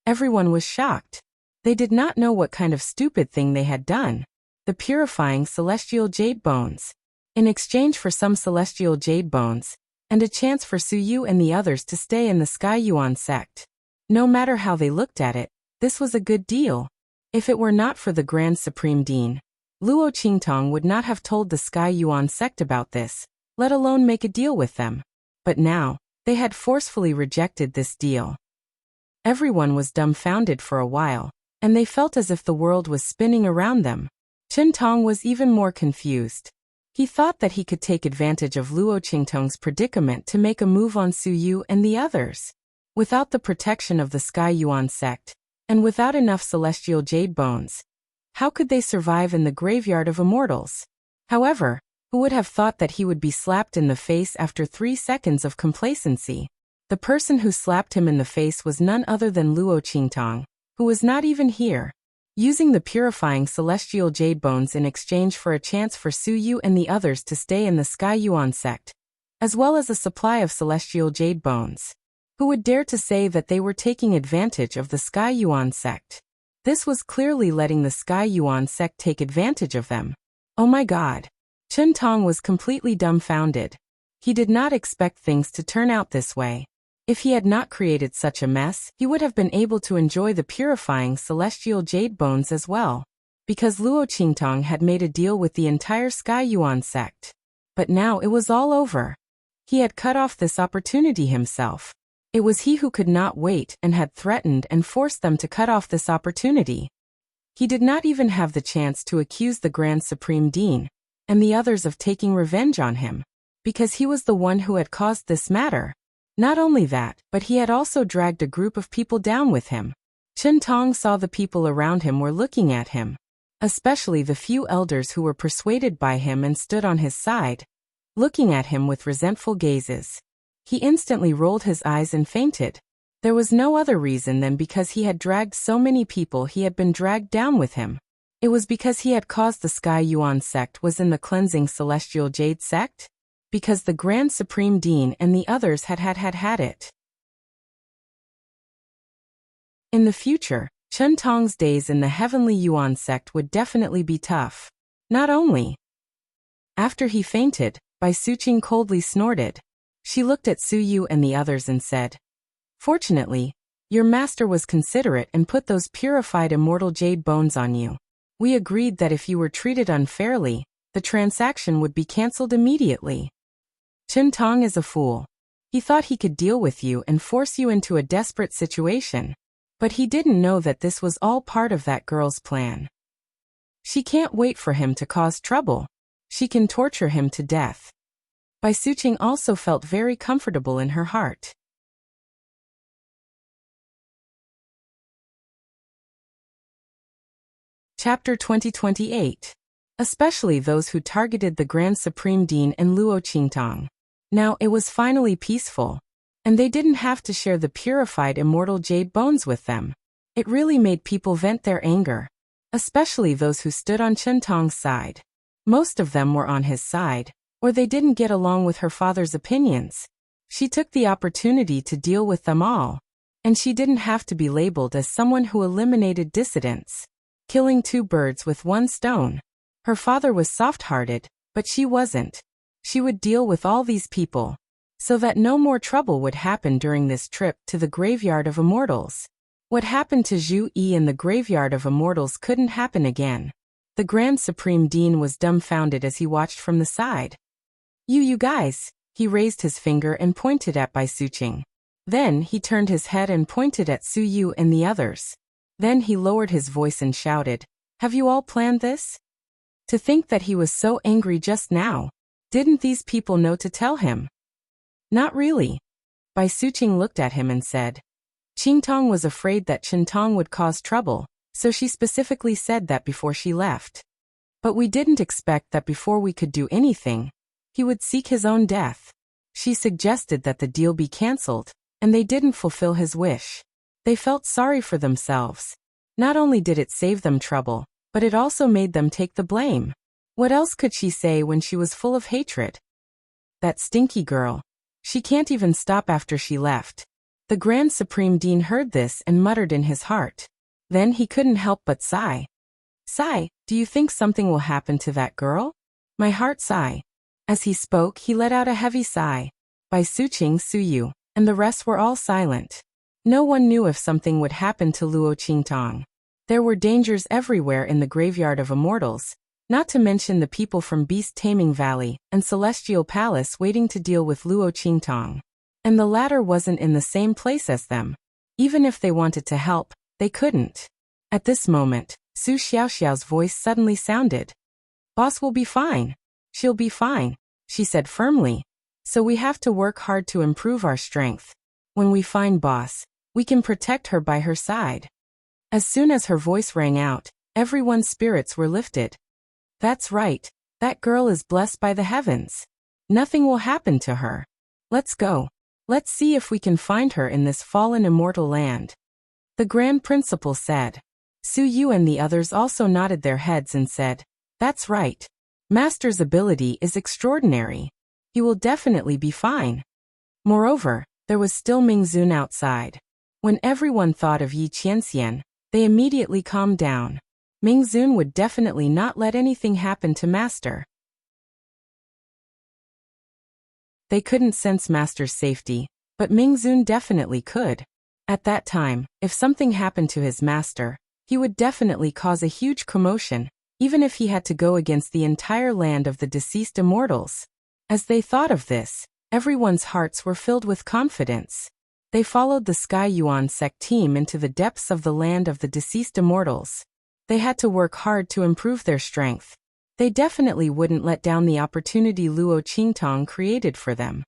Everyone was shocked. They did not know what kind of stupid thing they had done. The purifying celestial jade bones. In exchange for some celestial jade bones, and a chance for Su Yu and the others to stay in the Sky Yuan sect. No matter how they looked at it, this was a good deal. If it were not for the Grand Supreme Dean, Luo Qingtong would not have told the Sky Yuan sect about this, let alone make a deal with them. But now, they had forcefully rejected this deal. Everyone was dumbfounded for a while, and they felt as if the world was spinning around them. Chen Tong was even more confused. He thought that he could take advantage of Luo Qingtong's predicament to make a move on Su Yu and the others. Without the protection of the Sky Yuan sect, and without enough celestial jade bones, how could they survive in the graveyard of immortals? However, who would have thought that he would be slapped in the face after 3 seconds of complacency? The person who slapped him in the face was none other than Luo Qingtong, who was not even here. Using the purifying celestial jade bones in exchange for a chance for Su Yu and the others to stay in the Sky Yuan sect, as well as a supply of celestial jade bones. Who would dare to say that they were taking advantage of the Sky Yuan sect? This was clearly letting the Sky Yuan sect take advantage of them. Oh my god. Chen Tong was completely dumbfounded. He did not expect things to turn out this way. If he had not created such a mess, he would have been able to enjoy the purifying celestial jade bones as well, because Luo Qingtong had made a deal with the entire Sky Yuan sect. But now it was all over. He had cut off this opportunity himself. It was he who could not wait and had threatened and forced them to cut off this opportunity. He did not even have the chance to accuse the Grand Supreme Dean and the others of taking revenge on him, because he was the one who had caused this matter. Not only that, but he had also dragged a group of people down with him. Chen Tong saw the people around him were looking at him, especially the few elders who were persuaded by him and stood on his side, looking at him with resentful gazes. He instantly rolled his eyes and fainted. There was no other reason than because he had dragged so many people he had been dragged down with him. It was because he had caused the Sky Yuan sect was in the cleansing celestial jade sect? because the Grand Supreme Dean and the others had it. In the future, Chen Tong's days in the Heavenly Yuan sect would definitely be tough. Not only. After he fainted, Bai Suqing coldly snorted. She looked at Su Yu and the others and said, "Fortunately, your master was considerate and put those purified immortal jade bones on you. We agreed that if you were treated unfairly, the transaction would be cancelled immediately. Chen Tong is a fool. He thought he could deal with you and force you into a desperate situation. But he didn't know that this was all part of that girl's plan. She can't wait for him to cause trouble. She can torture him to death." Bai Suqing also felt very comfortable in her heart. Chapter 2028. Especially those who targeted the Grand Supreme Dean and Luo Qingtong. Now it was finally peaceful. And they didn't have to share the purified immortal jade bones with them. It really made people vent their anger. Especially those who stood on Chen Tong's side. Most of them were on his side, or they didn't get along with her father's opinions. She took the opportunity to deal with them all. And she didn't have to be labeled as someone who eliminated dissidents. Killing two birds with one stone. Her father was soft-hearted, but she wasn't. She would deal with all these people, so that no more trouble would happen during this trip to the Graveyard of Immortals. What happened to Zhu Yi in the Graveyard of Immortals couldn't happen again. The Grand Supreme Dean was dumbfounded as he watched from the side. You guys," he raised his finger and pointed at Bai Suqing. Then he turned his head and pointed at Su Yu and the others. Then he lowered his voice and shouted, "Have you all planned this?" To think that he was so angry just now. Didn't these people know to tell him? Not really. Bai Suqing looked at him and said, "Qingtong was afraid that Chen Tong would cause trouble, so she specifically said that before she left. But we didn't expect that before we could do anything, he would seek his own death. She suggested that the deal be cancelled, and they didn't fulfill his wish. They felt sorry for themselves. Not only did it save them trouble, but it also made them take the blame. What else could she say when she was full of hatred? That stinky girl. She can't even stop after she left." The Grand Supreme Dean heard this and muttered in his heart. Then he couldn't help but sigh. "Sigh, do you think something will happen to that girl? My heart sigh." As he spoke, he let out a heavy sigh. Bai Suqing, Su Yu, and the rest were all silent. No one knew if something would happen to Luo Qingtong. There were dangers everywhere in the Graveyard of Immortals, not to mention the people from Beast Taming Valley and Celestial Palace waiting to deal with Luo Qingtong. And the latter wasn't in the same place as them. Even if they wanted to help, they couldn't. At this moment, Su Xiaoxiao's voice suddenly sounded. "Boss will be fine. She'll be fine," she said firmly. "So we have to work hard to improve our strength. When we find Boss, we can protect her by her side." As soon as her voice rang out, everyone's spirits were lifted. "That's right. That girl is blessed by the heavens. Nothing will happen to her. Let's go. Let's see if we can find her in this fallen immortal land." The Grand Principal said. Su Yu and the others also nodded their heads and said, "That's right. Master's ability is extraordinary. He will definitely be fine." Moreover, there was still Mingzun outside. When everyone thought of Yi Qianxian, they immediately calmed down. Mingzun would definitely not let anything happen to Master. They couldn't sense Master's safety, but Mingzun definitely could. At that time, if something happened to his master, he would definitely cause a huge commotion, even if he had to go against the entire land of the deceased immortals. As they thought of this, everyone's hearts were filled with confidence. They followed the Sky Yuan sect team into the depths of the land of the deceased immortals. They had to work hard to improve their strength. They definitely wouldn't let down the opportunity Luo Qingtong created for them.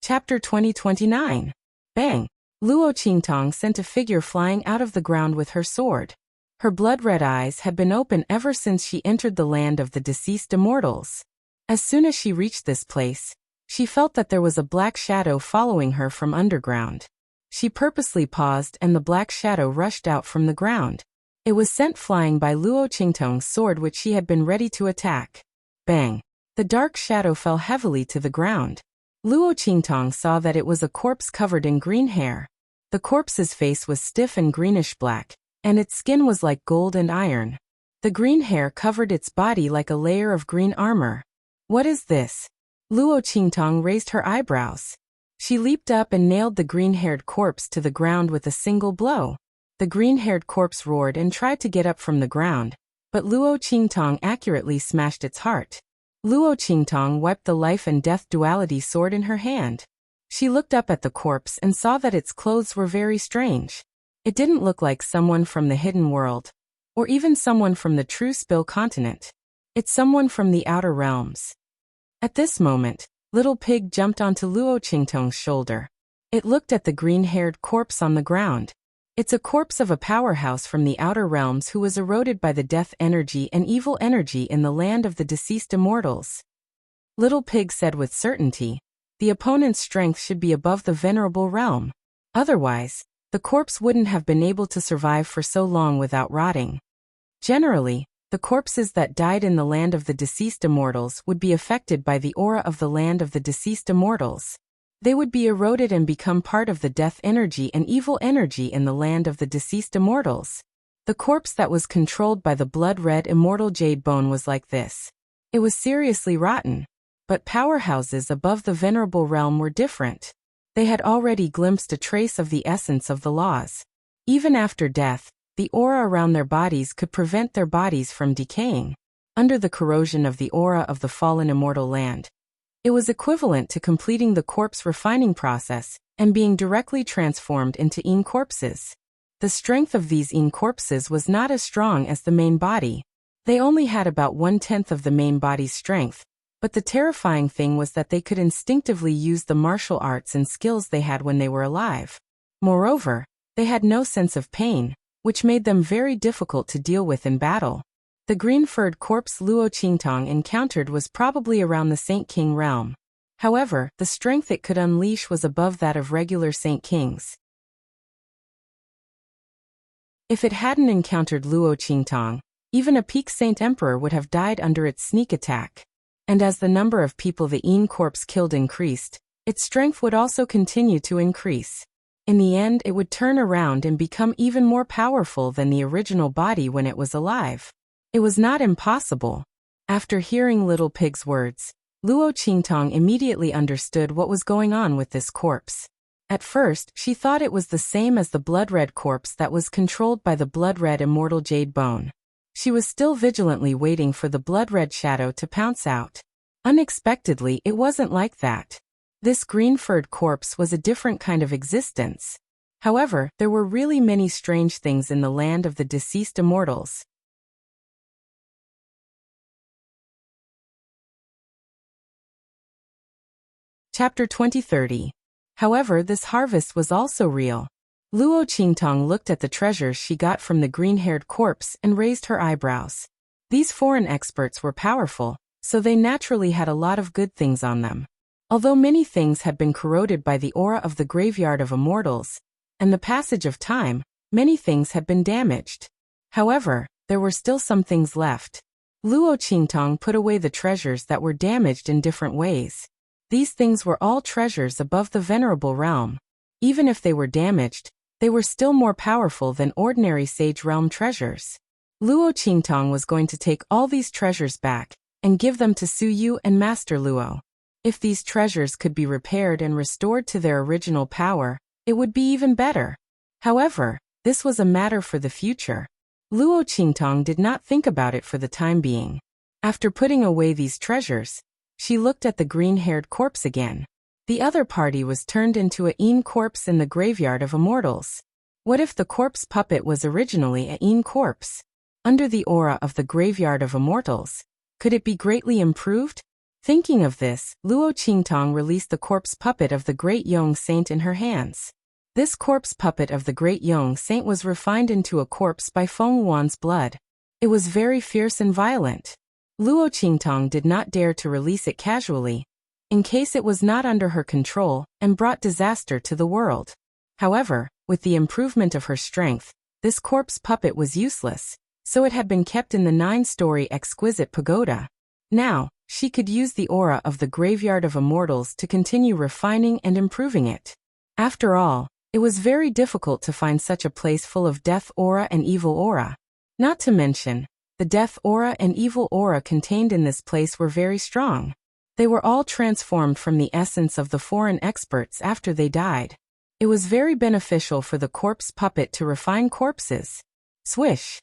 Chapter 2029. Bang! Luo Qingtong sent a figure flying out of the ground with her sword. Her blood-red eyes had been open ever since she entered the land of the deceased immortals. As soon as she reached this place, she felt that there was a black shadow following her from underground. She purposely paused and the black shadow rushed out from the ground. It was sent flying by Luo Qingtong's sword, which she had been ready to attack. Bang! The dark shadow fell heavily to the ground. Luo Qingtong saw that it was a corpse covered in green hair. The corpse's face was stiff and greenish-black, and its skin was like gold and iron. The green hair covered its body like a layer of green armor. What is this? Luo Qingtong raised her eyebrows. She leaped up and nailed the green-haired corpse to the ground with a single blow. The green-haired corpse roared and tried to get up from the ground, but Luo Qingtong accurately smashed its heart. Luo Qingtong wiped the life and death duality sword in her hand. She looked up at the corpse and saw that its clothes were very strange. It didn't look like someone from the hidden world, or even someone from the true Spill continent. It's someone from the outer realms. At this moment, Little Pig jumped onto Luo Qingtong's shoulder. It looked at the green-haired corpse on the ground. It's a corpse of a powerhouse from the outer realms who was eroded by the death energy and evil energy in the land of the deceased immortals. Little Pig said with certainty, the opponent's strength should be above the venerable realm. Otherwise, the corpse wouldn't have been able to survive for so long without rotting. Generally, the corpses that died in the land of the deceased immortals would be affected by the aura of the land of the deceased immortals. They would be eroded and become part of the death energy and evil energy in the land of the deceased immortals. The corpse that was controlled by the blood-red immortal jade bone was like this. It was seriously rotten. But powerhouses above the venerable realm were different. They had already glimpsed a trace of the essence of the laws. Even after death, the aura around their bodies could prevent their bodies from decaying. Under the corrosion of the aura of the fallen immortal land, it was equivalent to completing the corpse refining process and being directly transformed into Yin corpses. The strength of these Yin corpses was not as strong as the main body. They only had about 1/10 of the main body's strength, but the terrifying thing was that they could instinctively use the martial arts and skills they had when they were alive. Moreover, they had no sense of pain, which made them very difficult to deal with in battle. The green-furred corpse Luo Qingtong encountered was probably around the Saint King realm. However, the strength it could unleash was above that of regular Saint Kings. If it hadn't encountered Luo Qingtong, even a peak Saint Emperor would have died under its sneak attack. And as the number of people the Yin corpse killed increased, its strength would also continue to increase. In the end, it would turn around and become even more powerful than the original body when it was alive. It was not impossible. After hearing Little Pig's words, Luo Qingtong immediately understood what was going on with this corpse. At first, she thought it was the same as the blood-red corpse that was controlled by the blood-red immortal jade bone. She was still vigilantly waiting for the blood-red shadow to pounce out. Unexpectedly, it wasn't like that. This green-furred corpse was a different kind of existence. However, there were really many strange things in the land of the deceased immortals. Chapter 2030. However, this harvest was also real. Luo Qingtong looked at the treasures she got from the green-haired corpse and raised her eyebrows. These foreign experts were powerful, so they naturally had a lot of good things on them. Although many things had been corroded by the aura of the graveyard of immortals, and the passage of time, many things had been damaged. However, there were still some things left. Luo Qingtong put away the treasures that were damaged in different ways. These things were all treasures above the venerable realm. Even if they were damaged, they were still more powerful than ordinary Sage Realm treasures. Luo Qingtong was going to take all these treasures back and give them to Su Yu and Master Luo. If these treasures could be repaired and restored to their original power, it would be even better. However, this was a matter for the future. Luo Qingtong did not think about it for the time being. After putting away these treasures, she looked at the green-haired corpse again. The other party was turned into a Yin corpse in the graveyard of immortals. What if the corpse puppet was originally a Yin corpse? Under the aura of the graveyard of immortals, could it be greatly improved? Thinking of this, Luo Qingtong released the corpse puppet of the Great Yong Saint in her hands. This corpse puppet of the Great Yong Saint was refined into a corpse by Feng Wan's blood. It was very fierce and violent. Luo Qingtong did not dare to release it casually, in case it was not under her control and brought disaster to the world. However, with the improvement of her strength, This corpse puppet was useless, so it had been kept in the 9-story exquisite pagoda. Now, she could use the aura of the graveyard of immortals to continue refining and improving it. After all, it was very difficult to find such a place full of death aura and evil aura. Not to mention, the death aura and evil aura contained in this place were very strong. They were all transformed from the essence of the foreign experts after they died. It was very beneficial for the corpse puppet to refine corpses. Swish!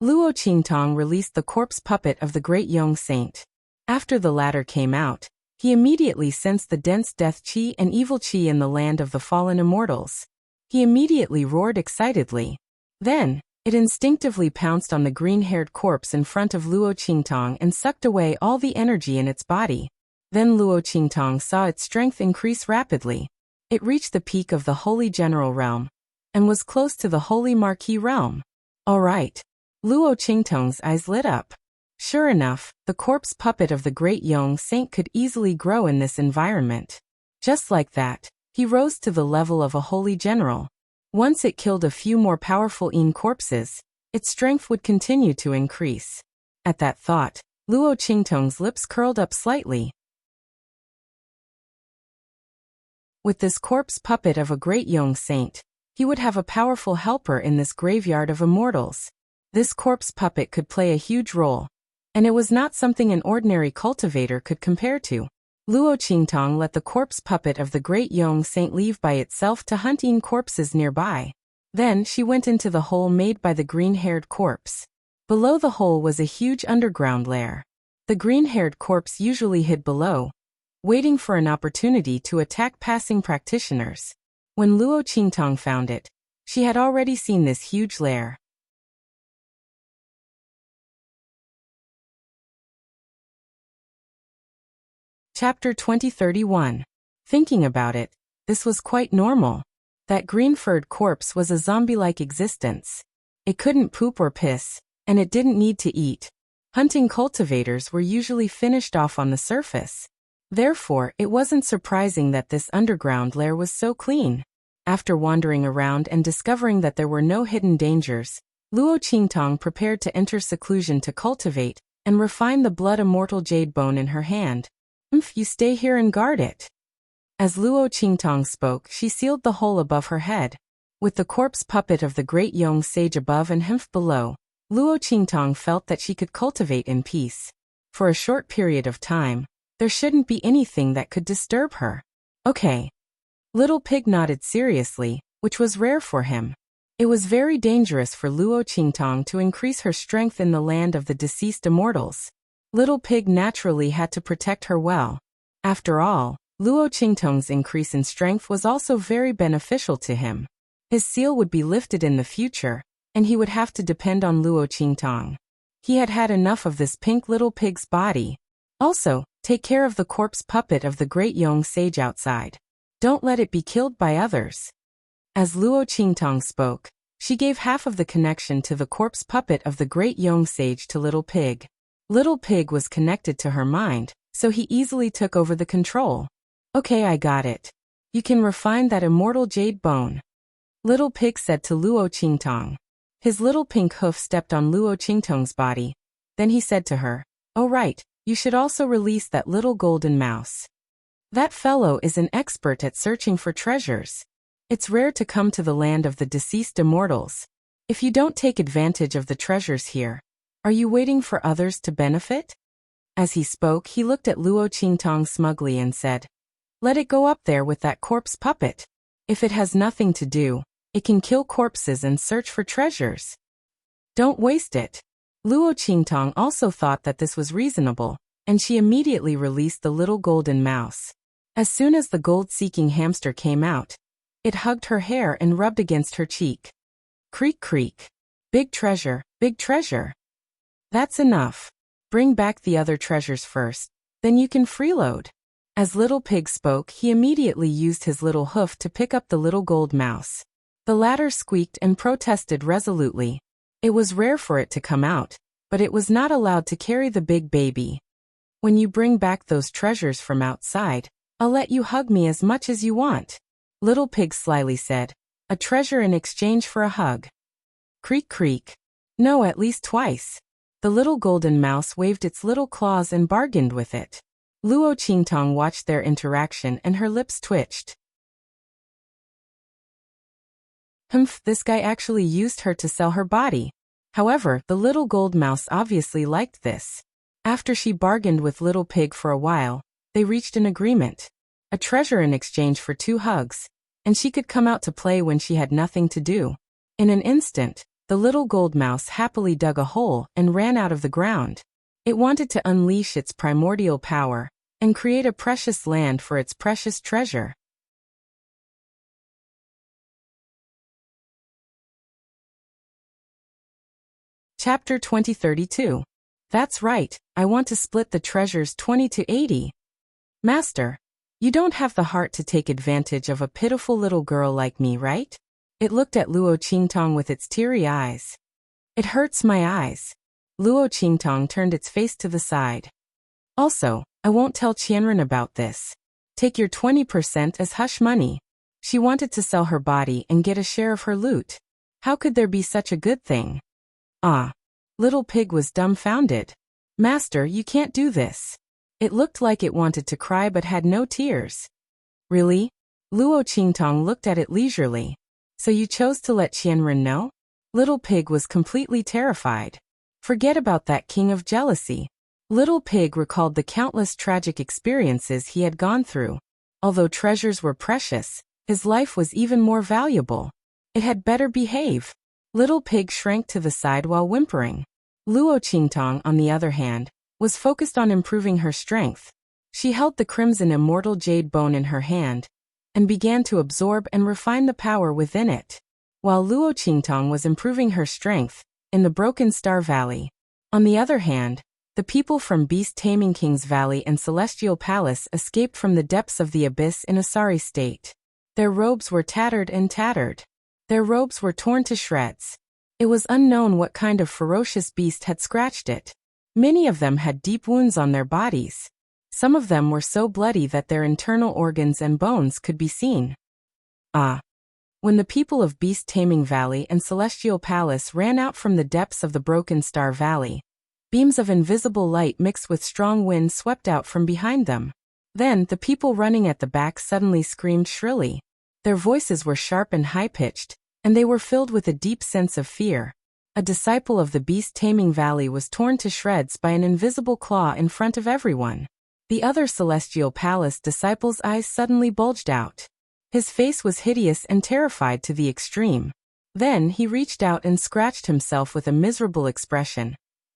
Luo Qingtong released the corpse puppet of the great young saint. After the latter came out, he immediately sensed the dense death qi and evil qi in the land of the fallen immortals. He immediately roared excitedly. Then, it instinctively pounced on the green-haired corpse in front of Luo Qingtong and sucked away all the energy in its body. Then Luo Qingtong saw its strength increase rapidly. It reached the peak of the Holy General Realm, and was close to the Holy Marquis Realm. All right. Luo Qingtong's eyes lit up. Sure enough, the corpse puppet of the great young saint could easily grow in this environment. Just like that, he rose to the level of a holy general. Once it killed a few more powerful corpses, its strength would continue to increase. At that thought, Luo Qingtong's lips curled up slightly. With this corpse puppet of a great young saint, he would have a powerful helper in this graveyard of immortals. This corpse puppet could play a huge role, and it was not something an ordinary cultivator could compare to. Luo Qingtong let the corpse puppet of the great young saint leave by itself to hunt corpses nearby. Then she went into the hole made by the green-haired corpse. Below the hole was a huge underground lair. The green-haired corpse usually hid below, waiting for an opportunity to attack passing practitioners. When Luo Qingtong found it, she had already seen this huge lair. Chapter 2031. Thinking about it, this was quite normal. That green-furred corpse was a zombie-like existence. It couldn't poop or piss, and it didn't need to eat. Hunting cultivators were usually finished off on the surface. Therefore, it wasn't surprising that this underground lair was so clean. After wandering around and discovering that there were no hidden dangers, Luo Qingtong prepared to enter seclusion to cultivate and refine the blood immortal jade bone in her hand. You stay here and guard it. As Luo Qingtong spoke, she sealed the hole above her head. With the corpse puppet of the great young sage above and below, Luo Qingtong felt that she could cultivate in peace. For a short period of time, there shouldn't be anything that could disturb her. Okay. Little Pig nodded seriously, which was rare for him. It was very dangerous for Luo Qingtong to increase her strength in the land of the deceased immortals. Little Pig naturally had to protect her well. After all, Luo Qingtong's increase in strength was also very beneficial to him. His seal would be lifted in the future, and he would have to depend on Luo Qingtong. He had had enough of this pink little pig's body. Also, take care of the corpse puppet of the great young sage outside. Don't let it be killed by others. As Luo Qingtong spoke, she gave half of the connection to the corpse puppet of the great young sage to Little Pig. Little Pig was connected to her mind, so he easily took over the control. Okay, I got it. You can refine that immortal jade bone. Little Pig said to Luo Qingtong. His little pink hoof stepped on Luo Qingtong's body. Then he said to her, "Oh right, you should also release that little golden mouse. That fellow is an expert at searching for treasures. It's rare to come to the land of the deceased immortals. If you don't take advantage of the treasures here, are you waiting for others to benefit?" As he spoke, he looked at Luo Qingtong smugly and said, "Let it go up there with that corpse puppet. If it has nothing to do, it can kill corpses and search for treasures. Don't waste it." Luo Qingtong also thought that this was reasonable, and she immediately released the little golden mouse. As soon as the gold-seeking hamster came out, it hugged her hair and rubbed against her cheek. Creak creak. Big treasure, big treasure. That's enough. Bring back the other treasures first, then you can freeload. As Little Pig spoke, he immediately used his little hoof to pick up the little gold mouse. The latter squeaked and protested resolutely. It was rare for it to come out, but it was not allowed to carry the big baby. "When you bring back those treasures from outside, I'll let you hug me as much as you want," Little Pig slyly said. "A treasure in exchange for a hug." Creak creak. No, at least twice. The little golden mouse waved its little claws and bargained with it. Luo Qingtong watched their interaction and her lips twitched. Humph, this guy actually used her to sell her body. However, the little gold mouse obviously liked this. After she bargained with Little Pig for a while, they reached an agreement. A treasure in exchange for 2 hugs, and she could come out to play when she had nothing to do. In an instant, the little gold mouse happily dug a hole and ran out of the ground. It wanted to unleash its primordial power and create a precious land for its precious treasure. Chapter 2032. That's right, I want to split the treasures 20 to 80. Master, you don't have the heart to take advantage of a pitiful little girl like me, right? It looked at Luo Qingtong with its teary eyes. It hurts my eyes. Luo Qingtong turned its face to the side. Also, I won't tell Qianren about this. Take your 20% as hush money. She wanted to sell her body and get a share of her loot. How could there be such a good thing? Ah. Little Pig was dumbfounded. Master, you can't do this. It looked like it wanted to cry but had no tears. Really? Luo Qingtong looked at it leisurely. So you chose to let Qianren know? Little Pig was completely terrified. Forget about that king of jealousy. Little Pig recalled the countless tragic experiences he had gone through. Although treasures were precious, his life was even more valuable. It had better behave. Little Pig shrank to the side while whimpering. Luo Qingtong, on the other hand, was focused on improving her strength. She held the crimson immortal jade bone in her hand and began to absorb and refine the power within it. While Luo Qingtong was improving her strength in the Broken Star Valley. On the other hand, the people from Beast Taming King's Valley and Celestial Palace escaped from the depths of the abyss in a sorry state. Their robes were tattered and tattered. Their robes were torn to shreds. It was unknown what kind of ferocious beast had scratched it. Many of them had deep wounds on their bodies. Some of them were so bloody that their internal organs and bones could be seen. Ah. When the people of Beast Taming Valley and Celestial Palace ran out from the depths of the Broken Star Valley, beams of invisible light mixed with strong wind swept out from behind them. Then the people running at the back suddenly screamed shrilly. Their voices were sharp and high-pitched, and they were filled with a deep sense of fear. A disciple of the Beast Taming Valley was torn to shreds by an invisible claw in front of everyone. The other Celestial Palace disciple's eyes suddenly bulged out. His face was hideous and terrified to the extreme. Then he reached out and scratched himself with a miserable expression,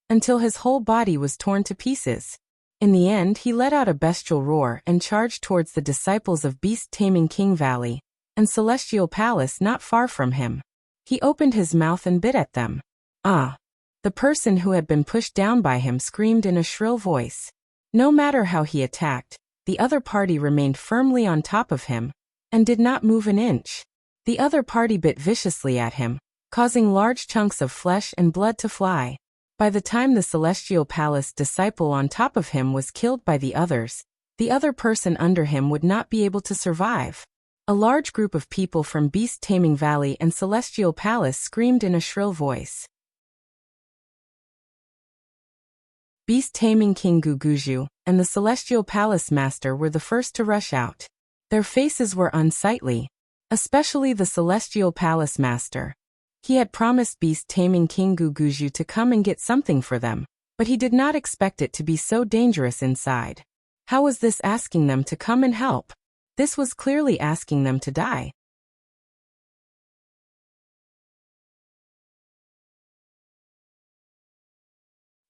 until his whole body was torn to pieces. In the end, he let out a bestial roar and charged towards the disciples of Beast Taming King Valley and Celestial Palace not far from him. He opened his mouth and bit at them. Ah! The person who had been pushed down by him screamed in a shrill voice. No matter how he attacked, the other party remained firmly on top of him and did not move an inch. The other party bit viciously at him, causing large chunks of flesh and blood to fly. By the time the Celestial Palace disciple on top of him was killed by the other person under him would not be able to survive. A large group of people from Beast Taming Valley and Celestial Palace screamed in a shrill voice. Beast Taming King Guguju and the Celestial Palace Master were the first to rush out. Their faces were unsightly, especially the Celestial Palace Master. He had promised Beast Taming King Guguju to come and get something for them, but he did not expect it to be so dangerous inside. How was this asking them to come and help? This was clearly asking them to die.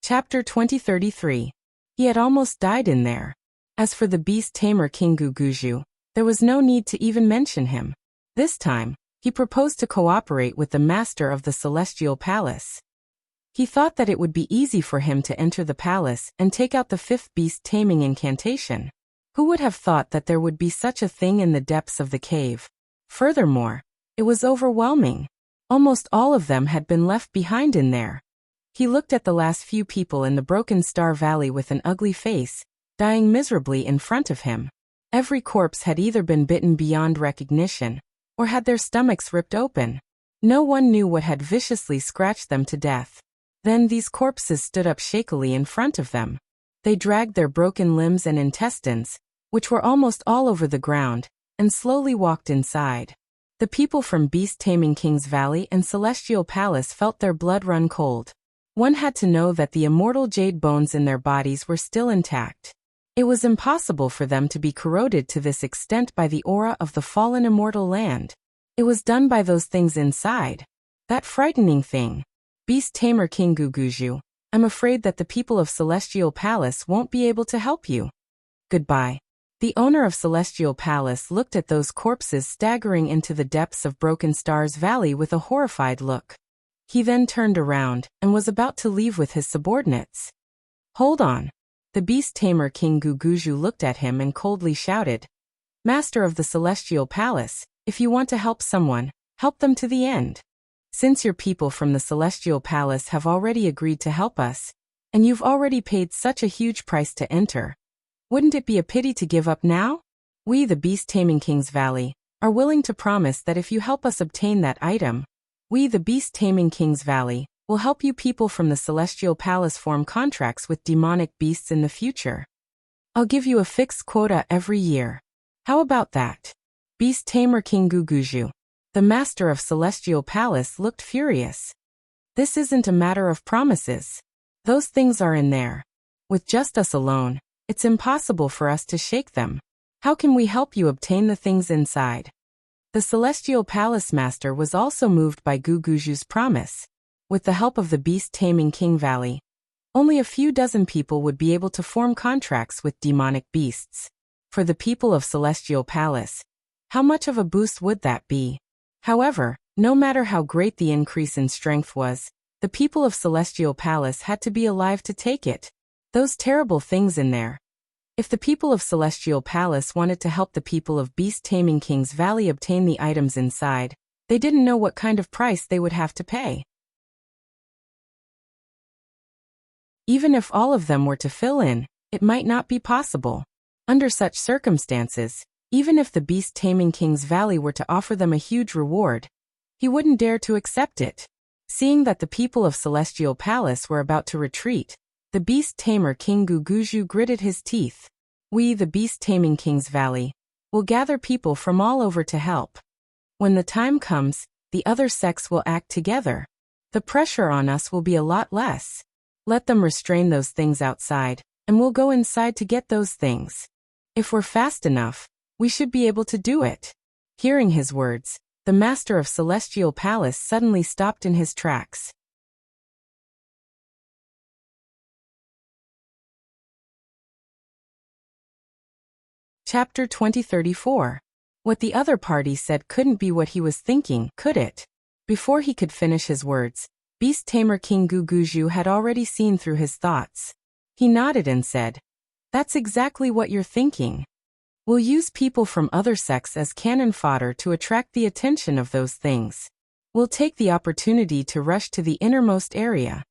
Chapter 2033. He had almost died in there. As for the beast tamer King Guguju, there was no need to even mention him. This time, he proposed to cooperate with the master of the Celestial Palace. He thought that it would be easy for him to enter the palace and take out the 5th beast taming incantation. Who would have thought that there would be such a thing in the depths of the cave? Furthermore, it was overwhelming. Almost all of them had been left behind in there. He looked at the last few people in the Broken Star Valley with an ugly face, dying miserably in front of him. Every corpse had either been bitten beyond recognition, or had their stomachs ripped open. No one knew what had viciously scratched them to death. Then these corpses stood up shakily in front of them. They dragged their broken limbs and intestines, which were almost all over the ground, and slowly walked inside. The people from beast-taming King's Valley and Celestial Palace felt their blood run cold. One had to know that the immortal jade bones in their bodies were still intact. It was impossible for them to be corroded to this extent by the aura of the fallen immortal land. It was done by those things inside. That frightening thing. Beast Tamer King Guguju, I'm afraid that the people of Celestial Palace won't be able to help you. Goodbye. The owner of Celestial Palace looked at those corpses staggering into the depths of Broken Stars Valley with a horrified look. He then turned around and was about to leave with his subordinates. Hold on. The Beast Tamer King Guguju looked at him and coldly shouted, Master of the Celestial Palace, if you want to help someone, help them to the end. Since your people from the Celestial Palace have already agreed to help us, and you've already paid such a huge price to enter, wouldn't it be a pity to give up now? We, the Beast-Taming King's Valley, are willing to promise that if you help us obtain that item, we, the Beast-Taming King's Valley, will help you people from the Celestial Palace form contracts with demonic beasts in the future. I'll give you a fixed quota every year. How about that? Beast Tamer King Guguju, the master of Celestial Palace, looked furious. This isn't a matter of promises. Those things are in there. With just us alone, it's impossible for us to shake them. How can we help you obtain the things inside? The Celestial Palace Master was also moved by Guguju's promise. With the help of the Beast-Taming King Valley, only a few dozen people would be able to form contracts with demonic beasts. For the people of Celestial Palace, how much of a boost would that be? However, no matter how great the increase in strength was, the people of Celestial Palace had to be alive to take it. Those terrible things in there. If the people of Celestial Palace wanted to help the people of Beast-Taming King's Valley obtain the items inside, they didn't know what kind of price they would have to pay. Even if all of them were to fill in, it might not be possible. Under such circumstances, even if the Beast-Taming King's Valley were to offer them a huge reward, he wouldn't dare to accept it. Seeing that the people of Celestial Palace were about to retreat, the Beast-Tamer King Guguju gritted his teeth. We, the Beast-Taming King's Valley, will gather people from all over to help. When the time comes, the other sects will act together. The pressure on us will be a lot less. Let them restrain those things outside, and we'll go inside to get those things. If we're fast enough, we should be able to do it. Hearing his words, the master of Celestial Palace suddenly stopped in his tracks. Chapter 2034. What the other party said couldn't be what he was thinking, could it? Before he could finish his words, Beast Tamer King Guguju had already seen through his thoughts. He nodded and said, That's exactly what you're thinking. We'll use people from other sects as cannon fodder to attract the attention of those things. We'll take the opportunity to rush to the innermost area.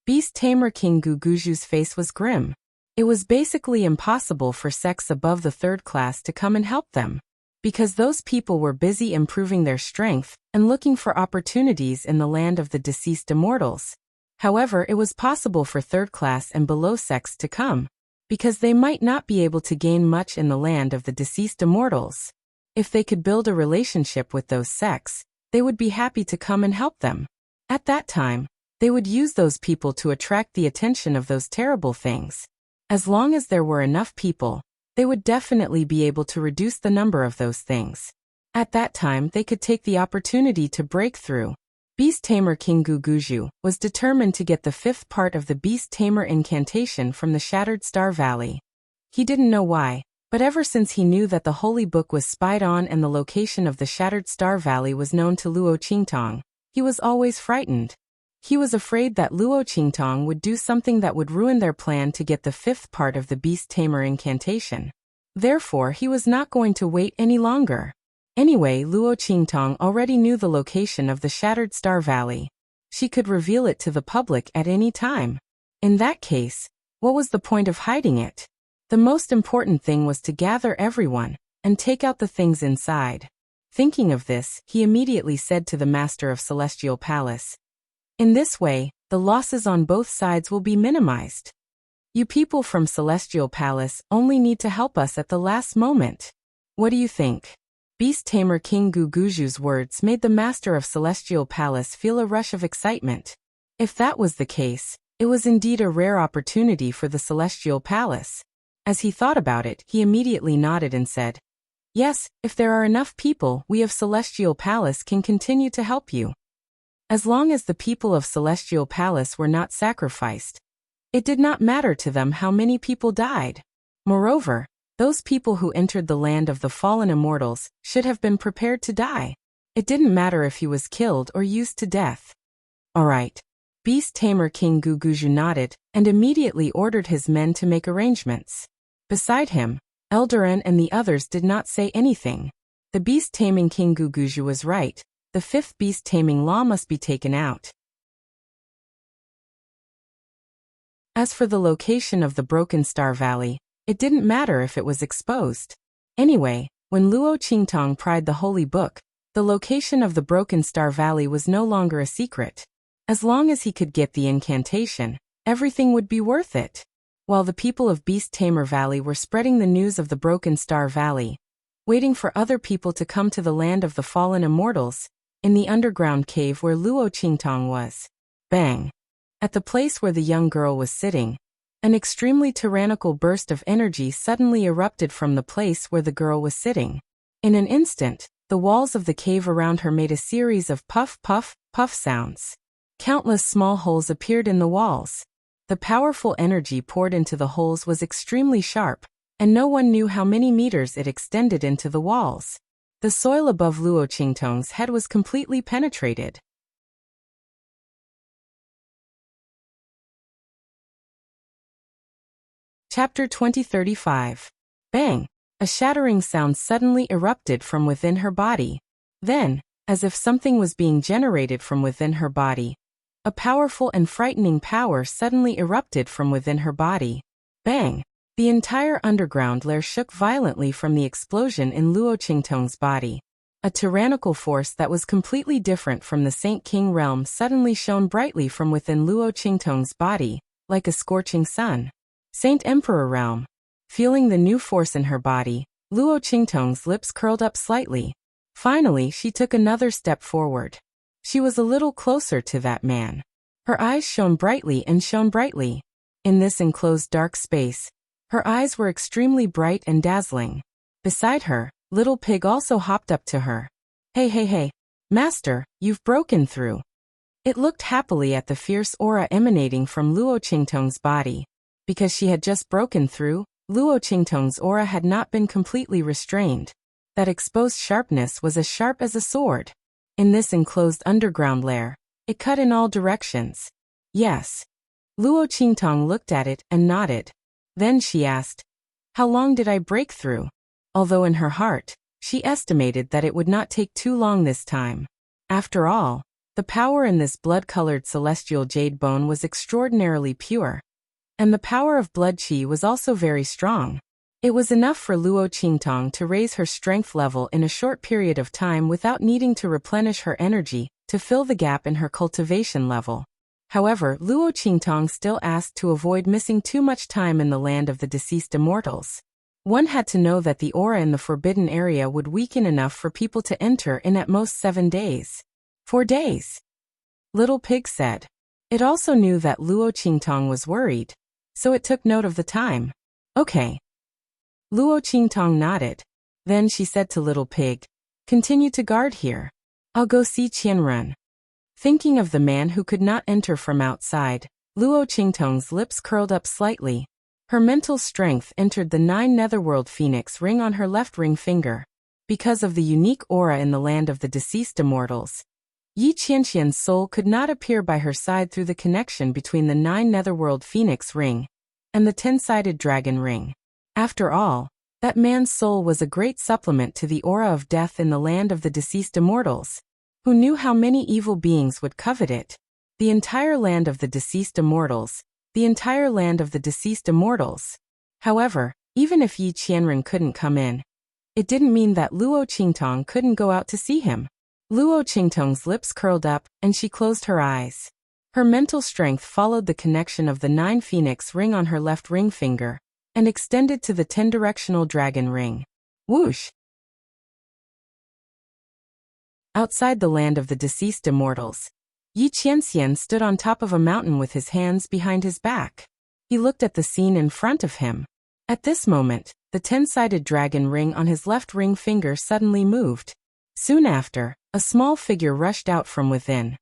Beast Tamer King Guguju's face was grim. It was basically impossible for sects above the third class to come and help them, because those people were busy improving their strength and looking for opportunities in the land of the deceased immortals. However, it was possible for third class and below sects to come, because they might not be able to gain much in the land of the deceased immortals. If they could build a relationship with those sects, they would be happy to come and help them. At that time, they would use those people to attract the attention of those terrible things. As long as there were enough people, they would definitely be able to reduce the number of those things. At that time, they could take the opportunity to break through. Beast Tamer King Guguju was determined to get the fifth part of the Beast Tamer incantation from the Shattered Star Valley. He didn't know why, but ever since he knew that the Holy Book was spied on and the location of the Shattered Star Valley was known to Luo Qingtong, he was always frightened. He was afraid that Luo Qingtong would do something that would ruin their plan to get the fifth part of the Beast Tamer incantation. Therefore, he was not going to wait any longer. Anyway, Luo Qingtong already knew the location of the Shattered Star Valley. She could reveal it to the public at any time. In that case, what was the point of hiding it? The most important thing was to gather everyone and take out the things inside. Thinking of this, he immediately said to the master of Celestial Palace, "In this way, the losses on both sides will be minimized. You people from Celestial Palace only need to help us at the last moment. What do you think?" Beast Tamer King Guguju's words made the master of Celestial Palace feel a rush of excitement. If that was the case, it was indeed a rare opportunity for the Celestial Palace. As he thought about it, he immediately nodded and said, "Yes, if there are enough people, we of Celestial Palace can continue to help you." As long as the people of Celestial Palace were not sacrificed, it did not matter to them how many people died. Moreover, those people who entered the land of the fallen immortals should have been prepared to die. It didn't matter if he was killed or used to death. All right. Beast Tamer King Guguju nodded and immediately ordered his men to make arrangements. Beside him, Eldarin and the others did not say anything. The beast taming King Guguju was right. The fifth beast taming law must be taken out. As for the location of the Broken Star Valley, it didn't matter if it was exposed. Anyway, when Luo Qingtong pried the holy book, the location of the Broken Star Valley was no longer a secret. As long as he could get the incantation, everything would be worth it. While the people of Beast Tamer Valley were spreading the news of the Broken Star Valley, waiting for other people to come to the land of the fallen immortals, in the underground cave where Luo Qingtong was. Bang! At the place where the young girl was sitting, an extremely tyrannical burst of energy suddenly erupted from the place where the girl was sitting. In an instant, the walls of the cave around her made a series of puff, puff, puff sounds. Countless small holes appeared in the walls. The powerful energy poured into the holes was extremely sharp, and no one knew how many meters it extended into the walls. The soil above Luo Qingtong's head was completely penetrated. Chapter 2035. Bang! A shattering sound suddenly erupted from within her body. Then, as if something was being generated from within her body, a powerful and frightening power suddenly erupted from within her body. Bang! The entire underground lair shook violently from the explosion in Luo Qingtong's body. A tyrannical force that was completely different from the Saint King realm suddenly shone brightly from within Luo Qingtong's body, like a scorching sun. Saint Emperor realm. Feeling the new force in her body, Luo Qingtong's lips curled up slightly. Finally, she took another step forward. She was a little closer to that man. Her eyes shone brightly and shone brightly. In this enclosed dark space, her eyes were extremely bright and dazzling. Beside her, Little Pig also hopped up to her. Hey, hey, hey, Master, you've broken through. It looked happily at the fierce aura emanating from Luo Qingtong's body. Because she had just broken through, Luo Qingtong's aura had not been completely restrained. That exposed sharpness was as sharp as a sword. In this enclosed underground lair, it cut in all directions. Yes. Luo Qingtong looked at it and nodded. Then she asked, "How long did I break through?" Although in her heart, she estimated that it would not take too long this time. After all, the power in this blood-colored celestial jade bone was extraordinarily pure. And the power of blood qi was also very strong. It was enough for Luo Qingtong to raise her strength level in a short period of time without needing to replenish her energy to fill the gap in her cultivation level. However, Luo Qingtong still asked to avoid missing too much time in the land of the deceased immortals. One had to know that the aura in the forbidden area would weaken enough for people to enter in at most 7 days. 4 days. Little Pig said. It also knew that Luo Qingtong was worried, so it took note of the time. Okay. Luo Qingtong nodded. Then she said to Little Pig, "Continue to guard here. I'll go see Qianrun." Thinking of the man who could not enter from outside, Luo Qingtong's lips curled up slightly. Her mental strength entered the 9 Netherworld Phoenix ring on her left ring finger. Because of the unique aura in the land of the deceased immortals, Yi Qianxian's soul could not appear by her side through the connection between the 9 Netherworld Phoenix ring and the 10-sided dragon ring. After all, that man's soul was a great supplement to the aura of death in the land of the deceased immortals. Who knew how many evil beings would covet it? The entire land of the deceased immortals. The entire land of the deceased immortals. However, even if Yi Qianren couldn't come in, it didn't mean that Luo Qingtong couldn't go out to see him. Luo Qingtong's lips curled up, and she closed her eyes. Her mental strength followed the connection of the 9 phoenix ring on her left ring finger, and extended to the 10-directional dragon ring. Whoosh! Outside the land of the deceased immortals, Yi Qianxian stood on top of a mountain with his hands behind his back. He looked at the scene in front of him. At this moment, the 10-sided dragon ring on his left ring finger suddenly moved. Soon after, a small figure rushed out from within.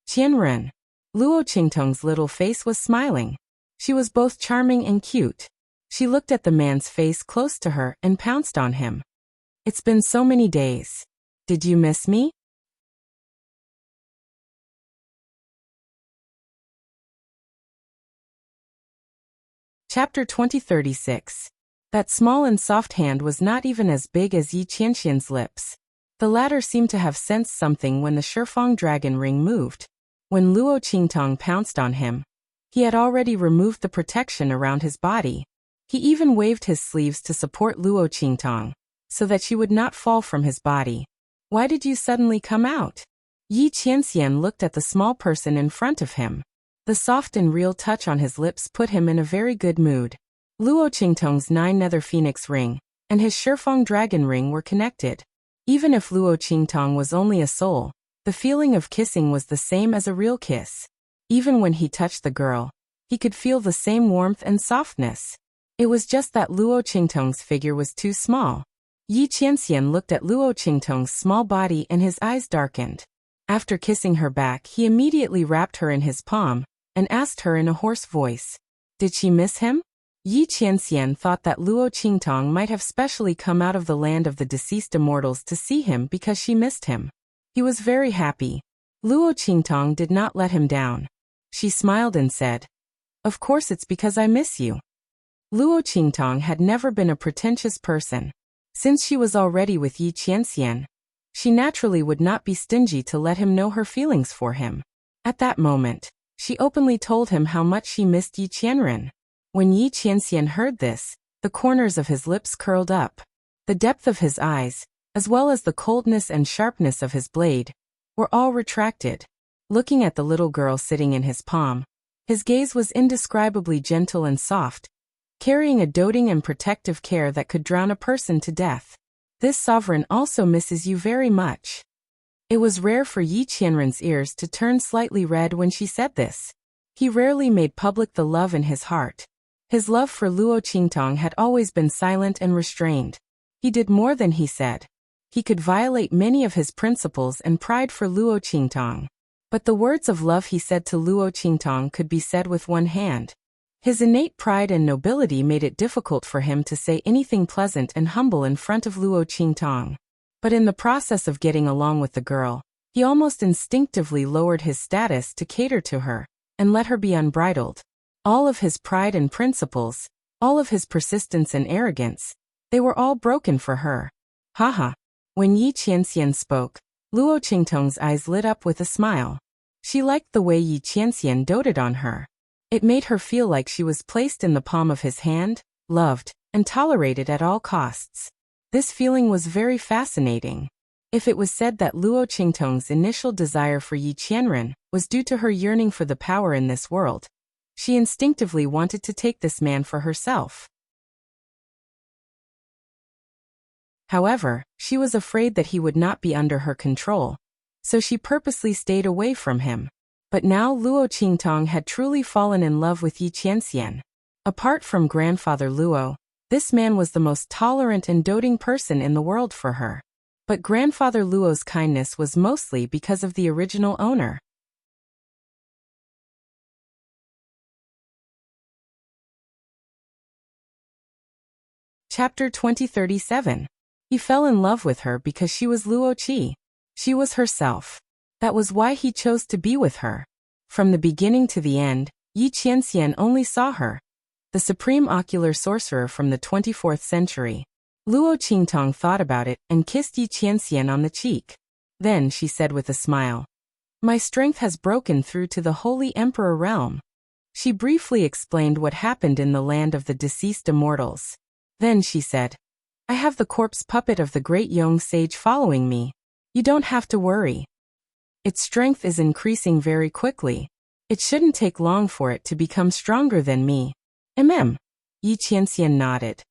Qianren. Luo Qingtong's little face was smiling. She was both charming and cute. She looked at the man's face close to her and pounced on him. It's been so many days. Did you miss me? Chapter 2036. That small and soft hand was not even as big as Yi Qianxian's lips. The latter seemed to have sensed something when the Shifeng dragon ring moved. When Luo Qingtong pounced on him, he had already removed the protection around his body. He even waved his sleeves to support Luo Qingtong, so that she would not fall from his body. Why did you suddenly come out? Yi Qianxian looked at the small person in front of him. The soft and real touch on his lips put him in a very good mood. Luo Qingtong's 9 nether phoenix ring and his Shifeng dragon ring were connected. Even if Luo Qingtong was only a soul, the feeling of kissing was the same as a real kiss. Even when he touched the girl, he could feel the same warmth and softness. It was just that Luo Qingtong's figure was too small. Yi Qianxian looked at Luo Qingtong's small body and his eyes darkened. After kissing her back, he immediately wrapped her in his palm and asked her in a hoarse voice, "Did she miss him?" Yi Qianxian thought that Luo Qingtong might have specially come out of the land of the deceased immortals to see him because she missed him. He was very happy. Luo Qingtong did not let him down. She smiled and said, "Of course it's because I miss you." Luo Qingtong had never been a pretentious person. Since she was already with Yi Qianxian, she naturally would not be stingy to let him know her feelings for him. At that moment, she openly told him how much she missed Yi Qianren. When Yi Qianxian heard this, the corners of his lips curled up. The depth of his eyes, as well as the coldness and sharpness of his blade, were all retracted. Looking at the little girl sitting in his palm, his gaze was indescribably gentle and soft, carrying a doting and protective care that could drown a person to death. This sovereign also misses you very much. It was rare for Yi Qianren's ears to turn slightly red when she said this. He rarely made public the love in his heart. His love for Luo Qingtong had always been silent and restrained. He did more than he said. He could violate many of his principles and pride for Luo Qingtong. But the words of love he said to Luo Qingtong could be said with one hand. His innate pride and nobility made it difficult for him to say anything pleasant and humble in front of Luo Qingtong. But in the process of getting along with the girl, he almost instinctively lowered his status to cater to her, and let her be unbridled. All of his pride and principles, all of his persistence and arrogance, they were all broken for her. Haha. When Yi Qianxian spoke, Luo Qingtong's eyes lit up with a smile. She liked the way Yi Qianxian doted on her. It made her feel like she was placed in the palm of his hand, loved, and tolerated at all costs. This feeling was very fascinating. If it was said that Luo Qingtong's initial desire for Yi Qianren was due to her yearning for the power in this world, she instinctively wanted to take this man for herself. However, she was afraid that he would not be under her control, so she purposely stayed away from him. But now Luo Qingtong had truly fallen in love with Yi Qianxian. Apart from grandfather Luo, this man was the most tolerant and doting person in the world for her. But grandfather Luo's kindness was mostly because of the original owner. Chapter 2037. He fell in love with her because she was Luo Qi. She was herself. That was why he chose to be with her. From the beginning to the end, Yi Qianxian only saw her, the supreme ocular sorcerer from the 24th century. Luo Qingtong thought about it and kissed Yi Qianxian on the cheek. Then she said with a smile, "My strength has broken through to the Holy Emperor realm." She briefly explained what happened in the land of the deceased immortals. Then she said, I have the corpse puppet of the great young sage following me. You don't have to worry. Its strength is increasing very quickly. It shouldn't take long for it to become stronger than me. Yi Qianxian nodded.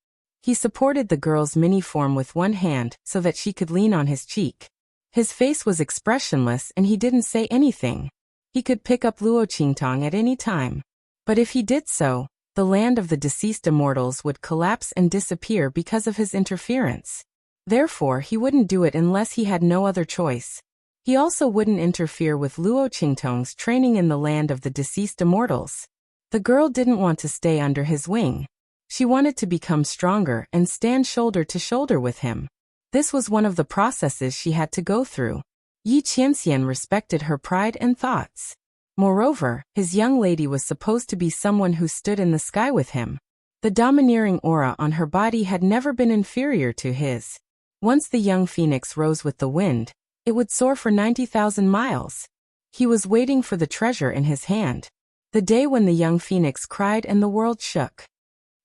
He supported the girl's mini form with one hand so that she could lean on his cheek. His face was expressionless and he didn't say anything. He could pick up Luo Qingtong at any time. But if he did so, the land of the deceased immortals would collapse and disappear because of his interference. Therefore, he wouldn't do it unless he had no other choice. He also wouldn't interfere with Luo Qingtong's training in the land of the deceased immortals. The girl didn't want to stay under his wing. She wanted to become stronger and stand shoulder to shoulder with him. This was one of the processes she had to go through. Yi Qianxian respected her pride and thoughts. Moreover, his young lady was supposed to be someone who stood in the sky with him. The domineering aura on her body had never been inferior to his. Once the young phoenix rose with the wind, it would soar for 90,000 miles. He was waiting for the treasure in his hand. The day when the young phoenix cried and the world shook.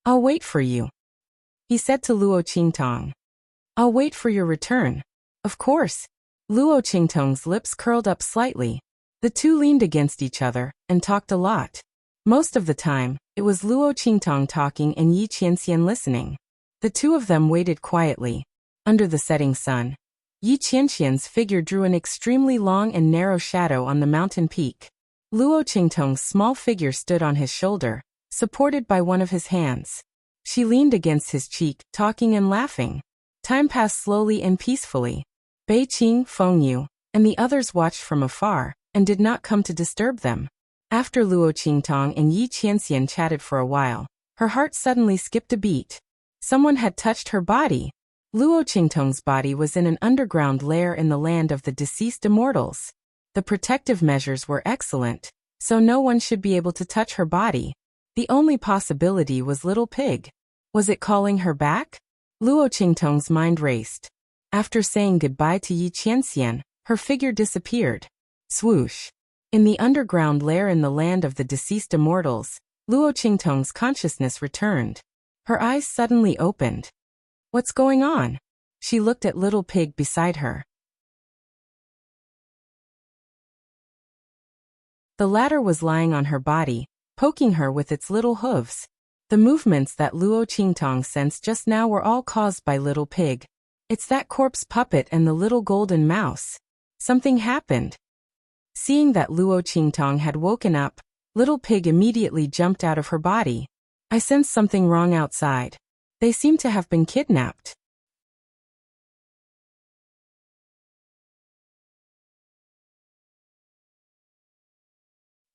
I'll wait for you, he said to Luo Qingtong. I'll wait for your return. Of course. Luo Qingtong's lips curled up slightly. The two leaned against each other and talked a lot. Most of the time, it was Luo Qingtong talking and Yi Qianxian listening. The two of them waited quietly. Under the setting sun, Yi Qianxian's figure drew an extremely long and narrow shadow on the mountain peak. Luo Qingtong's small figure stood on his shoulder, supported by one of his hands. She leaned against his cheek, talking and laughing. Time passed slowly and peacefully. Bei Qing, Fengyu, and the others watched from afar, and did not come to disturb them. After Luo Qingtong and Yi Qianxian chatted for a while, her heart suddenly skipped a beat. Someone had touched her body. Luo Qingtong's body was in an underground lair in the land of the deceased immortals. The protective measures were excellent, so no one should be able to touch her body. The only possibility was Little Pig. Was it calling her back? Luo Qingtong's mind raced. After saying goodbye to Yi Qianxian, her figure disappeared. Swoosh. In the underground lair in the land of the deceased immortals, Luo Qingtong's consciousness returned. Her eyes suddenly opened. What's going on? She looked at Little Pig beside her. The latter was lying on her body, poking her with its little hooves. The movements that Luo Qingtong sensed just now were all caused by Little Pig. It's that corpse puppet and the little golden mouse. Something happened. Seeing that Luo Qingtong had woken up, Little Pig immediately jumped out of her body. I sensed something wrong outside. They seem to have been kidnapped.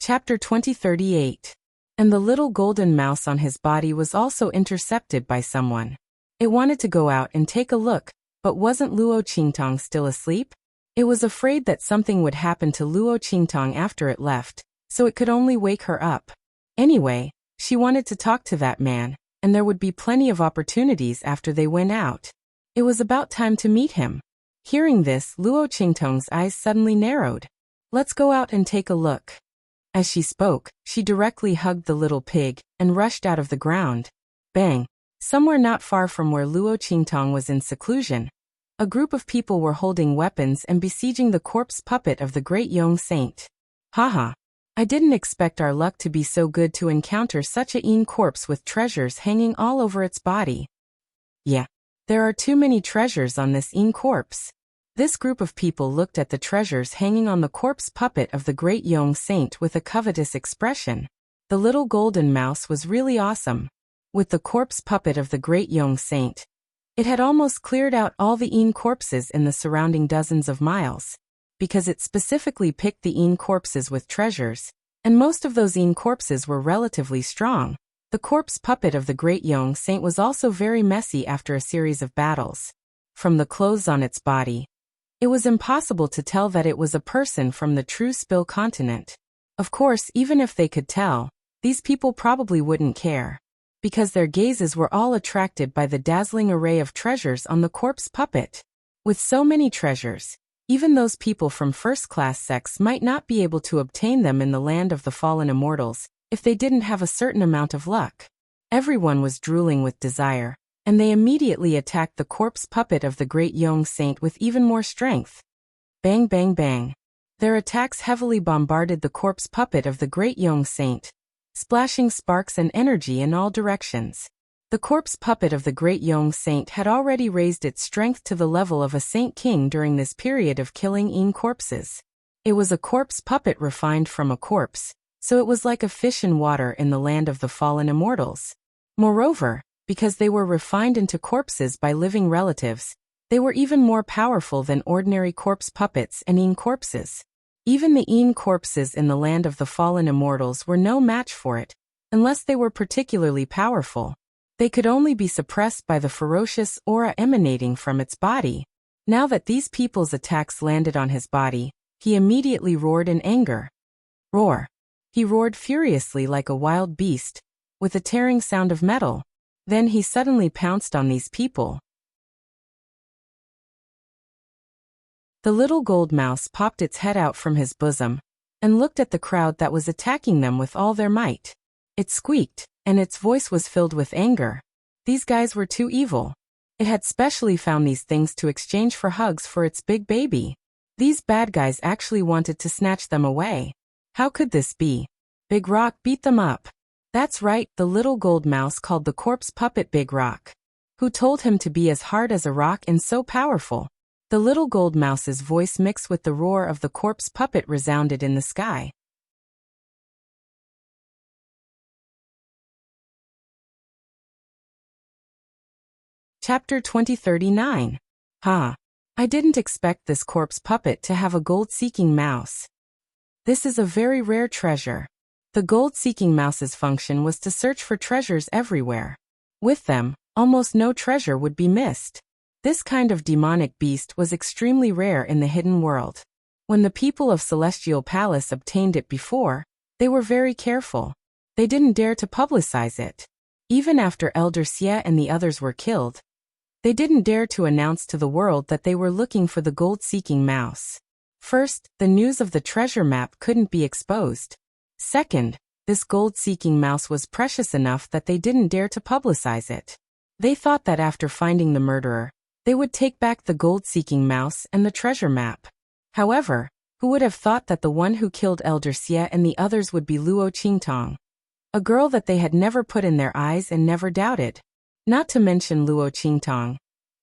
Chapter 2038. And the little golden mouse on his body was also intercepted by someone. It wanted to go out and take a look, but wasn't Luo Qingtong still asleep? It was afraid that something would happen to Luo Qingtong after it left, so it could only wake her up. Anyway, she wanted to talk to that man, and there would be plenty of opportunities after they went out. It was about time to meet him. Hearing this, Luo Qingtong's eyes suddenly narrowed. Let's go out and take a look. As she spoke, she directly hugged the little pig and rushed out of the ground. Bang! Somewhere not far from where Luo Qingtong was in seclusion, a group of people were holding weapons and besieging the corpse puppet of the great young saint. Haha! I didn't expect our luck to be so good to encounter such a corpse with treasures hanging all over its body. Yeah, there are too many treasures on this corpse. This group of people looked at the treasures hanging on the corpse puppet of the great young saint with a covetous expression. The little golden mouse was really awesome. With the corpse puppet of the great young saint, it had almost cleared out all the corpses in the surrounding dozens of miles. Because it specifically picked the corpses with treasures, and most of those corpses were relatively strong. The corpse puppet of the great young saint was also very messy after a series of battles. From the clothes on its body, it was impossible to tell that it was a person from the true Spill continent. Of course, even if they could tell, these people probably wouldn't care, because their gazes were all attracted by the dazzling array of treasures on the corpse puppet. With so many treasures, even those people from first-class sects might not be able to obtain them in the land of the fallen immortals, if they didn't have a certain amount of luck. Everyone was drooling with desire, and they immediately attacked the corpse puppet of the great Yong saint with even more strength. Bang bang bang. Their attacks heavily bombarded the corpse puppet of the great Yong saint, splashing sparks and energy in all directions. The corpse puppet of the great Yong saint had already raised its strength to the level of a saint king during this period of killing corpses. It was a corpse puppet refined from a corpse, so it was like a fish in water in the land of the fallen immortals. Moreover, because they were refined into corpses by living relatives, they were even more powerful than ordinary corpse puppets and corpses. Even the corpses in the land of the fallen immortals were no match for it, unless they were particularly powerful. They could only be suppressed by the ferocious aura emanating from its body. Now that these people's attacks landed on his body, he immediately roared in anger. Roar. He roared furiously like a wild beast, with a tearing sound of metal. Then he suddenly pounced on these people. The little gold mouse popped its head out from his bosom, and looked at the crowd that was attacking them with all their might. It squeaked, and its voice was filled with anger. These guys were too evil. It had specially found these things to exchange for hugs for its big baby. These bad guys actually wanted to snatch them away. How could this be? Big Rock beat them up. That's right, the little gold mouse called the corpse puppet Big Rock. Who told him to be as hard as a rock and so powerful? The little gold mouse's voice mixed with the roar of the corpse puppet resounded in the sky. Chapter 2039. I didn't expect this corpse puppet to have a gold-seeking mouse. This is a very rare treasure. The gold-seeking mouse's function was to search for treasures everywhere. With them, almost no treasure would be missed. This kind of demonic beast was extremely rare in the hidden world. When the people of Celestial Palace obtained it before, they were very careful. They didn't dare to publicize it. Even after Elder Xie and the others were killed, they didn't dare to announce to the world that they were looking for the gold-seeking mouse. First, the news of the treasure map couldn't be exposed. Second, this gold-seeking mouse was precious enough that they didn't dare to publicize it. They thought that after finding the murderer, they would take back the gold-seeking mouse and the treasure map. However, who would have thought that the one who killed Elder Xie and the others would be Luo Qingtong? A girl that they had never put in their eyes and never doubted. Not to mention Luo Qingtong.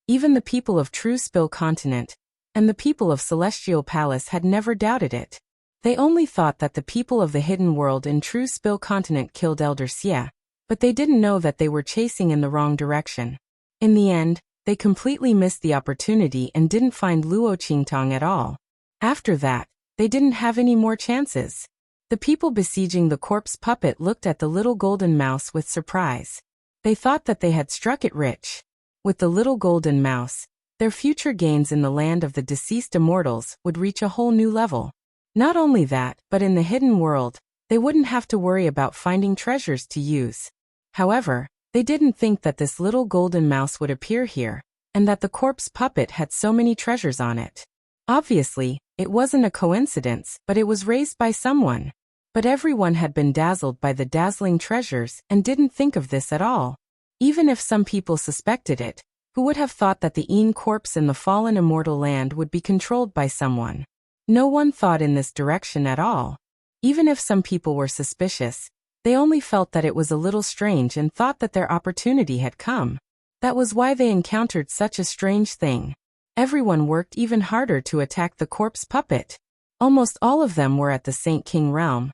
Even the people of True Spill Continent and the people of Celestial Palace had never doubted it. They only thought that the people of the hidden world in True Spill Continent killed Elder Xie, but they didn't know that they were chasing in the wrong direction. In the end, they completely missed the opportunity and didn't find Luo Qingtong at all. After that, they didn't have any more chances. The people besieging the corpse puppet looked at the little golden mouse with surprise. They thought that they had struck it rich. With the little golden mouse, their future gains in the land of the deceased immortals would reach a whole new level. Not only that, but in the hidden world, they wouldn't have to worry about finding treasures to use. However, they didn't think that this little golden mouse would appear here, and that the corpse puppet had so many treasures on it. Obviously, it wasn't a coincidence, but it was raised by someone. But everyone had been dazzled by the dazzling treasures and didn't think of this at all. Even if some people suspected it, who would have thought that the corpse in the fallen immortal land would be controlled by someone? No one thought in this direction at all. Even if some people were suspicious, they only felt that it was a little strange and thought that their opportunity had come. That was why they encountered such a strange thing. Everyone worked even harder to attack the corpse puppet. Almost all of them were at the Saint King realm,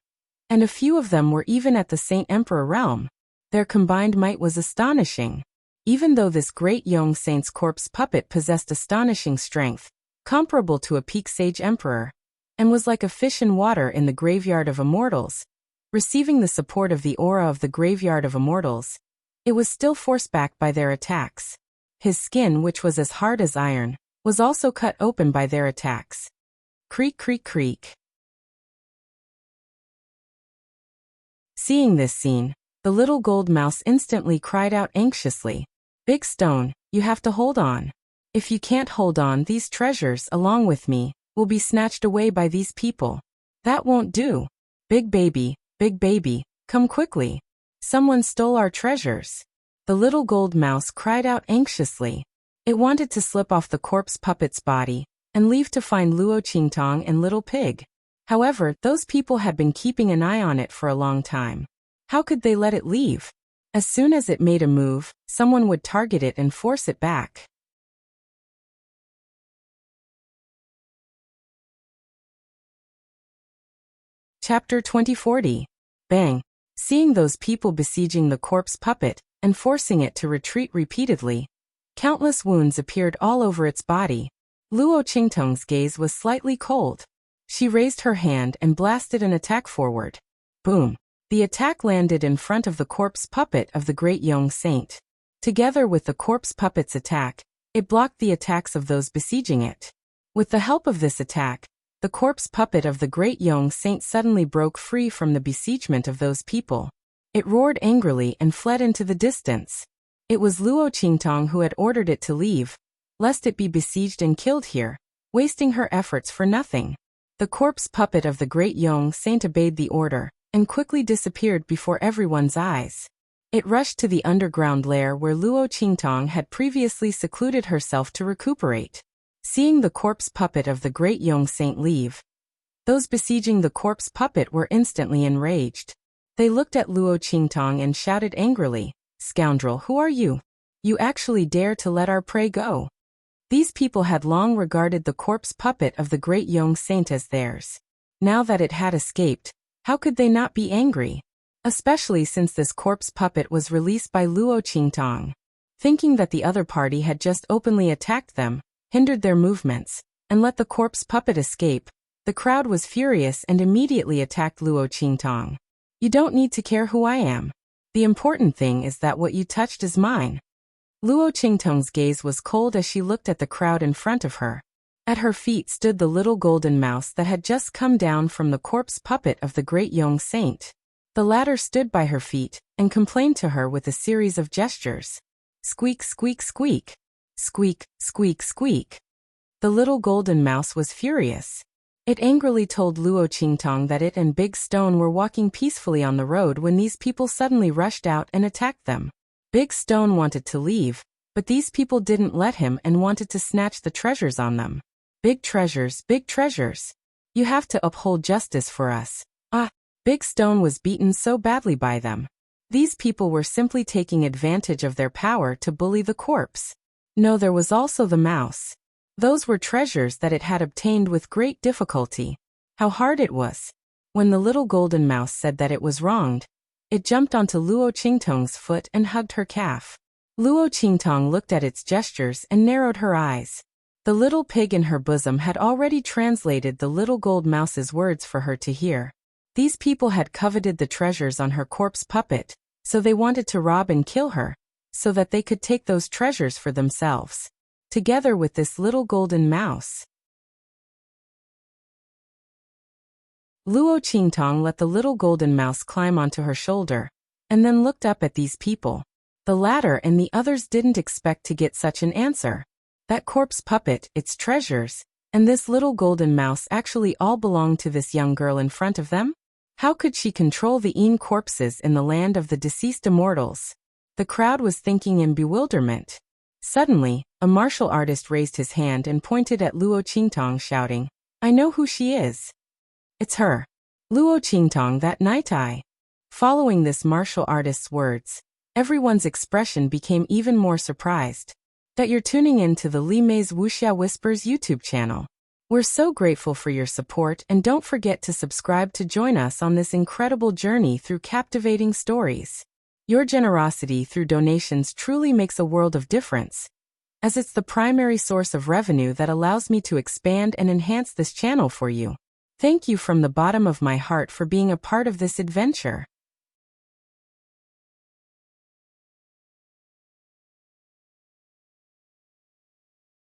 and a few of them were even at the Saint Emperor realm. Their combined might was astonishing. Even though this great Yong Saint's corpse puppet possessed astonishing strength, comparable to a peak sage emperor, and was like a fish in water in the graveyard of immortals, receiving the support of the aura of the graveyard of immortals, it was still forced back by their attacks. His skin, which was as hard as iron, was also cut open by their attacks. Creak, creak, creak. Seeing this scene, the little gold mouse instantly cried out anxiously, "Big Stone, you have to hold on. If you can't hold on, these treasures, along with me, will be snatched away by these people. That won't do. Big baby, come quickly. Someone stole our treasures." The little gold mouse cried out anxiously. It wanted to slip off the corpse puppet's body and leave to find Luo Qingtong and Little Pig. However, those people had been keeping an eye on it for a long time. How could they let it leave? As soon as it made a move, someone would target it and force it back. Chapter 2040. Bang! Seeing those people besieging the corpse puppet and forcing it to retreat repeatedly, countless wounds appeared all over its body. Luo Qingtong's gaze was slightly cold. She raised her hand and blasted an attack forward. Boom! The attack landed in front of the corpse puppet of the Great Young Saint. Together with the corpse puppet's attack, it blocked the attacks of those besieging it. With the help of this attack, the corpse puppet of the Great Young Saint suddenly broke free from the besiegement of those people. It roared angrily and fled into the distance. It was Luo Qingtong who had ordered it to leave, lest it be besieged and killed here, wasting her efforts for nothing. The corpse puppet of the Great Young Saint obeyed the order and quickly disappeared before everyone's eyes. It rushed to the underground lair where Luo Qingtong had previously secluded herself to recuperate. Seeing the corpse puppet of the Great Young Saint leave, those besieging the corpse puppet were instantly enraged. They looked at Luo Qingtong and shouted angrily, "Scoundrel, who are you? You actually dare to let our prey go?" These people had long regarded the corpse puppet of the Great Young Saint as theirs. Now that it had escaped, how could they not be angry? Especially since this corpse puppet was released by Luo Qingtong. Thinking that the other party had just openly attacked them, hindered their movements, and let the corpse puppet escape, the crowd was furious and immediately attacked Luo Qingtong. "You don't need to care who I am. The important thing is that what you touched is mine." Luo Qingtong's gaze was cold as she looked at the crowd in front of her. At her feet stood the little golden mouse that had just come down from the corpse puppet of the Great Young Saint. The latter stood by her feet and complained to her with a series of gestures. Squeak, squeak, squeak. Squeak, squeak, squeak. The little golden mouse was furious. It angrily told Luo Qingtong that it and Big Stone were walking peacefully on the road when these people suddenly rushed out and attacked them. Big Stone wanted to leave, but these people didn't let him and wanted to snatch the treasures on them. Big treasures, big treasures. You have to uphold justice for us. Big Stone was beaten so badly by them. These people were simply taking advantage of their power to bully the corpse. No, there was also the mouse. Those were treasures that it had obtained with great difficulty. How hard it was. When the little golden mouse said that it was wronged, it jumped onto Luo Qingtong's foot and hugged her calf. Luo Qingtong looked at its gestures and narrowed her eyes. The little pig in her bosom had already translated the little gold mouse's words for her to hear. These people had coveted the treasures on her corpse puppet, so they wanted to rob and kill her, so that they could take those treasures for themselves. Together with this little golden mouse. Luo Qingtong let the little golden mouse climb onto her shoulder, and then looked up at these people. The latter and the others didn't expect to get such an answer. That corpse puppet, its treasures, and this little golden mouse actually all belonged to this young girl in front of them? How could she control the corpses in the land of the deceased immortals? The crowd was thinking in bewilderment. Suddenly, a martial artist raised his hand and pointed at Luo Qingtong, shouting, "I know who she is. It's her. Luo Qingtong, that night eye." Following this martial artist's words, everyone's expression became even more surprised. That you're tuning in to the Li Mei's Wuxia Whispers YouTube channel. We're so grateful for your support, and don't forget to subscribe to join us on this incredible journey through captivating stories. Your generosity through donations truly makes a world of difference, as it's the primary source of revenue that allows me to expand and enhance this channel for you. Thank you from the bottom of my heart for being a part of this adventure.